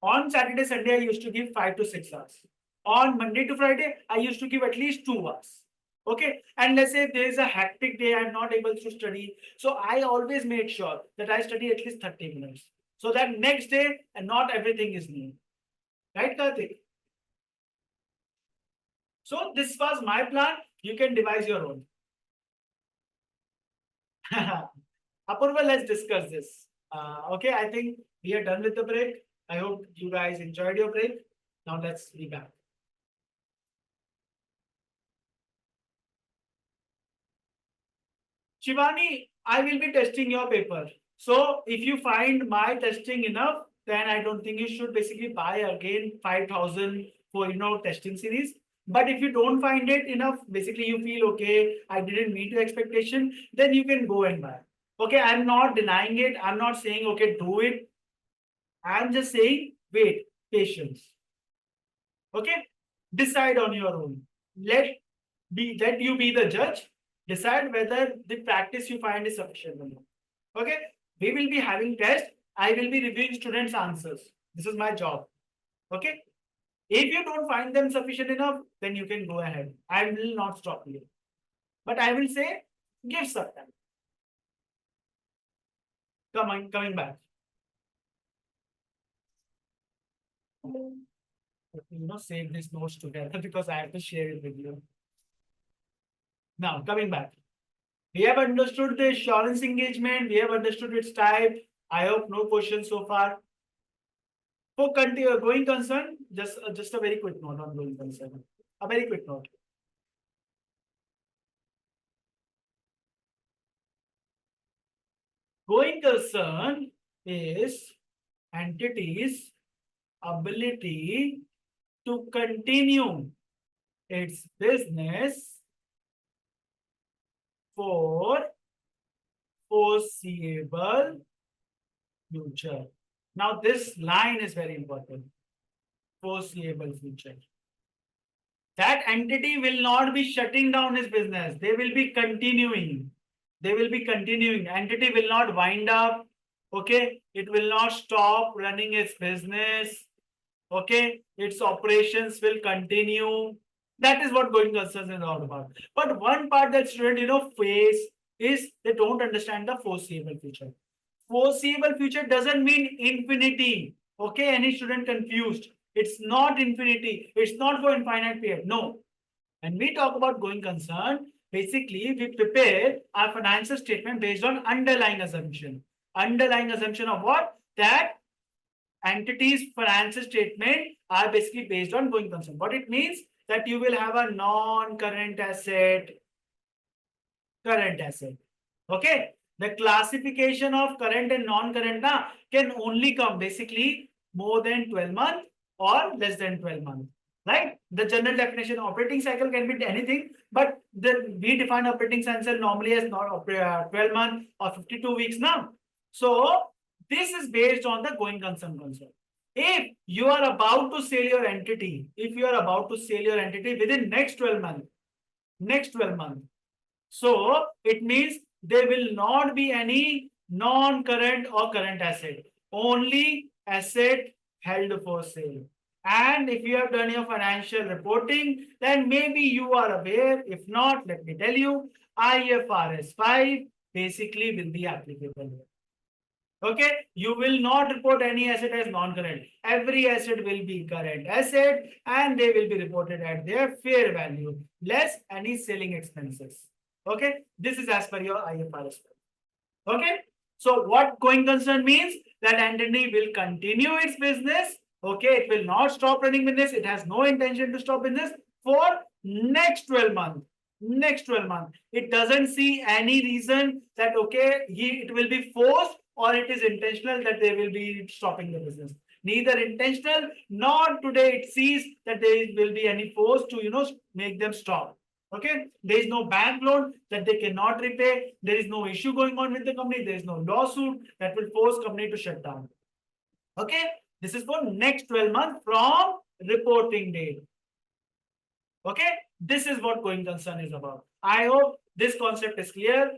On Saturday, Sunday, I used to give 5 to 6 hours. On Monday to Friday, I used to give at least 2 hours. Okay. And let's say there is a hectic day, I'm not able to study. So I always made sure that I study at least 30 minutes. So that next day, and not everything is new. Right, Karthik? So this was my plan. You can devise your own. Apurva, let's discuss this. Okay, I think we are done with the break. I hope you guys enjoyed your break. Now let's be back. Shivani, I will be testing your paper. So if you find my testing enough, then I don't think you should basically buy again 5,000 for testing series. But if you don't find it enough, basically you feel, okay, I didn't meet your expectation, then you can go and buy. Okay, I'm not denying it. I'm not saying, okay, do it. I'm just saying, wait, patience. Okay, decide on your own. Let you be the judge. Decide whether the practice you find is sufficient or not. Okay, we will be having tests. I will be reviewing students' answers. This is my job. Okay, if you don't find them sufficient enough, then you can go ahead. I will not stop you. But I will say, give some time. Coming back. Save these notes together because I have to share it with you. Now, coming back. We have understood the assurance engagement. We have understood its type. I hope no questions so far. For going concern, just a very quick note on going concern. A very quick note. Going concern is entity's ability to continue its business for foreseeable future. Now, this line is very important. Foreseeable future. That entity will not be shutting down its business. They will be continuing. They will be continuing. Entity will not wind up. Okay. It will not stop running its business. Okay. Its operations will continue. That is what going concern is all about. But one part that student, face is they don't understand the foreseeable future. Foreseeable future doesn't mean infinity. Okay. Any student confused? It's not infinity. It's not for infinite period. No. When we talk about going concern, basically we prepare our financial statement based on underlying assumption. Underlying assumption of what? That entities' financial statement are basically based on going concern. What it means that you will have a non-current asset, current asset. Okay. The classification of current and non-current can only come basically more than 12 months or less than 12 months. Right? The general definition operating cycle can be anything, but we define operating cycle normally as not 12 months or 52 weeks now. So this is based on the going concern concept. If you are about to sell your entity, within next 12 months, so it means there will not be any non-current or current asset, only asset held for sale. And if you have done your financial reporting, then maybe you are aware. If not, let me tell you, IFRS 5 basically will be applicable. Okay, you will not report any asset as non-current. Every asset will be current asset and they will be reported at their fair value, less any selling expenses. Okay, this is as per your IFRS. Okay, so what going concern means? That entity will continue its business. Okay, it will not stop running business. It has no intention to stop business for next 12 months. Next 12 months. It doesn't see any reason that, okay, it will be forced or it is intentional that they will be stopping the business. Neither intentional nor today it sees that there will be any force to, make them stop. Okay, there is no bank loan that they cannot repay. There is no issue going on with the company. There is no lawsuit that will force company to shut down. Okay, this is for next 12 months from reporting date. Okay, this is what going concern is about. I hope this concept is clear.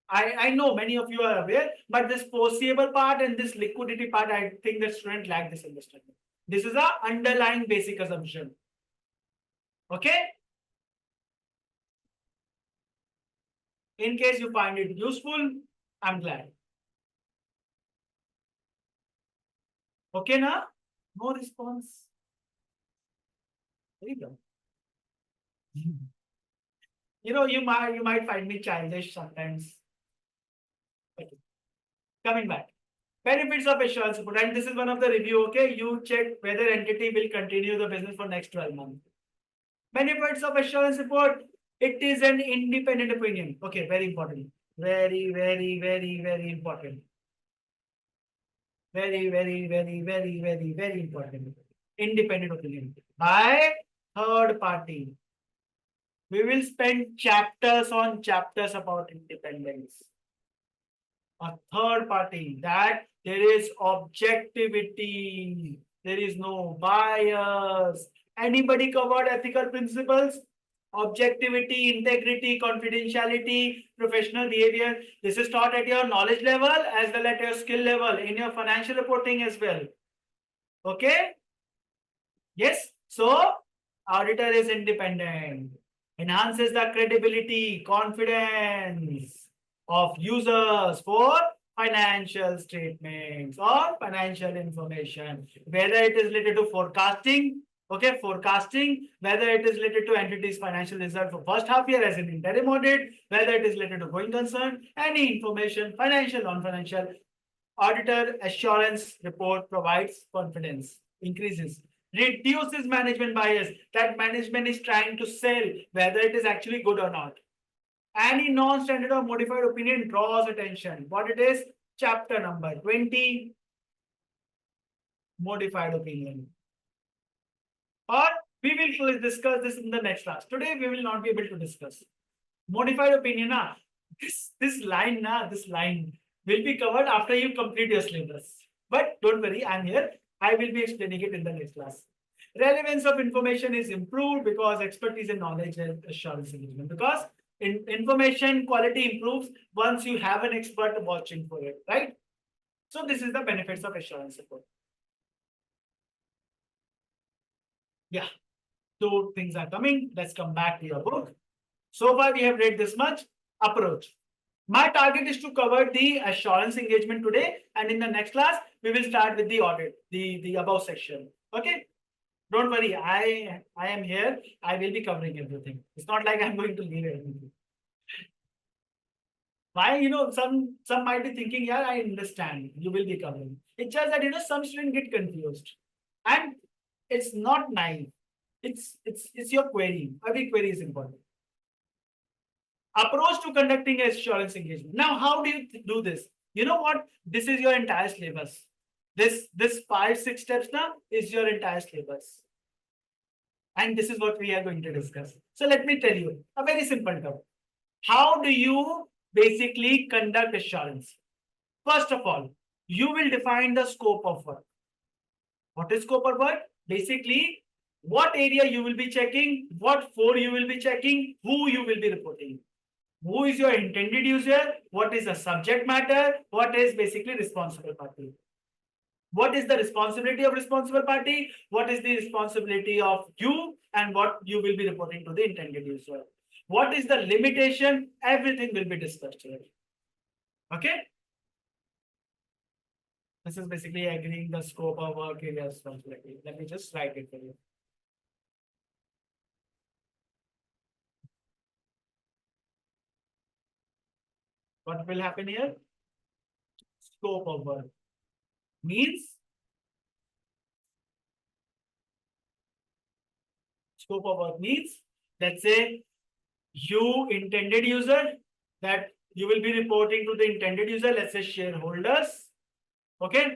I know many of you are aware, but this foreseeable part and this liquidity part, I think the student lack this understanding. This is a underlying basic assumption. Okay. In case you find it useful, I'm glad. Okay, na? No response. There you go. You might find me childish sometimes. Okay. Coming back. Benefits of assurance report, and this is one of the review. Okay, you check whether entity will continue the business for next 12 months. Benefits of assurance report. It is an independent opinion. Okay, very important. Very, very, very, very important. Very, very, very, very, very, very important. independent opinion by third party. We will spend chapters on chapters about independence. A third party, that there is objectivity, there is no bias. Anybody covered ethical principles? Objectivity, integrity, confidentiality, professional behavior. This is taught at your knowledge level as well as your skill level in your financial reporting as well. Okay? Yes. So auditor is independent, enhances the credibility, confidence of users for financial statements or financial information, whether it is related to forecasting, okay, forecasting, whether it is related to entities' financial result for first half year as an interim audit, whether it is related to going concern, any information, financial, non-financial, auditor assurance report provides confidence, increases, reduces management bias, that management is trying to sell, whether it is actually good or not. Any non-standard or modified opinion draws attention. What it is? Chapter number 20, modified opinion. Or we will discuss this in the next class. Today we will not be able to discuss. Modified opinion, this line will be covered after you complete your syllabus. But don't worry, I'm here. I will be explaining it in the next class. Relevance of information is improved because expertise and knowledge and assurance engagement. Because information quality improves once you have an expert watching for it, right? So this is the benefits of assurance report. Yeah, two things are coming. Let's come back to your book. So far we have read this much. Approach. My target is to cover the assurance engagement today, and in the next class we will start with the audit, the above section. Okay. Don't worry, I am here. I will be covering everything. It's not like I'm going to leave everything. Why, some might be thinking, yeah, I understand. You will be covering. It's just that some students get confused, and it's not naive. It's your query. Every query is important. Approach to conducting assurance engagement. Now, how do you do this? You know what? This is your entire syllabus. This 5-6 steps now is your entire syllabus. And this is what we are going to discuss. So let me tell you a very simple term. How do you basically conduct assurance? First of all, you will define the scope of work. What is scope of work? Basically, what area you will be checking, what for you will be checking, who you will be reporting. Who is your intended user? What is the subject matter? What is basically responsible party? What is the responsibility of responsible party? What is the responsibility of you? And what you will be reporting to the intended user? What is the limitation? Everything will be discussed here. Okay? This is basically agreeing the scope of work area responsibility. Let me just write it for you. What will happen here? Scope of work means let's say you intended user, that you will be reporting to the intended user, let's say shareholders. Okay,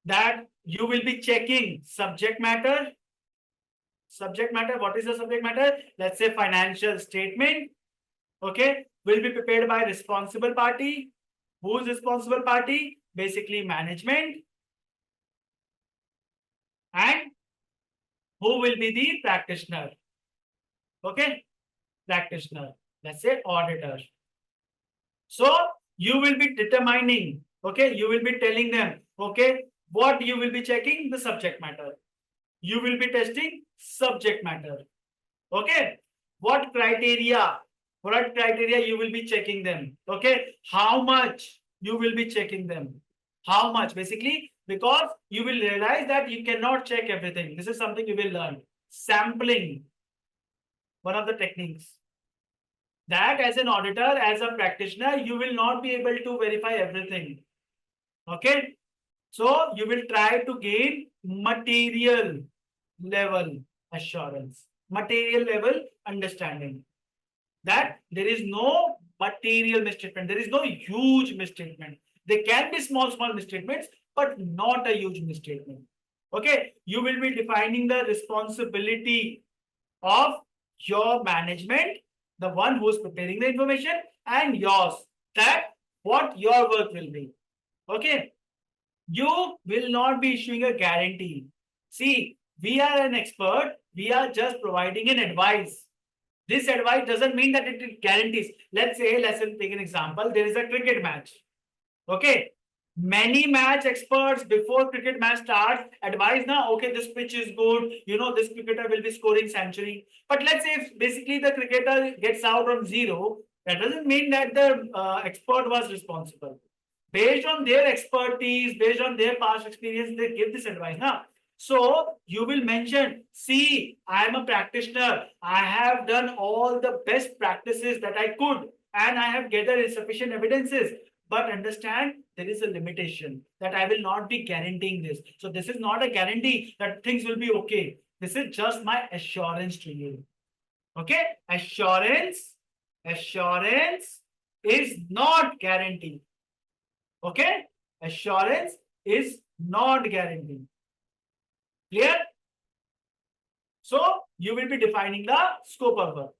that you will be checking subject matter. What is the subject matter? Let's say financial statement. Okay, will be prepared by responsible party. Who is responsible party? Basically management. And who will be the practitioner? Okay, practitioner. Let's say auditor. So you will be determining, okay, you will be telling them, okay, what you will be checking? The subject matter. You will be testing subject matter. Okay, what criteria you will be checking them? Okay, how much you will be checking them? How much? Basically, because you will realize that you cannot check everything. This is something you will learn. Sampling, one of the techniques. That as an auditor, as a practitioner, you will not be able to verify everything. Okay, so you will try to gain material level assurance, material level understanding, that there is no material misstatement, there is no huge misstatement. There can be small misstatements, but not a huge misstatement. Okay, you will be defining the responsibility of your management, the one who is preparing the information, and yours, that what your work will be. Okay, you will not be issuing a guarantee. See, we are an expert, we are just providing an advice. This advice doesn't mean that it guarantees. Let's take an example. There is a cricket match. Okay. Many match experts before cricket match starts advise now, okay, this pitch is good. You know, this cricketer will be scoring century. But let's say if basically the cricketer gets out on 0, that doesn't mean that the expert was responsible. Based on their expertise, based on their past experience, they give this advice. Huh? So you will mention, see, I am a practitioner. I have done all the best practices that I could, and I have gathered sufficient evidences. But understand, there is a limitation that I will not be guaranteeing this. So this is not a guarantee that things will be okay. This is just my assurance to you. Okay? Assurance is not guarantee. Okay? Assurance is not guarantee. Clear? So you will be defining the scope of work.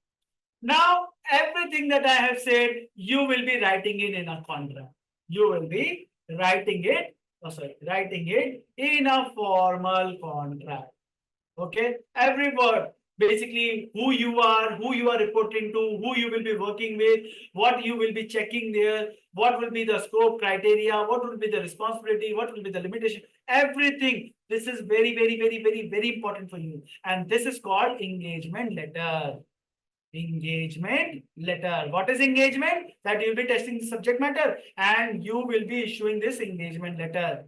Now, everything that I have said, you will be writing in a contract. You will be writing it in a formal contract. Okay? Every word, basically who you are reporting to, who you will be working with, what you will be checking there, what will be the scope criteria, what will be the responsibility, what will be the limitation, everything. This is very, very, very, very, very important for you. And this is called engagement letter. Engagement letter. What is engagement? That you will be testing the subject matter and you will be issuing this engagement letter.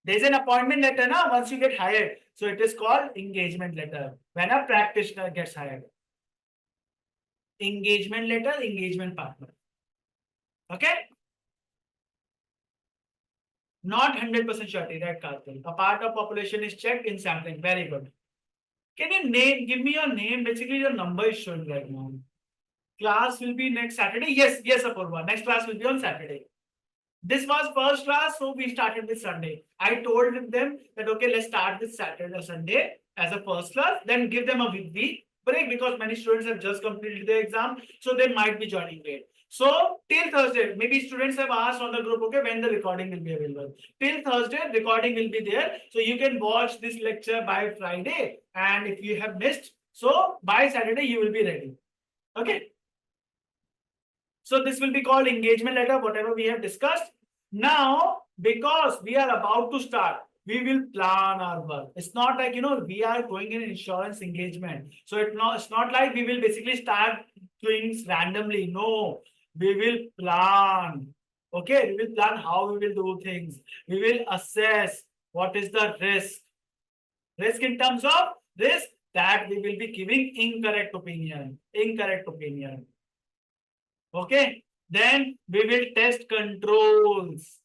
There is an appointment letter now once you get hired. So it is called engagement letter when a practitioner gets hired. Engagement letter, engagement partner. Okay? Not 100% surety, right, Karthik? A part of population is checked in sampling. Very good. Can you give me your name? Basically, your number is showing right now. Class will be next Saturday. Yes, Apurva. Next class will be on Saturday. This was first class, so we started with Sunday. I told them that, okay, let's start with Saturday or Sunday as a first class, then give them a week break because many students have just completed their exam, so they might be joining late. So till Thursday, maybe students have asked on the group, okay, when the recording will be available. Till Thursday, recording will be there. So you can watch this lecture by Friday. And if you have missed, so by Saturday, you will be ready. Okay. So this will be called engagement letter, whatever we have discussed. Now, because we are about to start, we will plan our work. It's not like, we are going in insurance engagement. So it's not like we will basically start doing things randomly. No, we will plan. Okay, we will plan how we will do things. We will assess what is the risk. Risk in terms of risk that we will be giving incorrect opinion. Okay, then we will test controls.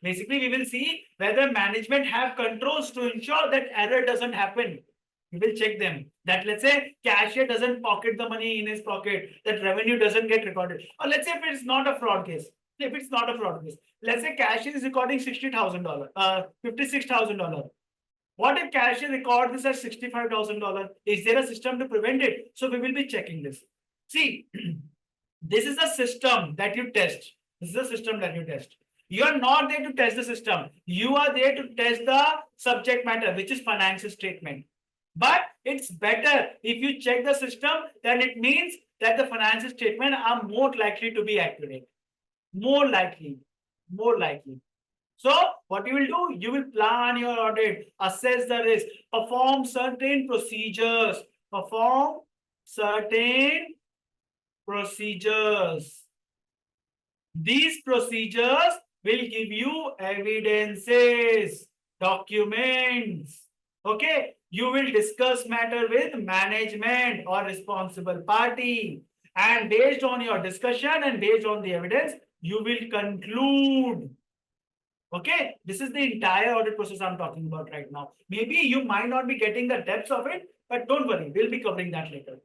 Basically, we will see whether management have controls to ensure that error doesn't happen. We will check them. That let's say cashier doesn't pocket the money in his pocket, that revenue doesn't get recorded. Or let's say if it's not a fraud case. Let's say cashier is recording $60,000, $56,000. What if cashier records this as $65,000? Is there a system to prevent it? So we will be checking this. See, this is a system that you test. You are not there to test the system. You are there to test the subject matter, which is financial statement. But it's better if you check the system, then it means that the financial statement are more likely to be accurate. More likely. So what you will do, you will plan your audit, assess the risk, perform certain procedures. These procedures will give you evidences, documents. Okay, you will discuss matter with management or responsible party. And based on your discussion and based on the evidence, you will conclude. Okay, this is the entire audit process I'm talking about right now. Maybe you might not be getting the depths of it, but don't worry, we'll be covering that later.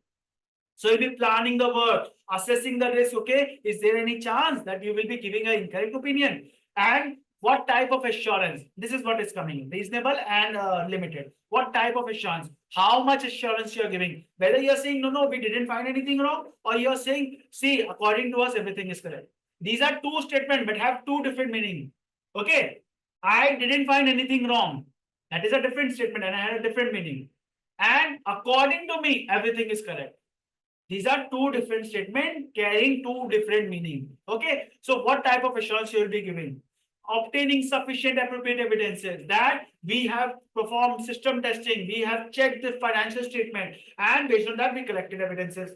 So you'll be planning the work, assessing the risk. Okay, is there any chance that you will be giving an incorrect opinion? And What type of assurance? This is what is coming. Reasonable and limited. What type of assurance? How much assurance you are giving? Whether you are saying, no, we didn't find anything wrong, or you are saying, see, according to us, everything is correct. These are two statements, but have two different meanings. Okay. I didn't find anything wrong. That is a different statement and I had a different meaning. And according to me, everything is correct. These are two different statements carrying two different meanings. Okay. So what type of assurance you will be giving? Obtaining sufficient appropriate evidences that we have performed system testing, we have checked the financial statement, and based on that, we collected evidences.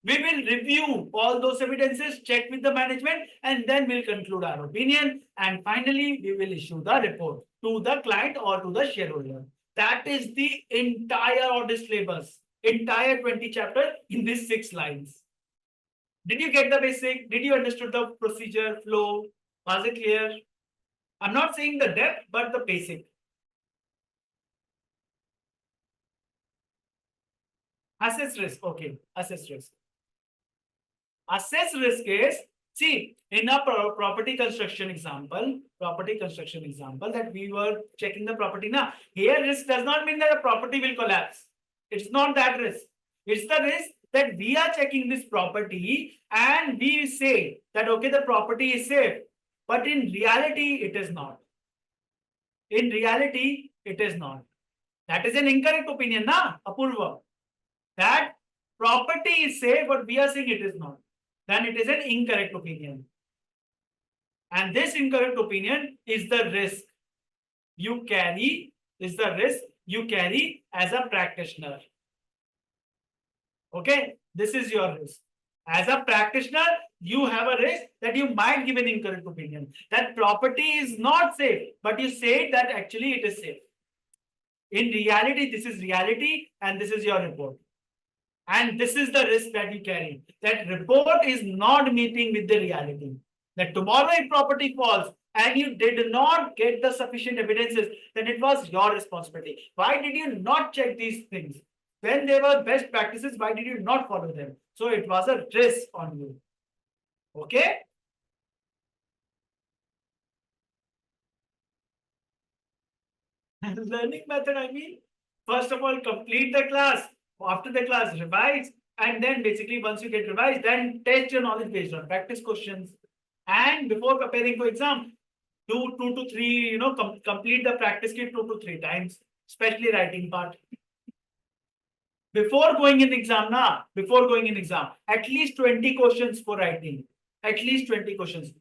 We will review all those evidences, check with the management, and then we'll conclude our opinion. And finally, we will issue the report to the client or to the shareholder. That is the entire audit syllabus, entire 20 chapter in these 6 lines. Did you get the basic? Did you understand the procedure flow? Was it clear? I'm not saying the depth, but the basic. Assess risk. Okay, assess risk. Assess risk is, see, in a property construction example that we were checking the property now. Here, risk does not mean that a property will collapse. It's not that risk. It's the risk that we are checking this property and we say that, okay, the property is safe. But in reality, it is not. In reality, it is not. That is an incorrect opinion, na, Apurva. That property is safe, but we are saying it is not. Then it is an incorrect opinion. And this incorrect opinion is the risk you carry, as a practitioner. Okay, this is your risk. As a practitioner, you have a risk that you might give an incorrect opinion. That property is not safe, but you say that actually it is safe. In reality, this is reality and this is your report. And this is the risk that you carry. That report is not meeting with the reality. That tomorrow if property falls and you did not get the sufficient evidences, then it was your responsibility. Why did you not check these things? When they were best practices, why did you not follow them? So it was a risk on you. Okay? Learning method, I mean, first of all, complete the class. After the class, revise. And then basically once you get revised, then test your knowledge based on practice questions. And before preparing for exam, do 2 to 3, complete the practice kit 2 to 3 times, especially writing part. Before going in exam, at least 20 questions for writing. At least 20 questions.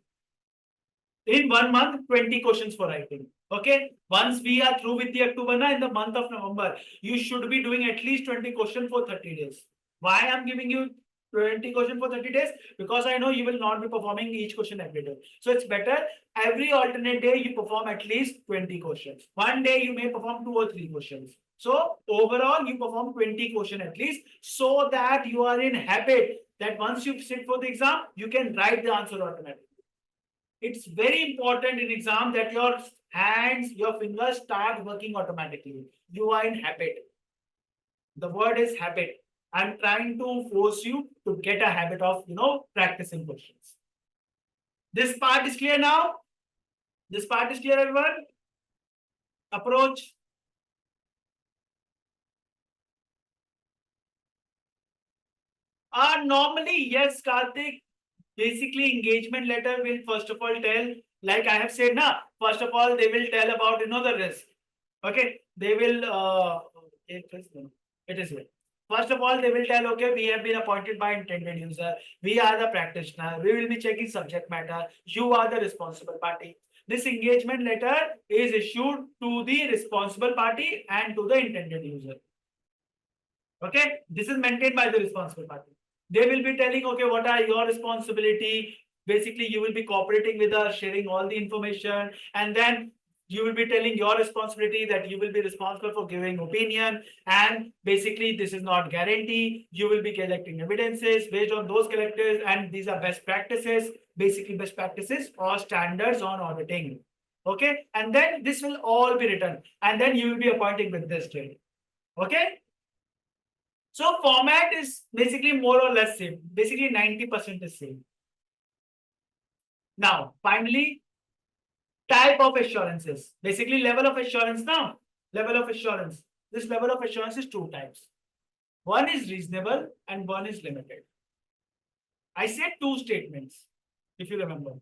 In 1 month, 20 questions for writing. Okay. Once we are through with the October, in the month of November, you should be doing at least 20 questions for 30 days. Why I'm giving you 20 questions for 30 days? Because I know you will not be performing each question every day. So it's better every alternate day you perform at least 20 questions. One day you may perform 2 or 3 questions. So overall you perform 20 questions at least, so that you are in habit that once you sit for the exam, you can write the answer automatically. It's very important in exam that your hands, your fingers start working automatically. You are in habit. The word is habit. I'm trying to force you to get a habit of, practicing questions. This part is clear now? This part is clear, everyone? Approach. Normally, yes, Karthik. Basically, engagement letter will first of all tell, like I have said now, first of all, they will tell about, the risk. Okay, they will, it is here. First of all, they will tell, okay, we have been appointed by intended user. We are the practitioner. We will be checking subject matter. You are the responsible party. This engagement letter is issued to the responsible party and to the intended user. Okay, this is maintained by the responsible party. They will be telling, okay, what are your responsibility? Basically, you will be cooperating with us, sharing all the information, and then you will be telling your responsibility that you will be responsible for giving opinion. And basically, this is not guarantee. You will be collecting evidences based on those collectors, and these are best practices, basically best practices or standards on auditing. Okay, and then this will all be written, and then you will be appointing with this date. Okay. So format is basically more or less same. Basically 90% is same. Now, finally, type of assurances. Basically, level of assurance now. Level of assurance. This level of assurance is two types. One is reasonable and one is limited. I said two statements, if you remember.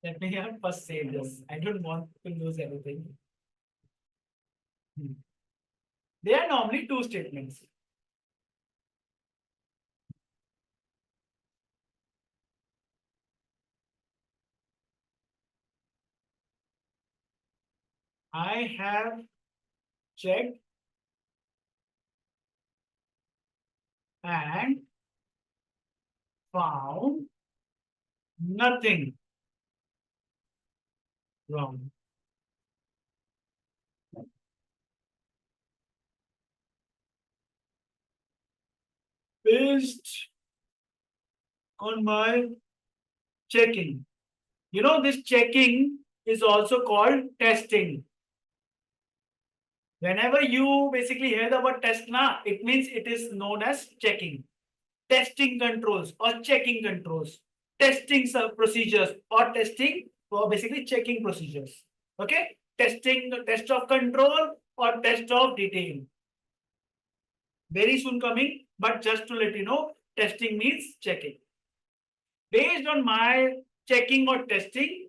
Let me first say this. I don't want to lose everything. They are normally two statements. I have checked and found nothing wrong. Based on my checking. You know, this checking is also called testing. Whenever you basically hear the word test, it means it is known as checking. Testing controls or checking controls. Testing procedures or testing or basically checking procedures. Okay? Testing, test of control or test of detail. Very soon coming, but just to let you know, testing means checking. Based on my checking or testing,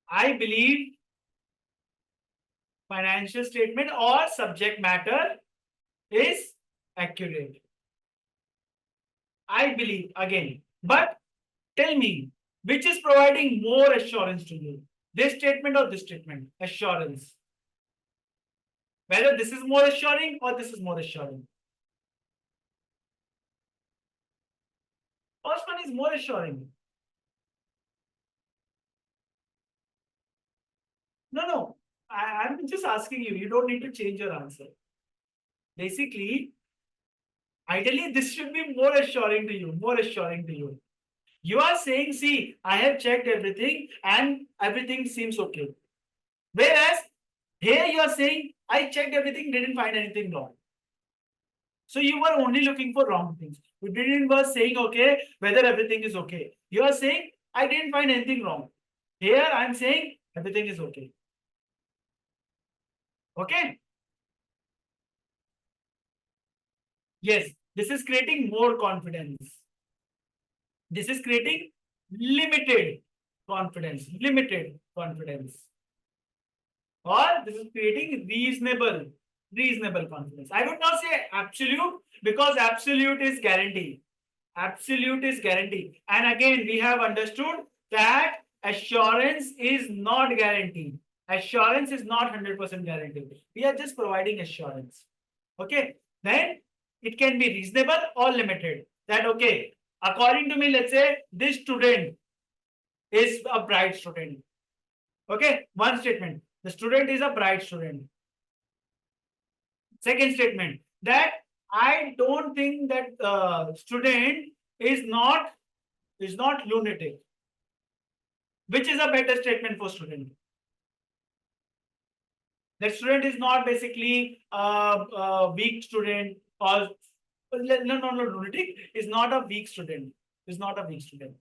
I believe financial statement or subject matter is accurate. I believe again, but tell me, which is providing more assurance to you? This statement or this statement? Assurance. Whether this is more assuring or this is more assuring. First one is more assuring. No. I'm just asking you. You don't need to change your answer. Basically, ideally, this should be more assuring to you. More assuring to you. You are saying, see, I have checked everything and everything seems okay. Whereas here you are saying, I checked everything, didn't find anything wrong. So you were only looking for wrong things. You didn't was saying, okay, whether everything is okay. You are saying, I didn't find anything wrong. Here I'm saying, everything is okay. Okay? Yes, this is creating more confidence. This is creating limited confidence. Limited confidence. Or this is creating reasonable confidence. I would not say absolute because absolute is guarantee. Absolute is guarantee. And again, we have understood that assurance is not guarantee. Assurance is not 100% guarantee. We are just providing assurance. Okay. Then it can be reasonable or limited. That okay, according to me, let's say this student is a bright student. Okay, one statement. The student is a bright student. Second statement, that I don't think that student is not lunatic. Which is a better statement for student? That student is not basically a weak student or no, lunatic is not a weak student. Is not a weak student.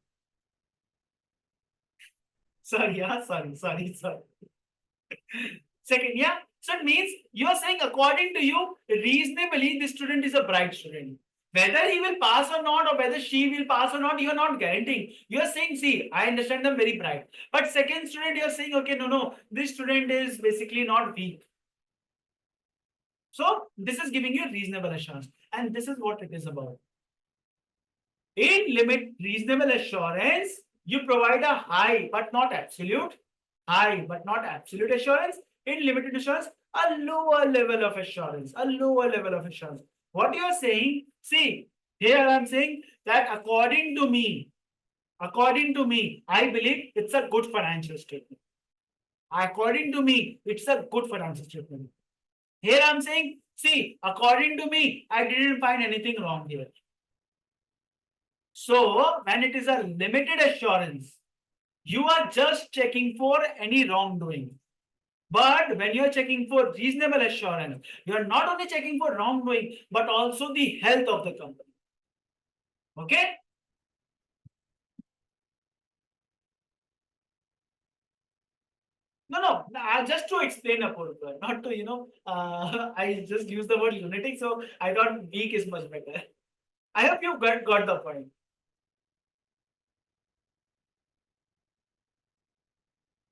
Sorry. Second, yeah. So it means you are saying according to you, reasonably, the student is a bright student. Whether he will pass or not, or whether she will pass or not, you are not guaranteeing. You are saying, see, I understand them very bright. But second student, you are saying, okay, no, this student is basically not weak. So this is giving you reasonable assurance. And this is what it is about. In limit reasonable assurance, you provide a high but not absolute. High but not absolute assurance. In limited assurance, a lower level of assurance. A lower level of assurance. What you are saying, see, here I am saying that according to me, I believe it's a good financial statement. According to me, it's a good financial statement. Here I'm saying, see, according to me, I didn't find anything wrong here. So when it is a limited assurance, you are just checking for any wrongdoing. But when you're checking for reasonable assurance, you're not only checking for wrongdoing, but also the health of the company. Okay? No, just to explain Apurva, not to, I just use the word lunatic, so I thought weak is much better. I hope you got the point.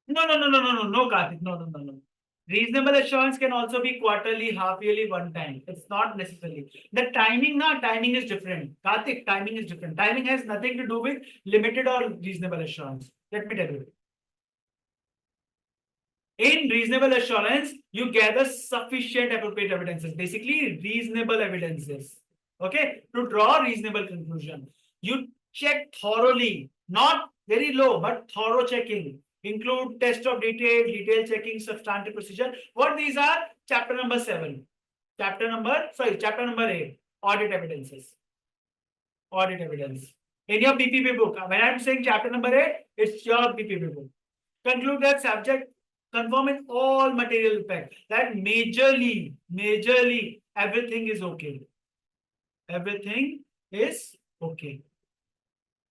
No, Karthik, no. Reasonable assurance can also be quarterly, half yearly, one time. It's not necessarily. The timing is different. Karthik, timing is different. Timing has nothing to do with limited or reasonable assurance. Let me tell you. In reasonable assurance, you gather sufficient appropriate evidences, basically reasonable evidences. Okay, to draw reasonable conclusion. You check thoroughly, not very low, but thorough checking. Include test of detail checking, substantive procedure. What these are? Chapter number 7. Chapter number 8. Audit evidences. Audit evidence. In your BPP book, when I'm saying chapter number 8, it's your BPP book. Conclude that subject confirm in all material facts that majorly everything is okay. Everything is okay.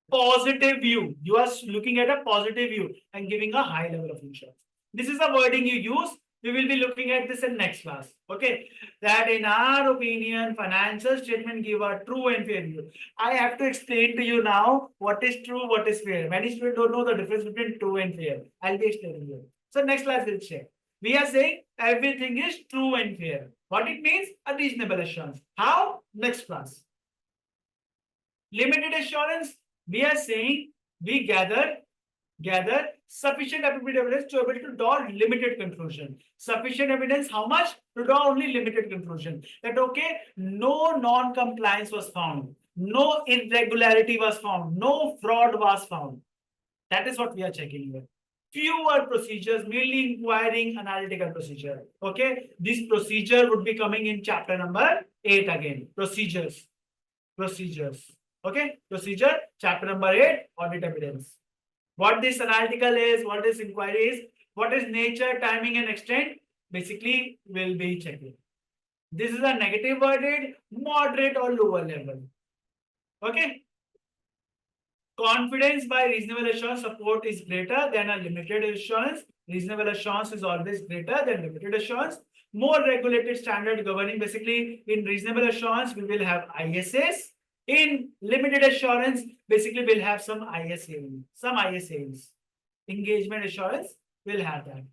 Positive view. You are looking at a positive view and giving a high level of insurance. This is the wording you use. We will be looking at this in next class. Okay. That in our opinion, financial statement give a true and fair view. I have to explain to you now what is true, what is fair. Many students don't know the difference between true and fair. I'll be explaining you. So next class we'll share. We are saying everything is true and fair. What it means? A reasonable assurance. How? Next class. Limited assurance. We are saying we gather sufficient appropriate evidence to be able to draw limited conclusion. Sufficient evidence, how much? To draw only limited conclusion. That okay, no non-compliance was found, no irregularity was found, no fraud was found. That is what we are checking here. Fewer procedures, merely inquiring analytical procedure. Okay, this procedure would be coming in chapter number 8 again. Procedures. Okay, procedure, chapter number 8, audit evidence. What this analytical is, what this inquiry is, what is nature, timing, and extent, basically we'll be checking. This is a negative worded, moderate or lower level. Okay. Confidence by reasonable assurance support is greater than a limited assurance. Reasonable assurance is always greater than limited assurance. More regulated standard governing. Basically, in reasonable assurance, we will have ISAs. In limited assurance, basically we'll have some ISAs. Engagement assurance will have that.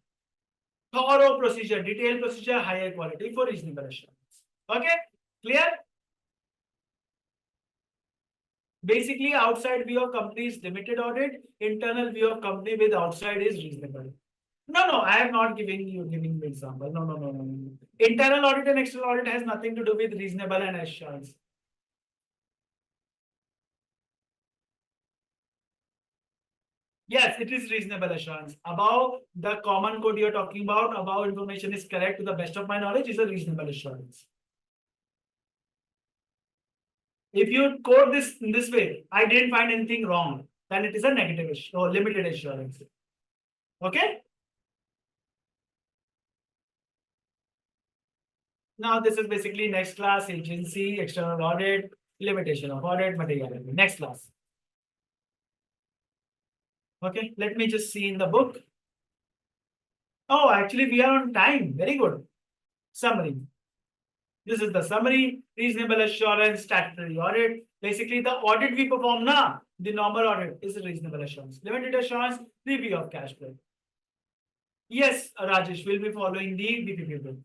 Thorough procedure, detailed procedure, higher quality for reasonable assurance. Okay, clear? Basically, outside view of company is limited audit. Internal view of company with outside is reasonable. No, I am not giving you example. No. Internal audit and external audit has nothing to do with reasonable and assurance. Yes, it is reasonable assurance. Above the common code you're talking about, above information is correct to the best of my knowledge, is a reasonable assurance. If you code this in this way, I didn't find anything wrong, then it is a negative or limited assurance. Okay? Now this is basically next class, agency, external audit, limitation of audit, materiality. Next class. Okay, let me just see in the book. Oh, actually we are on time. Very good. Summary. This is the summary. Reasonable assurance, statutory audit. Basically, the audit we perform now, the normal audit is a reasonable assurance. Limited assurance, review of cash flow. Yes, Rajesh will be following the BPP bill.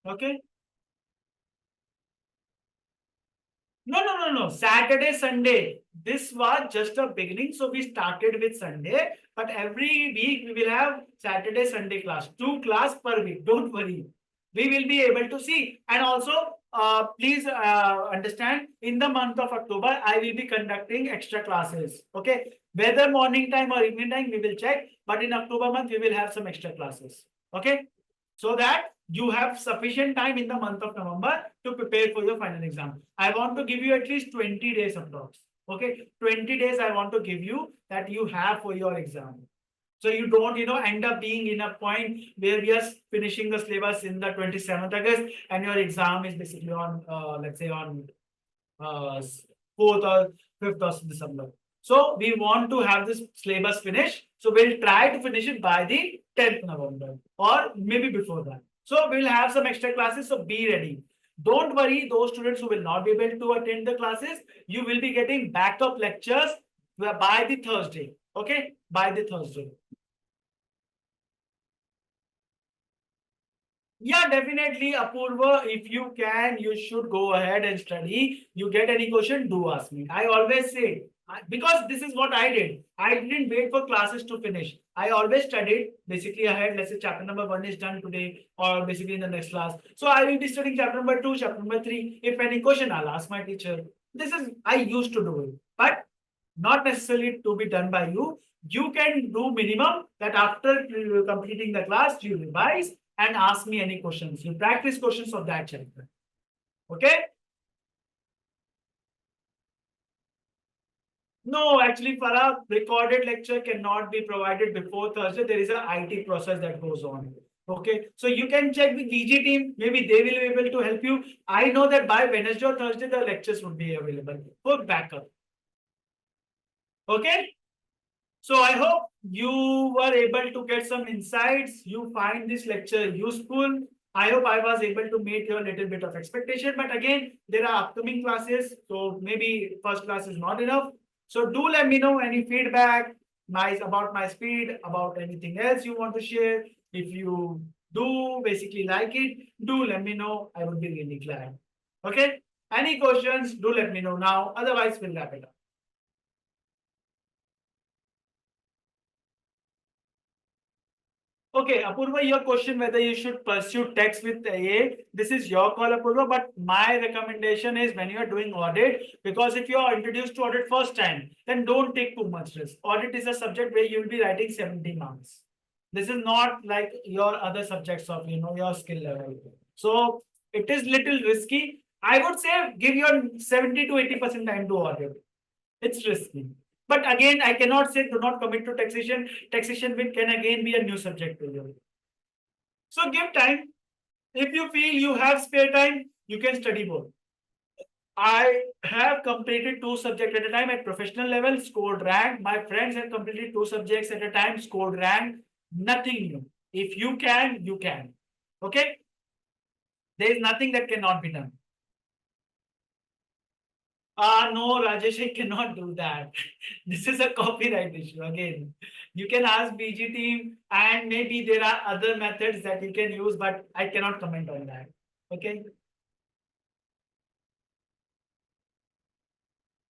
Okay. No. Saturday, Sunday. This was just a beginning. So we started with Sunday, but every week we will have Saturday, Sunday class. 2 class per week. Don't worry. We will be able to see. And also, please understand, in the month of October, I will be conducting extra classes. Okay. Whether morning time or evening time, we will check. But in October month, we will have some extra classes. Okay. So that you have sufficient time in the month of November to prepare for your final exam. I want to give you at least 20 days approx. Okay. 20 days I want to give you that you have for your exam. So you don't, end up being in a point where we are finishing the syllabus in the 27th August and your exam is basically on, let's say on 4th or 5th of December. So we want to have this syllabus finished. So we'll try to finish it by the 10th November or maybe before that. So we'll have some extra classes. So be ready. Don't worry, those students who will not be able to attend the classes, you will be getting backup lectures by the Thursday. Okay, by the Thursday. Yeah, definitely, Apurva. If you can, you should go ahead and study. You get any question, do ask me. I always say, because this is what I did. I didn't wait for classes to finish. I always studied basically ahead. Let's say chapter number 1 is done today, or basically in the next class. So I will be studying chapter number 2, chapter number 3. If any question, I'll ask my teacher. This is, I used to do it, but not necessarily to be done by you. You can do minimum that after completing the class, you revise and ask me any questions. You practice questions of that chapter. Okay? No, actually, for a recorded lecture cannot be provided before Thursday. There is an IT process that goes on. Okay, so you can check with VG team. Maybe they will be able to help you. I know that by Wednesday or Thursday, the lectures would be available for backup. Okay? So I hope you were able to get some insights. You find this lecture useful. I hope I was able to meet your little bit of expectation. But again, there are upcoming classes. So maybe first class is not enough. So do let me know any feedback, about my speed, about anything else you want to share. If you do basically like it, do let me know. I would be really glad. Okay. Any questions, do let me know now. Otherwise, we'll wrap it up. Okay, Apurva, your question whether you should pursue text with AA, this is your call, Apurva, but my recommendation is when you are doing audit, because if you are introduced to audit first time, then don't take too much risk. Audit is a subject where you will be writing 70 marks. This is not like your other subjects of, your skill level. So it is little risky. I would say give your 70 to 80% time to audit. It's risky. But again, I cannot say do not commit to taxation. Taxation can again be a new subject to you. So give time. If you feel you have spare time, you can study both. I have completed 2 subjects at a time at professional level, scored rank. My friends have completed 2 subjects at a time, scored rank. Nothing new. If you can, you can. Okay? There is nothing that cannot be done. No, Rajesh, I cannot do that. This is a copyright issue again. You can ask BG team, and maybe there are other methods that you can use, but I cannot comment on that. Okay.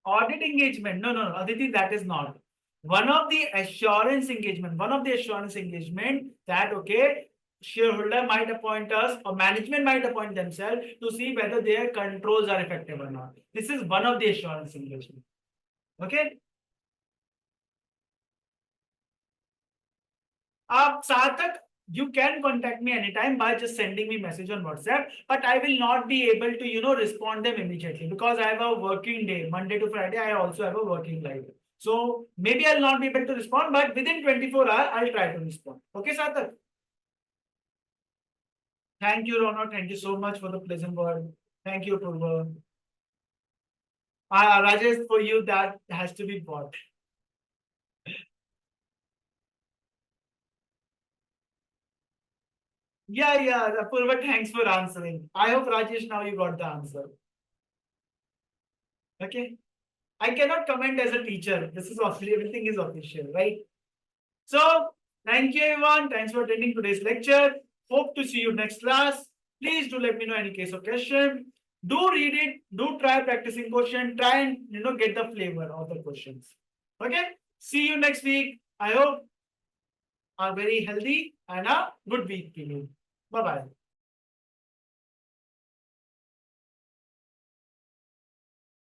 Audit engagement. No, Aditi, that is not. One of the assurance engagement that, okay, shareholder might appoint us or management might appoint themselves to see whether their controls are effective or not. This is one of the assurance engagement. Okay. Sarthak, you can contact me anytime by just sending me message on WhatsApp, but I will not be able to, respond them immediately because I have a working day, Monday to Friday. I also have a working life. So maybe I'll not be able to respond, but within 24 hours, I'll try to respond. Okay, Sarthak? Thank you, Ronald. Thank you so much for the pleasant word. Thank you, Purva. Rajesh, for you, that has to be bought. Yeah, Purva, thanks for answering. I hope, Rajesh, now you got the answer. Okay. I cannot comment as a teacher. This is official, everything is official, right? So, thank you, everyone. Thanks for attending today's lecture. Hope to see you next class. Please do let me know any case of question. Do read it. Do try practicing question. Try and get the flavor of the questions. Okay. See you next week. I hope are very healthy and a good week to you. Bye-bye.